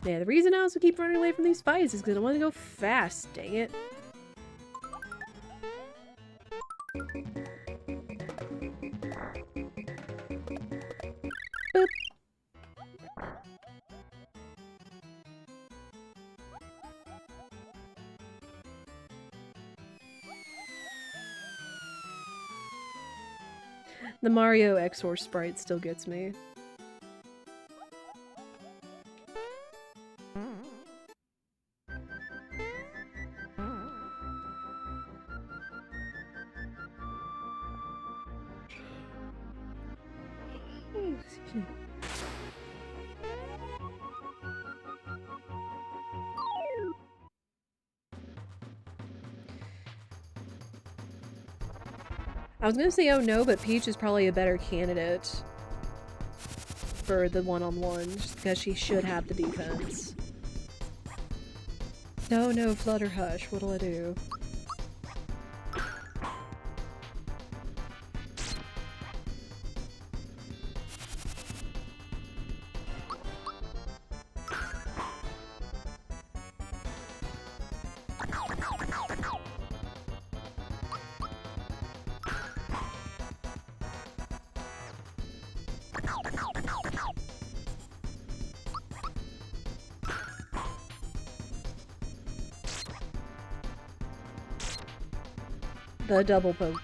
Speaker 1: Yeah, the reason I also keep running away from these fights is because I want to go fast, dang it. Boop. The Mario X-Horse sprite still gets me. I was gonna say oh no, but Peach is probably a better candidate for the one-on-one, just because she should have the defense. No, no, Flutterhush, what'll I do? The double poke.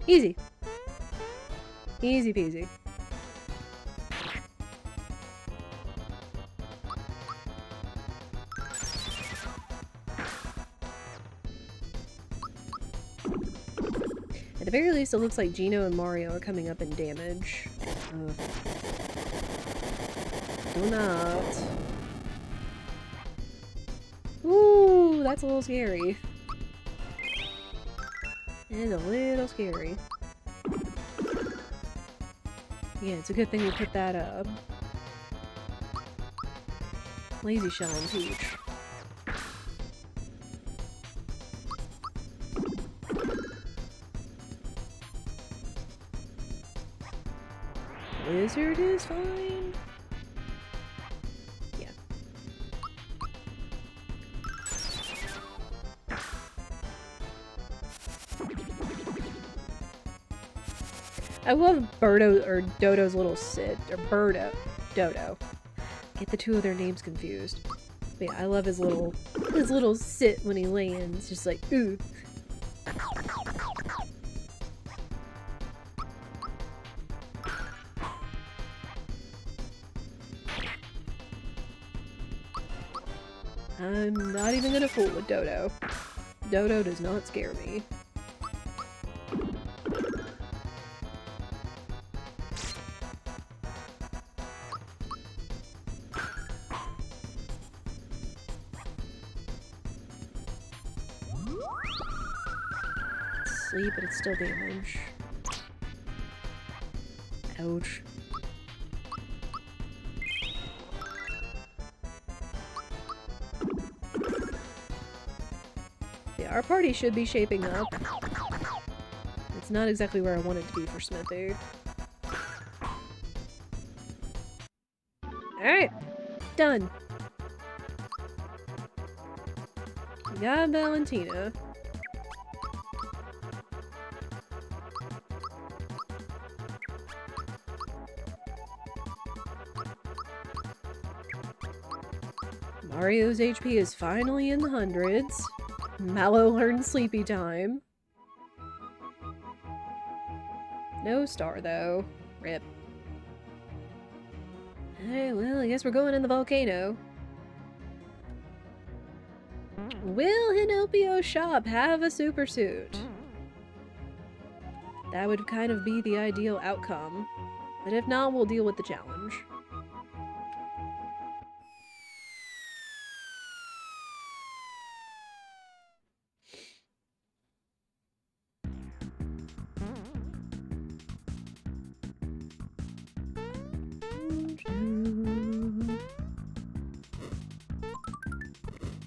Speaker 1: Easy. Easy peasy. At the very least, it looks like Gino and Mario are coming up in damage. Do not. Ooh, that's a little scary. It's a little scary. Yeah, it's a good thing we put that lazy shell on Peach. Lizard is fine. Yeah. I love Birdo or Dodo's little sit or Dodo. Get the two of their names confused. But yeah, I love his little sit when he lands, just like ooh. I'm not even gonna fool with Dodo. Dodo does not scare me. Sleep, but it's still damage. Ouch. our party should be shaping up. It's not exactly where I want it to be for Smithy. Alright, done. We got Valentina. Mario's HP is finally in the hundreds. Mallow learned sleepy time. No star, though. Rip. Hey, well, I guess we're going in the volcano. Will Hinopio's shop have a super suit? That would kind of be the ideal outcome. But if not, we'll deal with the challenge.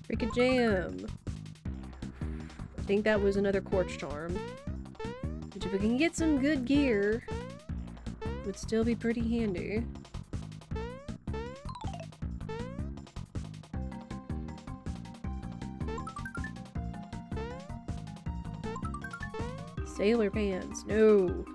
Speaker 1: Freaking jam. I think that was another quartz charm. Which if we can get some good gear, would still be pretty handy. Sailor pants, no.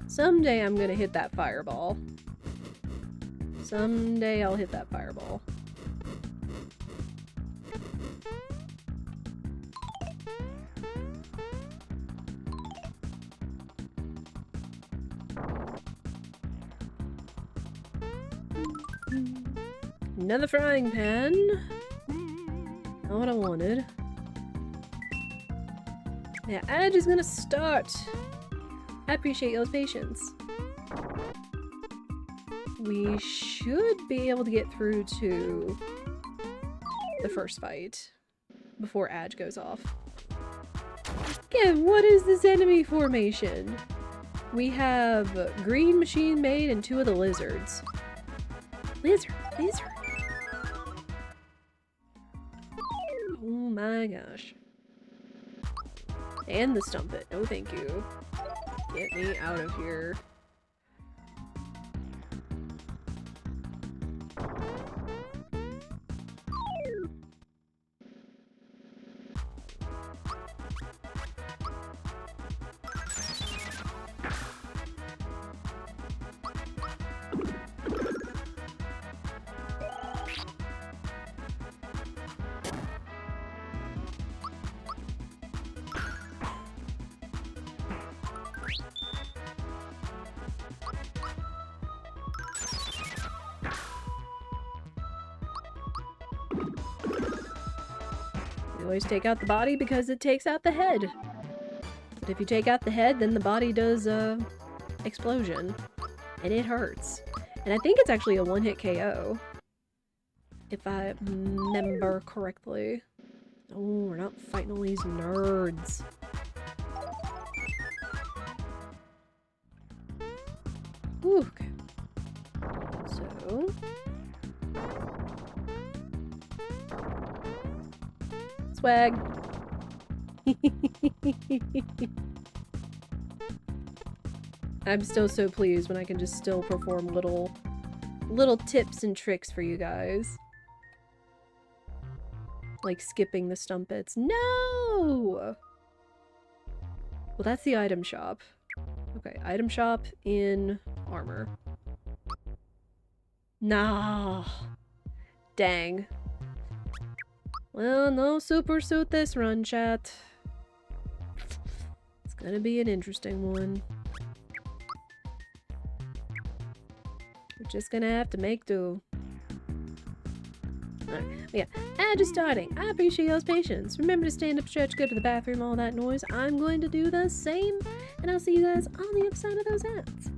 Speaker 1: Someday I'm gonna hit that fireball. Someday I'll hit that fireball. Another frying pan. Not what I wanted. Yeah, Edge is gonna start. I appreciate y'all's patience. We should be able to get through to the first fight before Adge goes off. Again, what is this enemy formation? We have Green Machine Maid and 2 of the lizards. Lizard! Oh my gosh. And the Stumpet. No thank you. Get me out of here. Always take out the body because it takes out the head. But if you take out the head, then the body does explosion. And it hurts. And I think it's actually a one-hit KO. If I remember correctly. Oh, we're not fighting all these nerds. Ooh, okay. So... swag. I'm still so pleased when I can just still perform little tips and tricks for you guys. Like skipping the Stumpets. No! Well, that's the item shop. Okay, item shop in armor. Nah. Dang. Well, no super suit this run, chat. It's gonna be an interesting one. We're just gonna have to make do. Alright, yeah. Just starting. I appreciate y'all's patience. Remember to stand up, stretch, go to the bathroom, all that noise. I'm going to do the same, and I'll see you guys on the other side of those ads.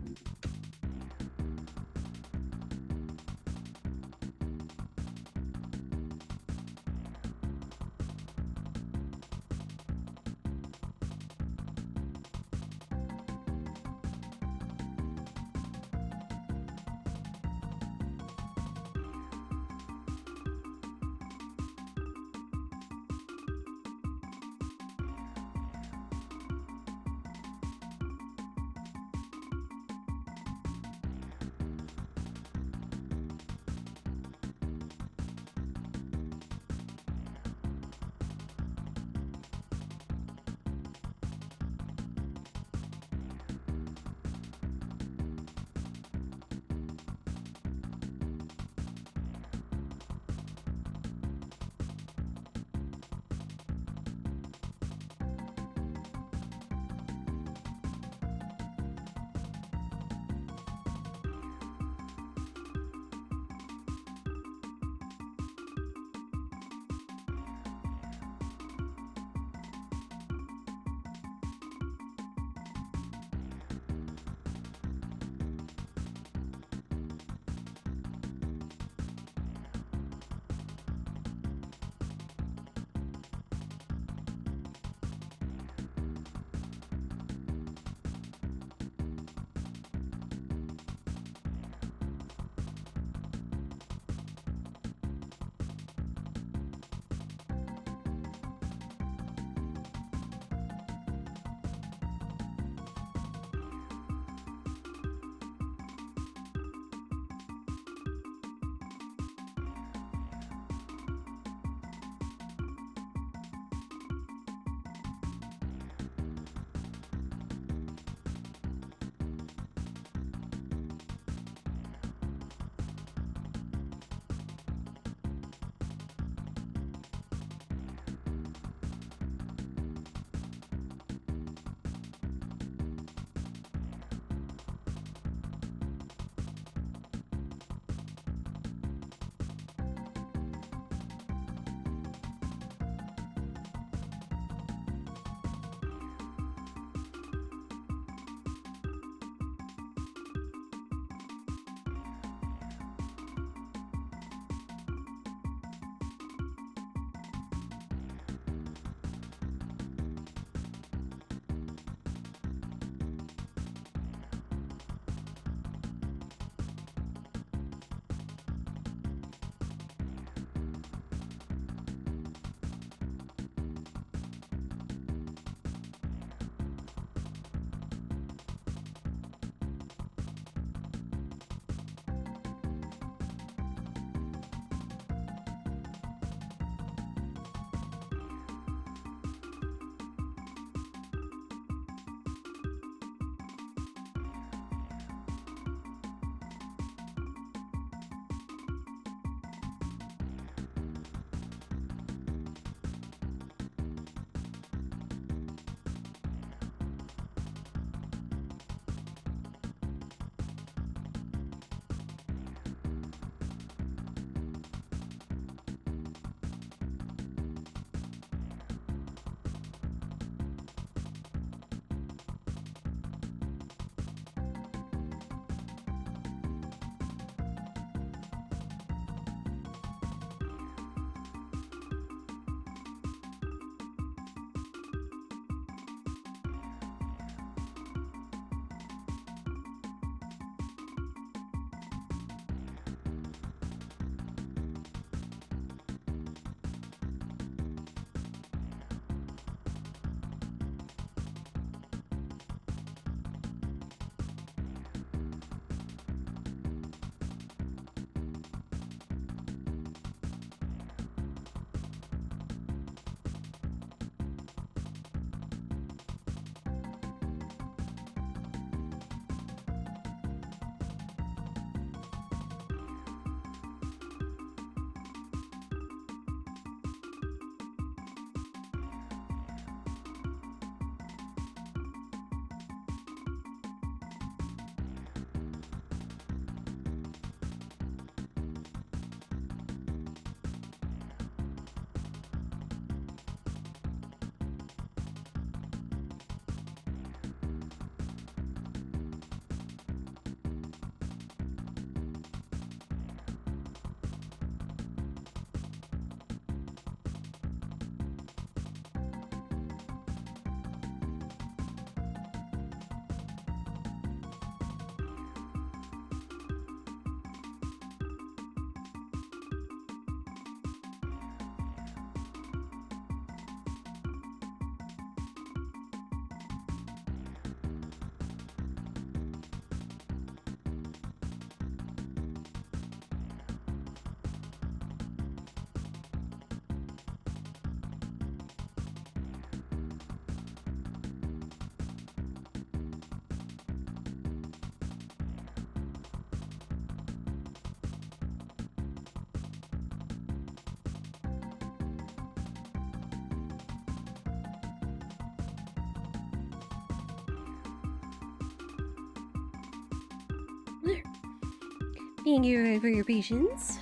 Speaker 1: Thank you for your patience.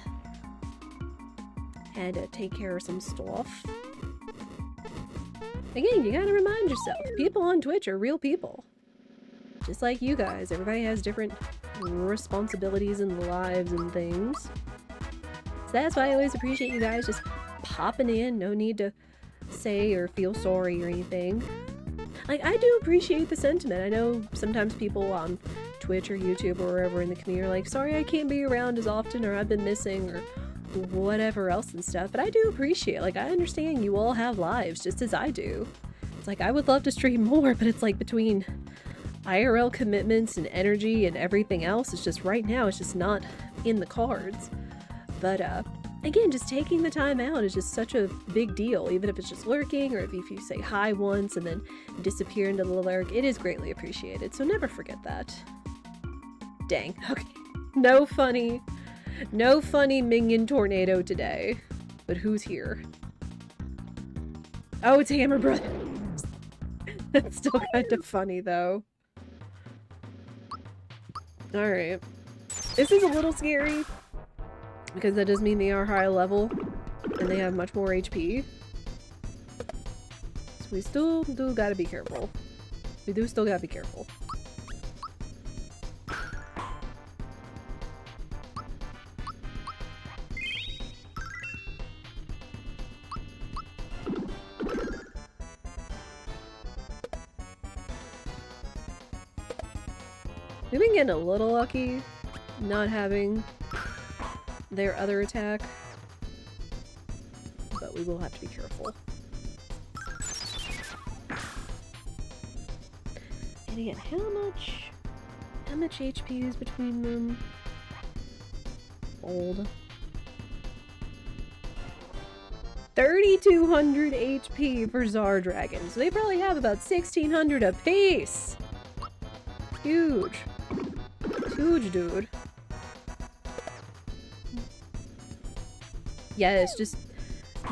Speaker 1: Had to take care of some stuff. Again, you gotta remind yourself, people on Twitch are real people. Just like you guys, everybody has different responsibilities and lives and things. So that's why I always appreciate you guys just popping in, no need to say or feel sorry or anything. Like, I do appreciate the sentiment. I know sometimes people on Twitch or YouTube or wherever in the community are like, sorry I can't be around as often, or I've been missing, or whatever else and stuff, but I do appreciate, like, I understand you all have lives just as I do. It's like, I would love to stream more, but it's like between IRL commitments and energy and everything else, it's just right now, it's just not in the cards. But again, just taking the time out is just such a big deal, even if it's just lurking, or if you say hi once and then disappear into the lurk, it is greatly appreciated, so never forget that. Dang, okay. No funny minion tornado today. But who's here? Oh, it's Hammer Brothers. That's still kind of funny, though. Alright. This is a little scary, because that does mean they are high level, and they have much more HP. So we still do gotta be careful. We do still gotta be careful. We've been getting a little lucky not having their other attack, but we will have to be careful. And again, how much HP is between them? Old. 3,200 HP for Zar Dragons. So they probably have about 1,600 apiece. Huge. Huge, dude. Yes, just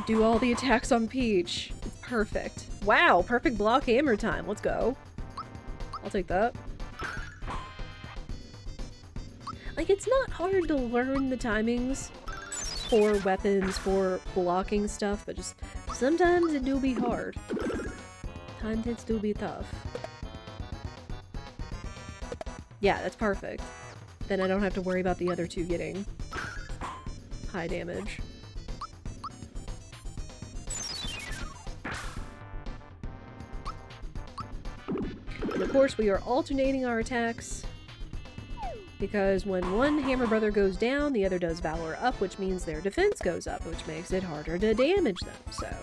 Speaker 1: do all the attacks on Peach. It's perfect. Wow, perfect block hammer time. Let's go. I'll take that. Like, it's not hard to learn the timings for weapons, for blocking stuff, but just sometimes it do be hard. Times it do be tough. Yeah, that's perfect. Then I don't have to worry about the other two getting high damage. And of course, we are alternating our attacks, because when one Hammer Brother goes down, the other does Valor up, which means their defense goes up, which makes it harder to damage them, so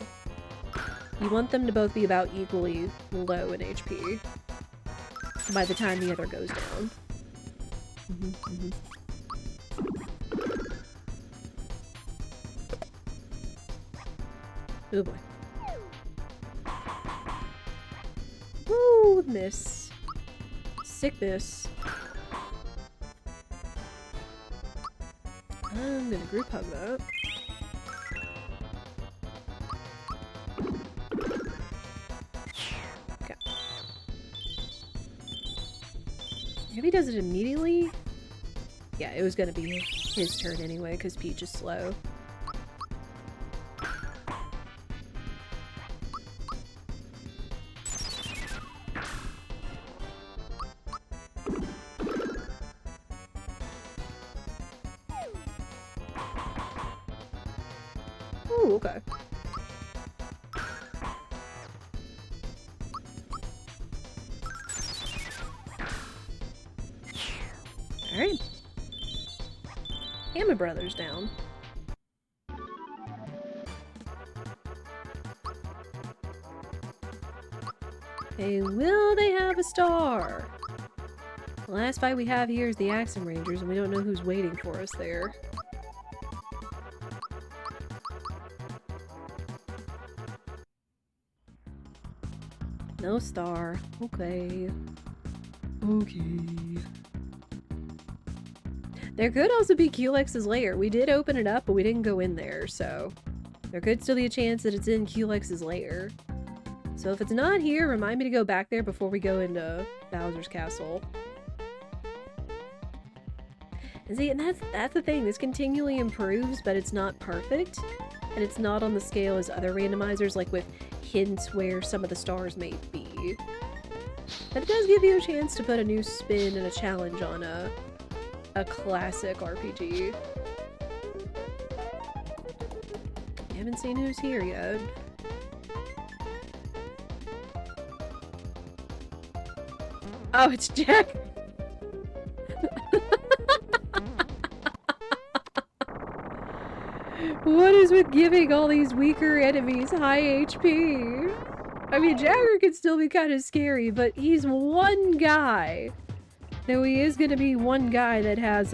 Speaker 1: you want them to both be about equally low in HP by the time the other goes down. Oh boy. Woo! Miss. Sick miss. I'm gonna group hug that. Okay. If he does it immediately? Yeah, it was gonna be his turn anyway, because Peach is slow. Ooh, okay. Alright. Hammer Brothers down. Okay, will they have a star? The last fight we have here is the Axum Rangers, and we don't know who's waiting for us there. No star. Okay. Okay. There could also be Culex's lair. We did open it up, but we didn't go in there, so there could still be a chance that it's in Culex's lair. So if it's not here, remind me to go back there before we go into Bowser's Castle. And see, and that's the thing. This continually improves, but it's not perfect. And it's not on the scale as other randomizers, like with hints where some of the stars may be. But it does give you a chance to put a new spin and a challenge on a classic RPG. You haven't seen who's here yet. Oh, it's Jack! What is with giving all these weaker enemies high HP? I mean, Jagger can still be kind of scary, but he's one guy. Though he is going to be one guy that has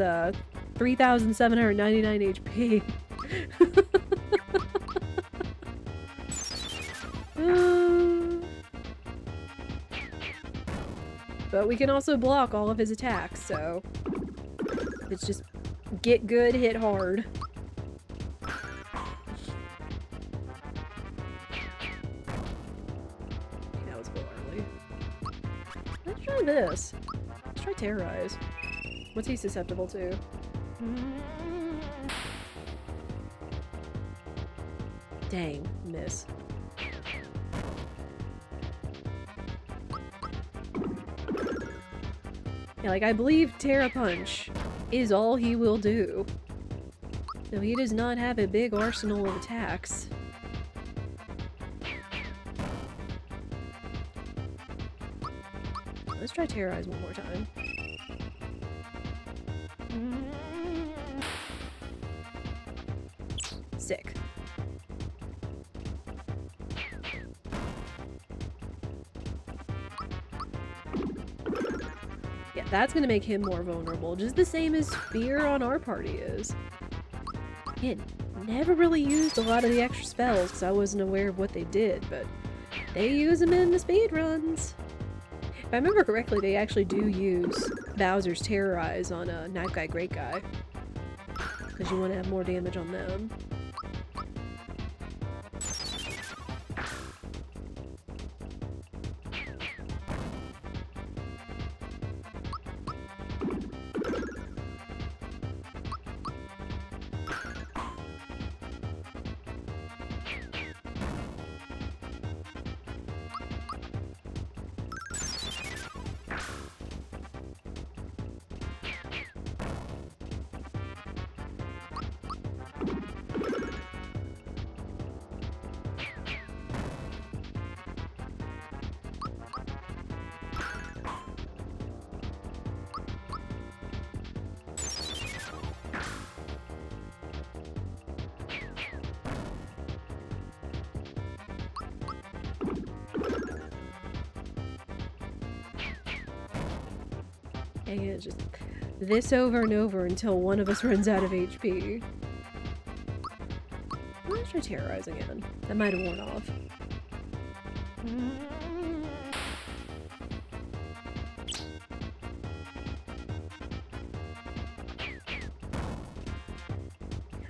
Speaker 1: 3,799 HP. But we can also block all of his attacks, so it's just get good, hit hard. That was a little early. Let's try this. Let's try Terrorize. What's he susceptible to? Dang, miss. Yeah, like, I believe Terra Punch is all he will do. No, he does not have a big arsenal of attacks. Let's try Terrorize one more time. Sick. Yeah, that's gonna make him more vulnerable, just the same as Fear on our party is. It never really used a lot of the extra spells because I wasn't aware of what they did, but they use them in the speedruns. If I remember correctly, they actually do use Bowser's Terrorize on a Knife Guy, Great Guy, because you want to have more damage on them. And it's just this over and over until one of us runs out of HP. Let's try Terrorize again. That might have worn off.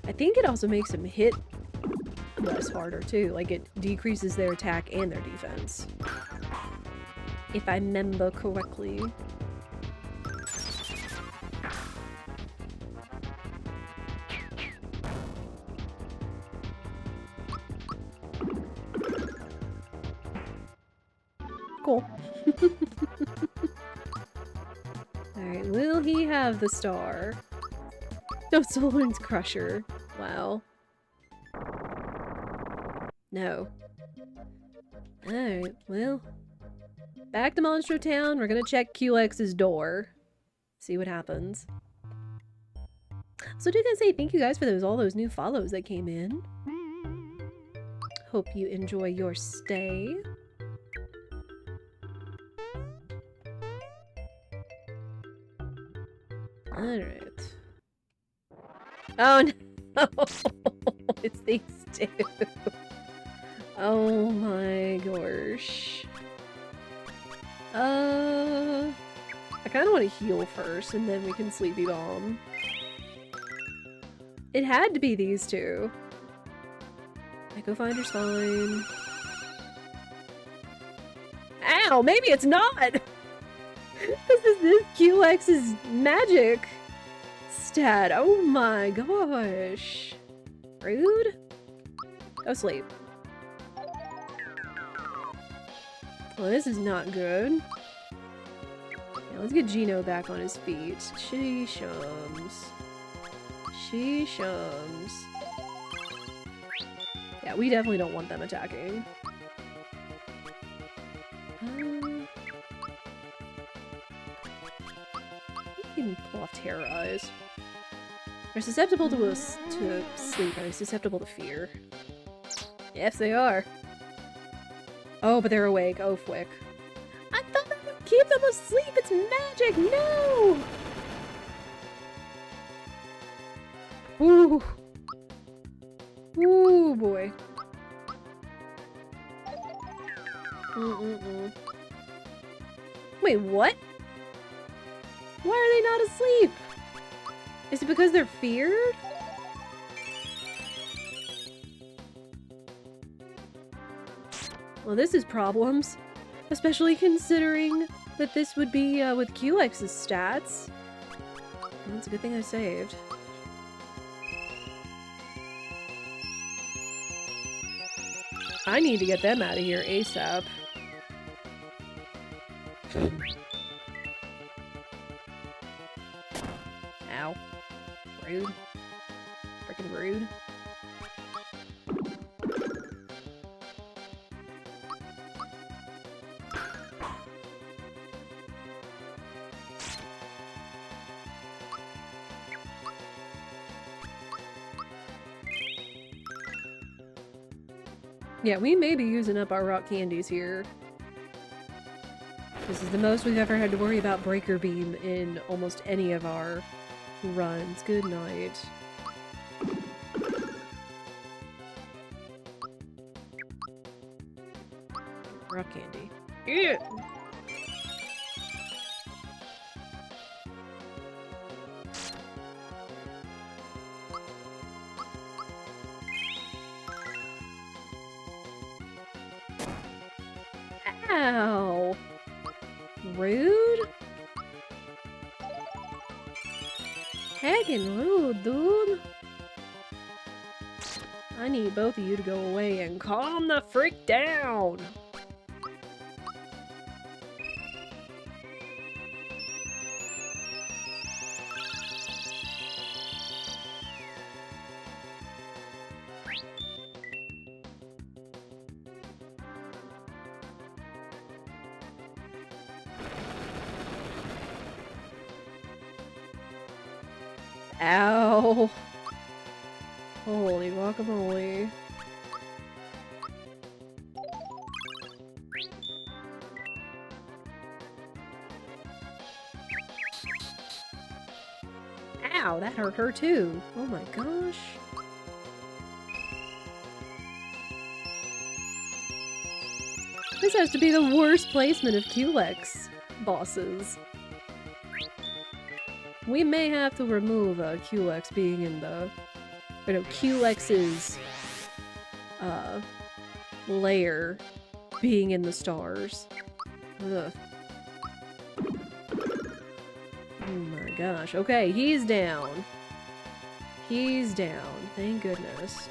Speaker 1: I think it also makes them hit less harder too. Like, it decreases their attack and their defense. If I remember correctly. Cool. Alright, will he have the star? No, Solar's Crusher. Wow. No. Alright, well. Back to Monstro Town. We're gonna check Culex's door. See what happens. So I do gotta say thank you guys for all those new follows that came in. Hope you enjoy your stay. Alright. Oh no! It's these two. Oh my gosh. I kind of want to heal first, and then we can Sleepy Bomb. It had to be these two. Echo Finder's fine. Ow! Maybe it's not! This is Culex's magic stat. Oh my gosh. Rude. Go sleep. Well, this is not good. Yeah, let's get Gino back on his feet. She shums. She shums. Yeah, we definitely don't want them attacking. You can pull off Terror Eyes. They're susceptible to sleep. Are they susceptible to fear? Yes, they are. Oh, but they're awake. Oh, fwick. I thought that would keep them asleep! It's magic! No! Ooh. Ooh, boy. Wait, what? Why are they not asleep? Is it because they're feared? Well, this is problems. Especially considering that this would be with Culex's stats. Well, it's a good thing I saved. I need to get them out of here ASAP. Ow. Rude. Freaking rude. Yeah, we may be using up our rock candies here. This is the most we've ever had to worry about Breaker Beam in almost any of our runs. Good night. Rock candy. Yeah. Ow! Rude? Heckin' rude, dude! I need both of you to go away and calm the frick down! Ow. Holy guacamole. Ow, that hurt her too. Oh my gosh. This has to be the worst placement of Culex bosses. We may have to remove Culex being in the... Or no, Culex's lair being in the stars. Ugh. Oh my gosh. Okay, he's down. He's down. Thank goodness.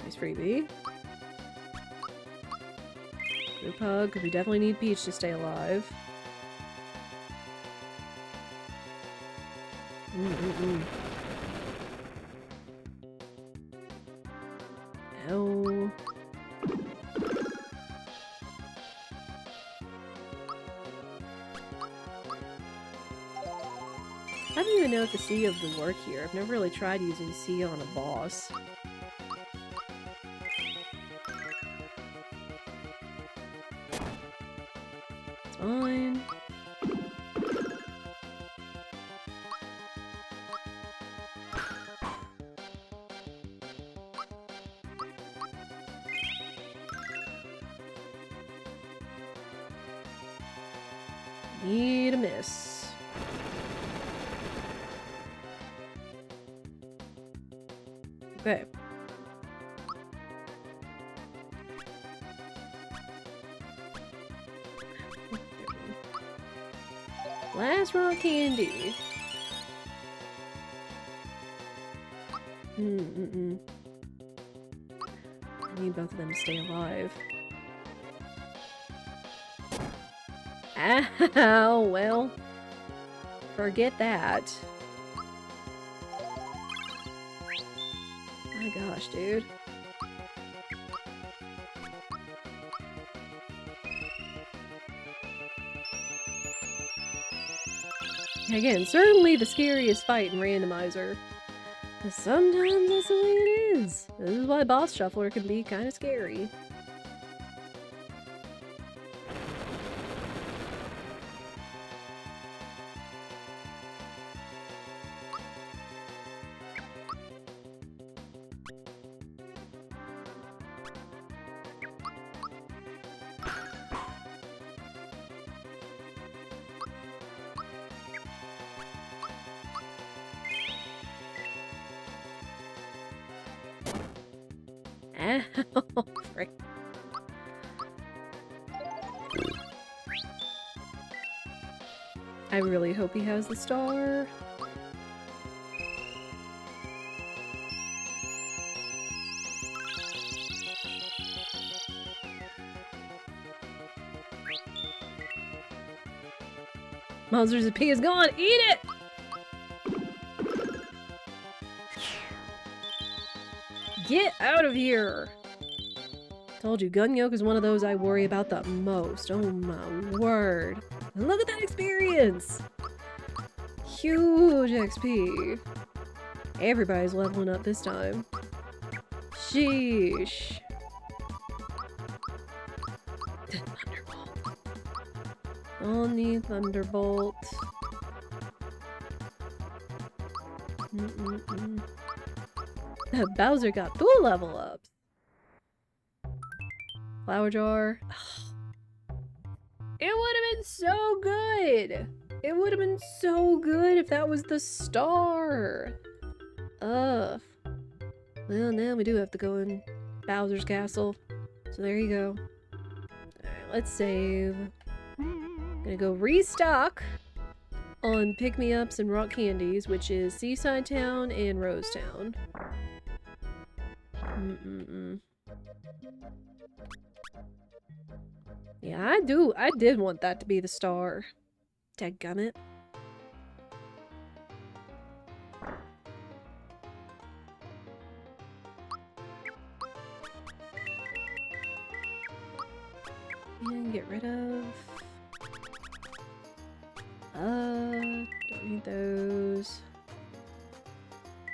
Speaker 1: Nice freebie. Group hug, because we definitely need Peach to stay alive. Ow. I don't even know if the C of the work here. I've never really tried using C on a boss. It's fine. Need a miss. Okay. Last rock candy. I need both of them to stay alive. Ow, well. Forget that. My gosh, dude. Again, certainly the scariest fight in Randomizer. But sometimes that's the way it is. This is why Boss Shuffler can be kind of scary. Ow, frick. I really hope he has the star. Monsters of P is gone! Eat it! Get out of here! Told you, gun yoke is one of those I worry about the most. Oh my word. And look at that experience! Huge XP. Everybody's leveling up this time. Sheesh. Thunderbolt. Only Thunderbolt. Bowser got 2 level ups. Flower jar. It would have been so good. It would have been so good if that was the star. Ugh. Well, now we do have to go in Bowser's castle. So there you go. Alright, let's save. Gonna go restock on pick-me-ups and rock candies, which is Seaside Town and Rose Town. Yeah, I did want that to be the star. Dadgummit. And get rid of... don't need those.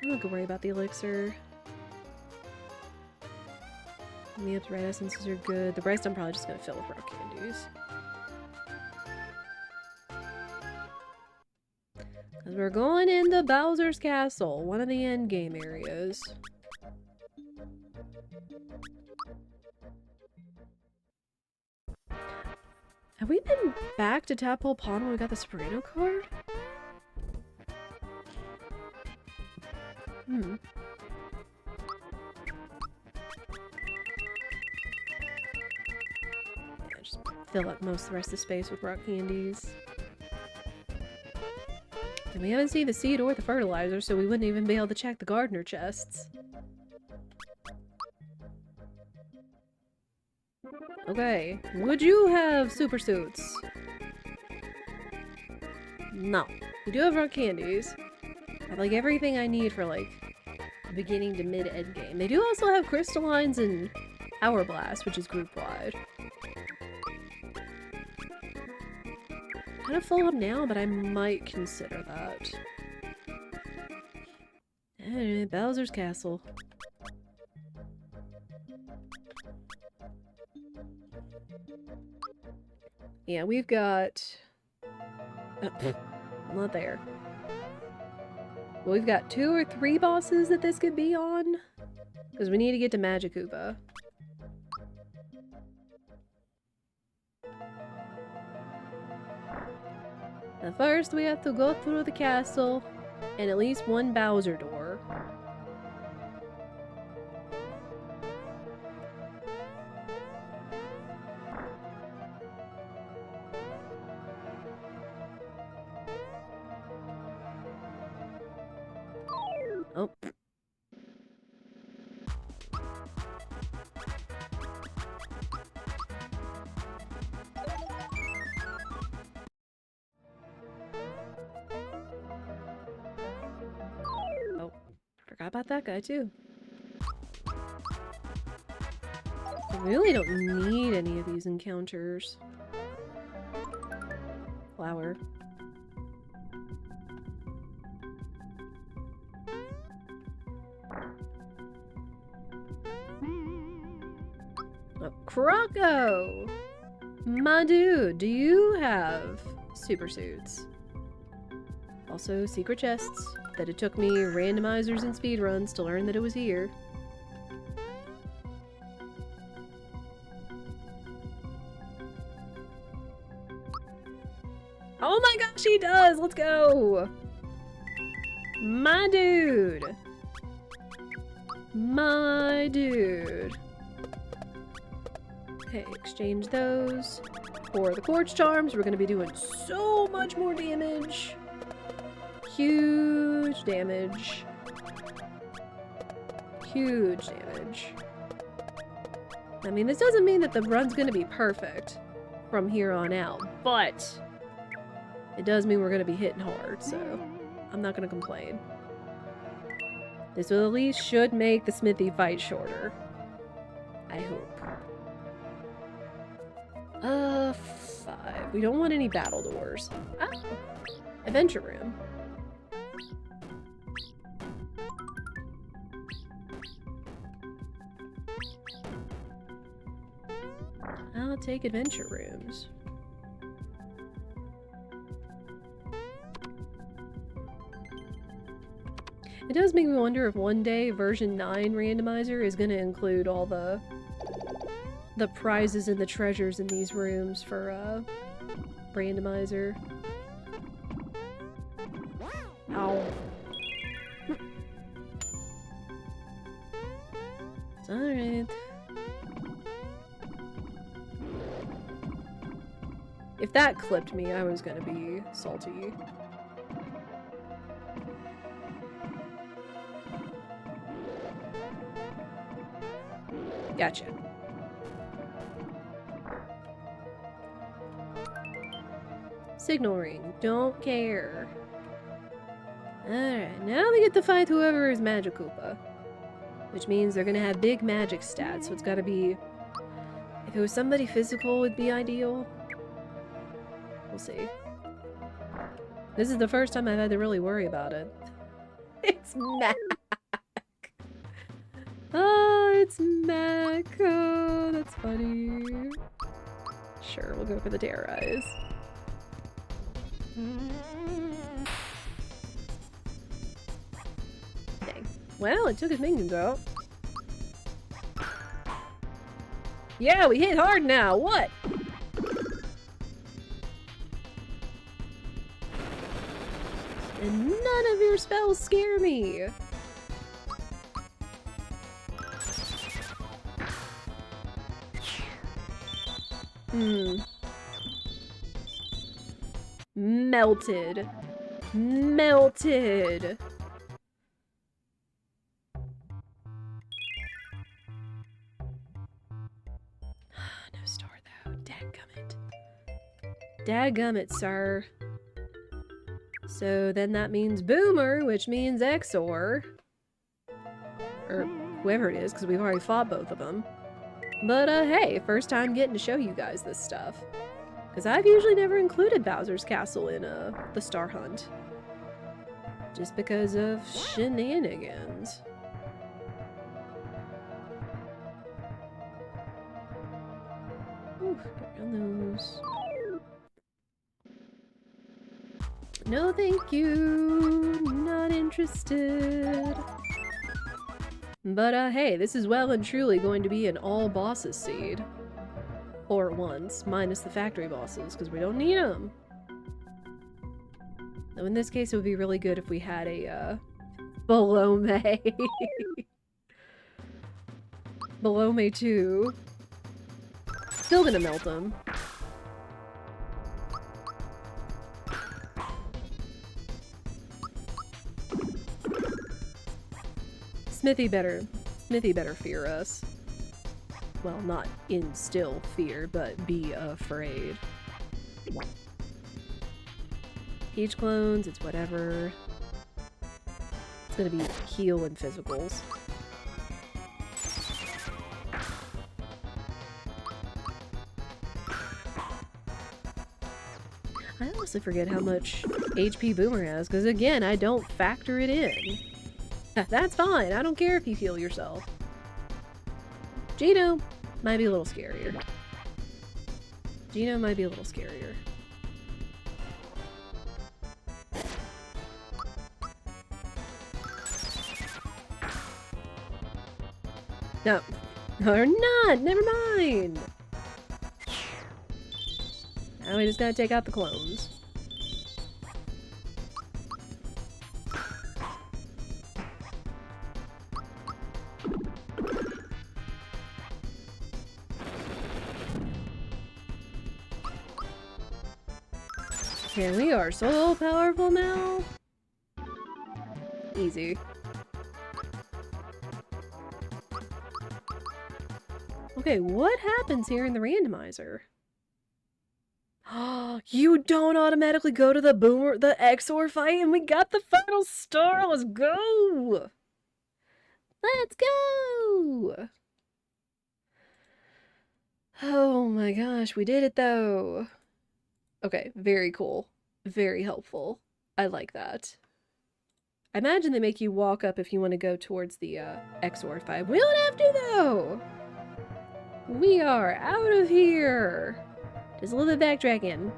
Speaker 1: I'm not gonna worry about the elixir. The ups red essences are good. The rest I'm probably just gonna fill with rock candies. Because we're going into Bowser's Castle, one of the endgame areas. Have we been back to Tadpole Pond when we got the Soprano card? Just fill up most of the rest of the space with rock candies. And we haven't seen the seed or the fertilizer, so we wouldn't even be able to check the gardener chests. Okay, would you have super suits? No. We do have rock candies. I have like everything I need for like beginning to mid-end game. They do also have crystallines and Hour Blast, which is group wide. Kind of full up now, but I might consider that. Alright, Bowser's Castle. Yeah, we've got... Oh, I'm not there. Well, we've got 2 or 3 bosses that this could be on. Because we need to get to Magic Koopa. Now first, we have to go through the castle and at least one Bowser door. forgot about that guy too. I really don't need any of these encounters. Flower. Oh, Croco! My dude, do you have super suits? Also, secret chests that it took me randomizers and speedruns to learn that it was here. Oh my gosh, he does! Let's go! My dude! My dude. Okay, exchange those for the quartz charms. We're gonna be doing so much more damage. Huge damage. Huge damage. I mean, this doesn't mean that the run's gonna be perfect from here on out, but it does mean we're gonna be hitting hard, so I'm not gonna complain. This will at least should make the smithy fight shorter. I hope. 5. We don't want any battle doors. Oh! Adventure room. I'll take adventure rooms. It does make me wonder if one day version 9 randomizer is going to include all the prizes and the treasures in these rooms for randomizer. Ow. It's alright. If that clipped me, I was gonna be salty. Gotcha. Signal ring. Don't care. Alright, now we get to fight whoever is Magic Koopa. Which means they're gonna have big magic stats, so it's gotta be... If it was somebody physical, would be ideal. We'll see. This is the first time I've had to really worry about it. It's Mac! Oh, it's Mac! Oh, that's funny. Sure, we'll go for the Terrorize. Dang. Well, it took his minions out. Yeah, we hit hard now! What? And none of your spells scare me! Melted. Melted! No star though. Dadgummit. Dadgummit, sir. So then that means Boomer, which means Exor. Or whoever it is, because we've already fought both of them. But hey, first time getting to show you guys this stuff. Because I've usually never included Bowser's Castle in the Star Hunt. Just because of shenanigans. Ooh, get around those. No thank you, not interested. But hey, this is well and truly going to be an all bosses seed. Or once, minus the factory bosses, because we don't need them. Now in this case it would be really good if we had a Bolome. Bolome 2. Still gonna melt them. Smithy better fear us. Well, not instill fear, but be afraid. Peach clones, it's whatever. It's gonna be heal and physicals. I honestly forget how much HP Boomer has, because again, I don't factor it in. That's fine, I don't care if you heal yourself. Gino might be a little scarier. Gino might be a little scarier. No. No, they're not! Never mind! Now we just gotta take out the clones. Okay, we are so powerful now. Easy. Okay, what happens here in the randomizer? You don't automatically go to the XOR fight, and we got the final star! Let's go! Let's go! Oh my gosh, we did it though! Okay, very cool. Very helpful. I like that. I imagine they make you walk up if you want to go towards the XOR fight. We don't have to though! We are out of here! Just a little bit backtracking.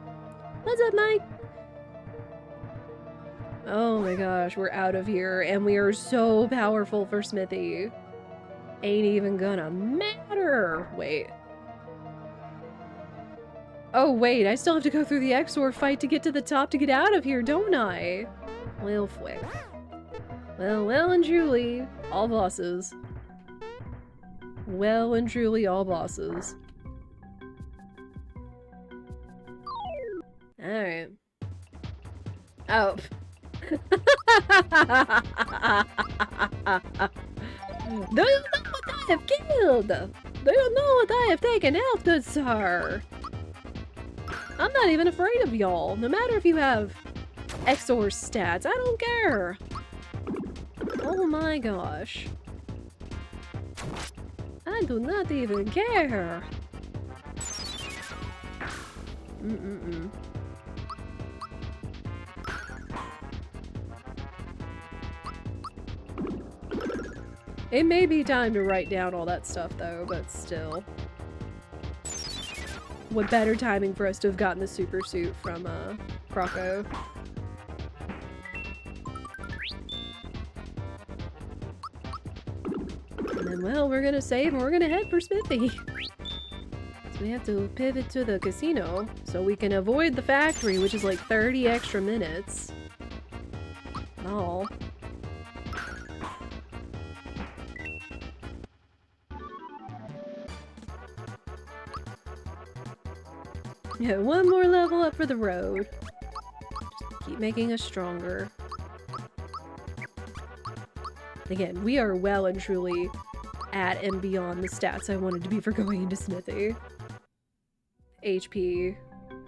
Speaker 1: What's up, Mike? Oh my gosh, we're out of here, and we are so powerful for Smithy. Ain't even gonna matter! Wait. Oh wait, I still have to go through the XOR fight to get to the top to get out of here, don't I? Well, flick. Well and truly, all bosses. Well and truly, all bosses. Alright. Oh. Do you know what I have killed? Do you know what I have taken out, good sir? I'm not even afraid of y'all. No matter if you have XOR stats, I don't care. Oh my gosh. I do not even care. It may be time to write down all that stuff though, but still. What better timing for us to have gotten the super suit from Croco. And then, well, we're gonna save and we're gonna head for Smithy. So we have to pivot to the casino so we can avoid the factory, which is like 30 extra minutes. Oh. Yeah, one more level up for the road. Just keep making us stronger. Again, we are well and truly at and beyond the stats I wanted to be for going into Smithy. HP,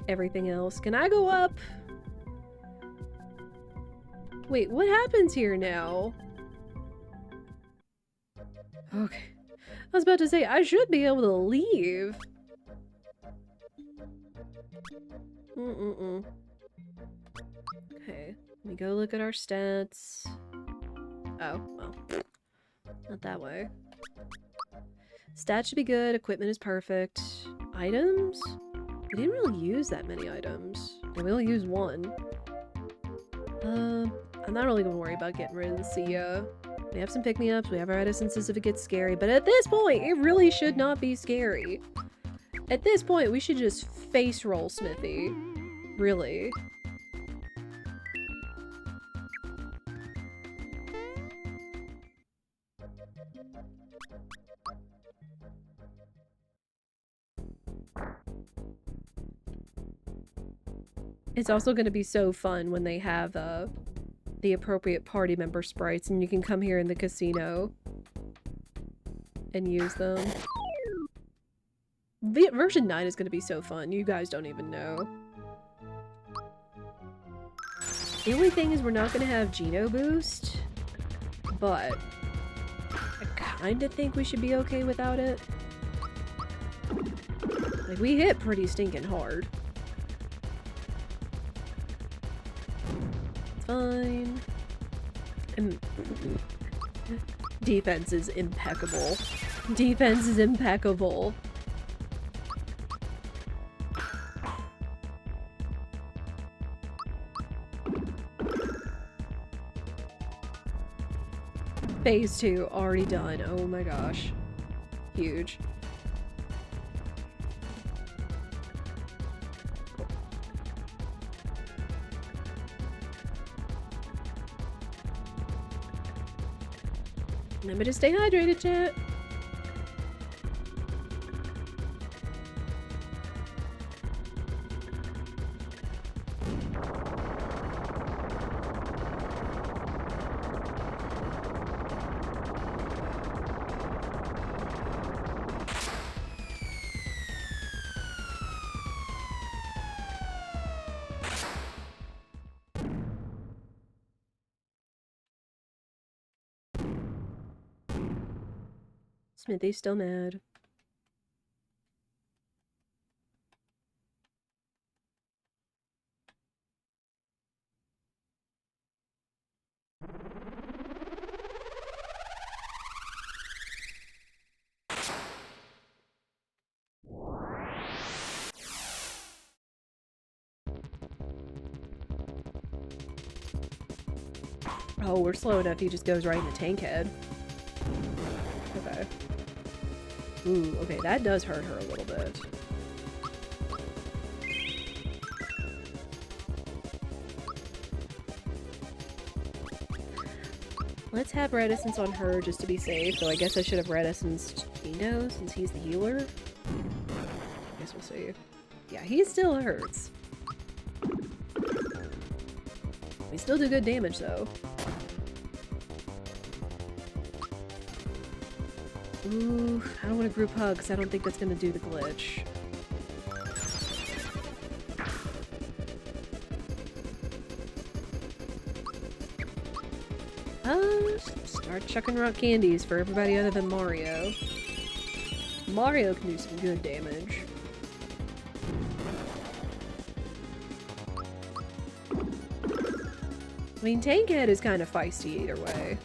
Speaker 1: everything else. Can I go up? Wait, what happens here now? Okay. I was about to say, I should be able to leave. Okay, let me go look at our stats. Oh, well. Not that way. Stats should be good, equipment is perfect. Items? We didn't really use that many items. We only used one. I'm not really gonna worry about getting rid of the Sia. We have some pick-me-ups, we have our essences if it gets scary, but at this point, it really should not be scary. At this point, we should just face roll Smithy. Really. It's also going to be so fun when they have the appropriate party member sprites and you can come here in the casino and use them. Version 9 is going to be so fun. You guys don't even know. The only thing is we're not going to have Geno boost. but I kinda think we should be okay without it. Like, we hit pretty stinking hard. Fine. And defense is impeccable. Defense is impeccable. Phase 2 already done. Oh my gosh. Huge. Remember to stay hydrated, chat. Smithy's still mad. Oh, we're slow enough, he just goes right in the tank head. Okay. Ooh, okay, that does hurt her a little bit. Let's have Red Essence on her just to be safe, though I guess I should have Red Essence Dino since he's the healer. I guess we'll see. Yeah, he still hurts. We still do good damage, though. Ooh, I don't want to group hug because I don't think that's going to do the glitch. Start chucking rock candies for everybody other than Mario. Mario can do some good damage. I mean, Tankhead is kind of feisty either way.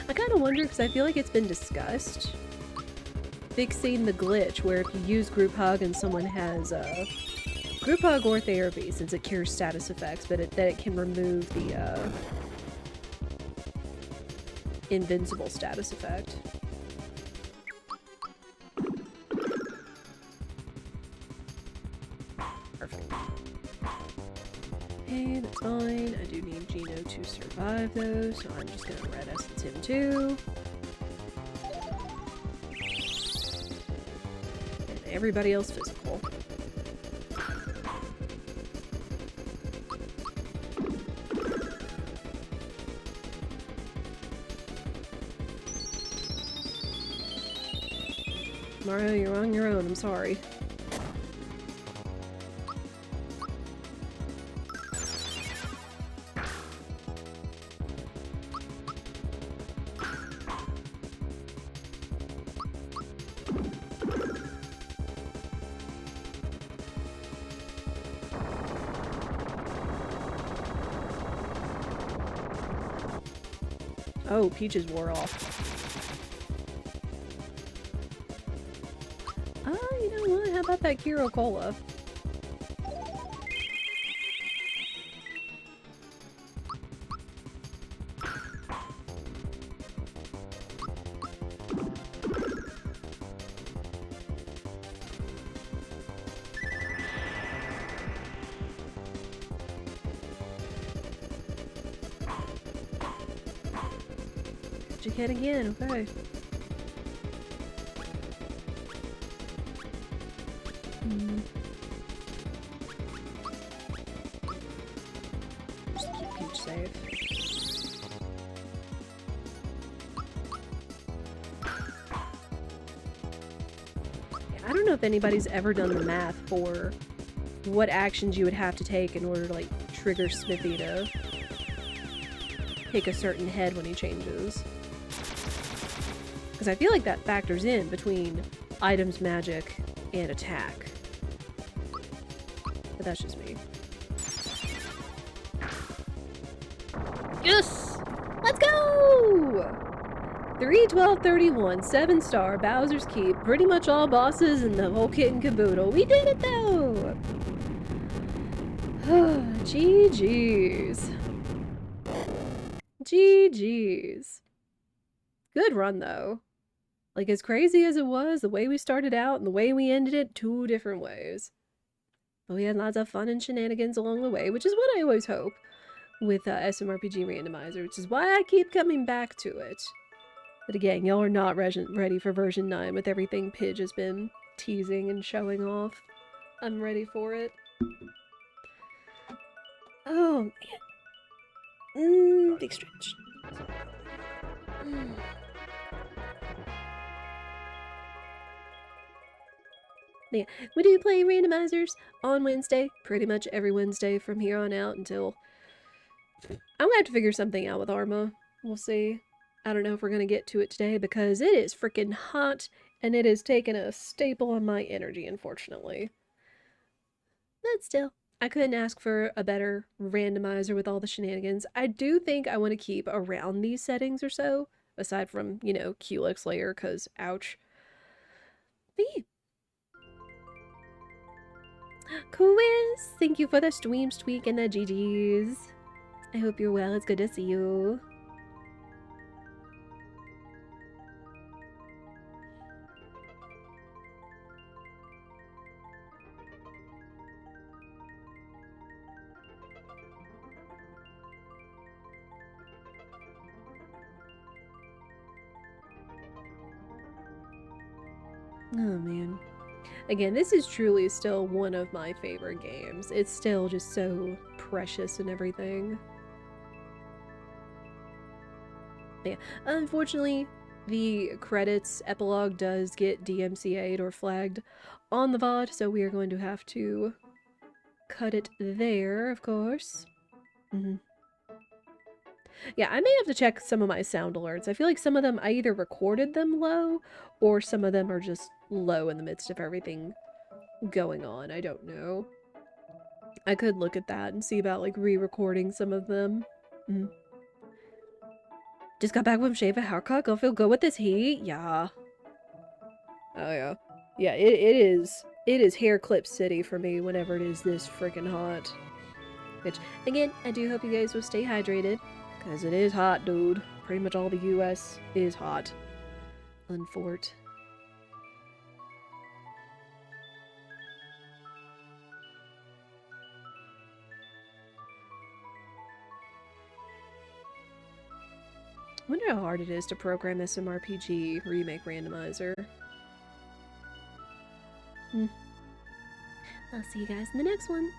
Speaker 1: I kind of wonder, because I feel like it's been discussed, fixing the glitch where if you use group hug and someone has group hug or therapy, since it cures status effects, but that it can remove the invincible status effect. Perfect. Okay, that's fine. I do need Gino to survive though, so I'm just gonna Red Essence him too. And everybody else physical. Mario, you're on your own, I'm sorry. Oh, Peaches wore off. You know what? How about that Kiro Cola? Hit again, okay. Just keep Peach safe. Yeah, don't know if anybody's ever done the math for what actions you would have to take in order to, like, trigger Smithy to pick a certain head when he changes. Because I feel like that factors in between items, magic, and attack. But that's just me. Yes! Let's go! 3-12-31, 7-star, Bowser's Keep, pretty much all bosses and the whole kit and caboodle. We did it though! GG's. GG's. Good run though. Like, as crazy as it was, the way we started out and the way we ended it, 2 different ways. But we had lots of fun and shenanigans along the way, which is what I always hope with smrpg Randomizer, which is why I keep coming back to it. But again, y'all are not ready for version 9 with everything Pidge has been teasing and showing off. I'm ready for it. Oh, man. Big stretch. Yeah, we do play randomizers on Wednesday, pretty much every Wednesday from here on out until... I'm gonna have to figure something out with Arma. We'll see. I don't know if we're gonna get to it today because it is freaking hot and it has taken a staple on my energy, unfortunately. But still, I couldn't ask for a better randomizer with all the shenanigans. I do think I want to keep around these settings or so, aside from, you know, Culex Lair, because ouch. But yeah. Quiz! Thank you for the stream tweak and the GGs. I hope you're well. It's good to see you. Oh man. Again, this is truly still one of my favorite games. It's still just so precious and everything. But yeah, unfortunately, the credits epilogue does get DMCA'd or flagged on the VOD, so we are going to have to cut it there, of course. Yeah, I may have to check some of my sound alerts. I feel like some of them, I either recorded them low, or some of them are just low in the midst of everything going on. I don't know. I could look at that and see about, like, re-recording some of them. Just got back from shave a haircut. Gonna feel good with this heat? Yeah. Oh, yeah. Yeah, it is hair clip city for me whenever it is this freaking hot. Which, again, I do hope you guys will stay hydrated. Because it is hot, dude. Pretty much all the US is hot. Unfort. I wonder how hard it is to program smrpg remake randomizer. I'll see you guys in the next one.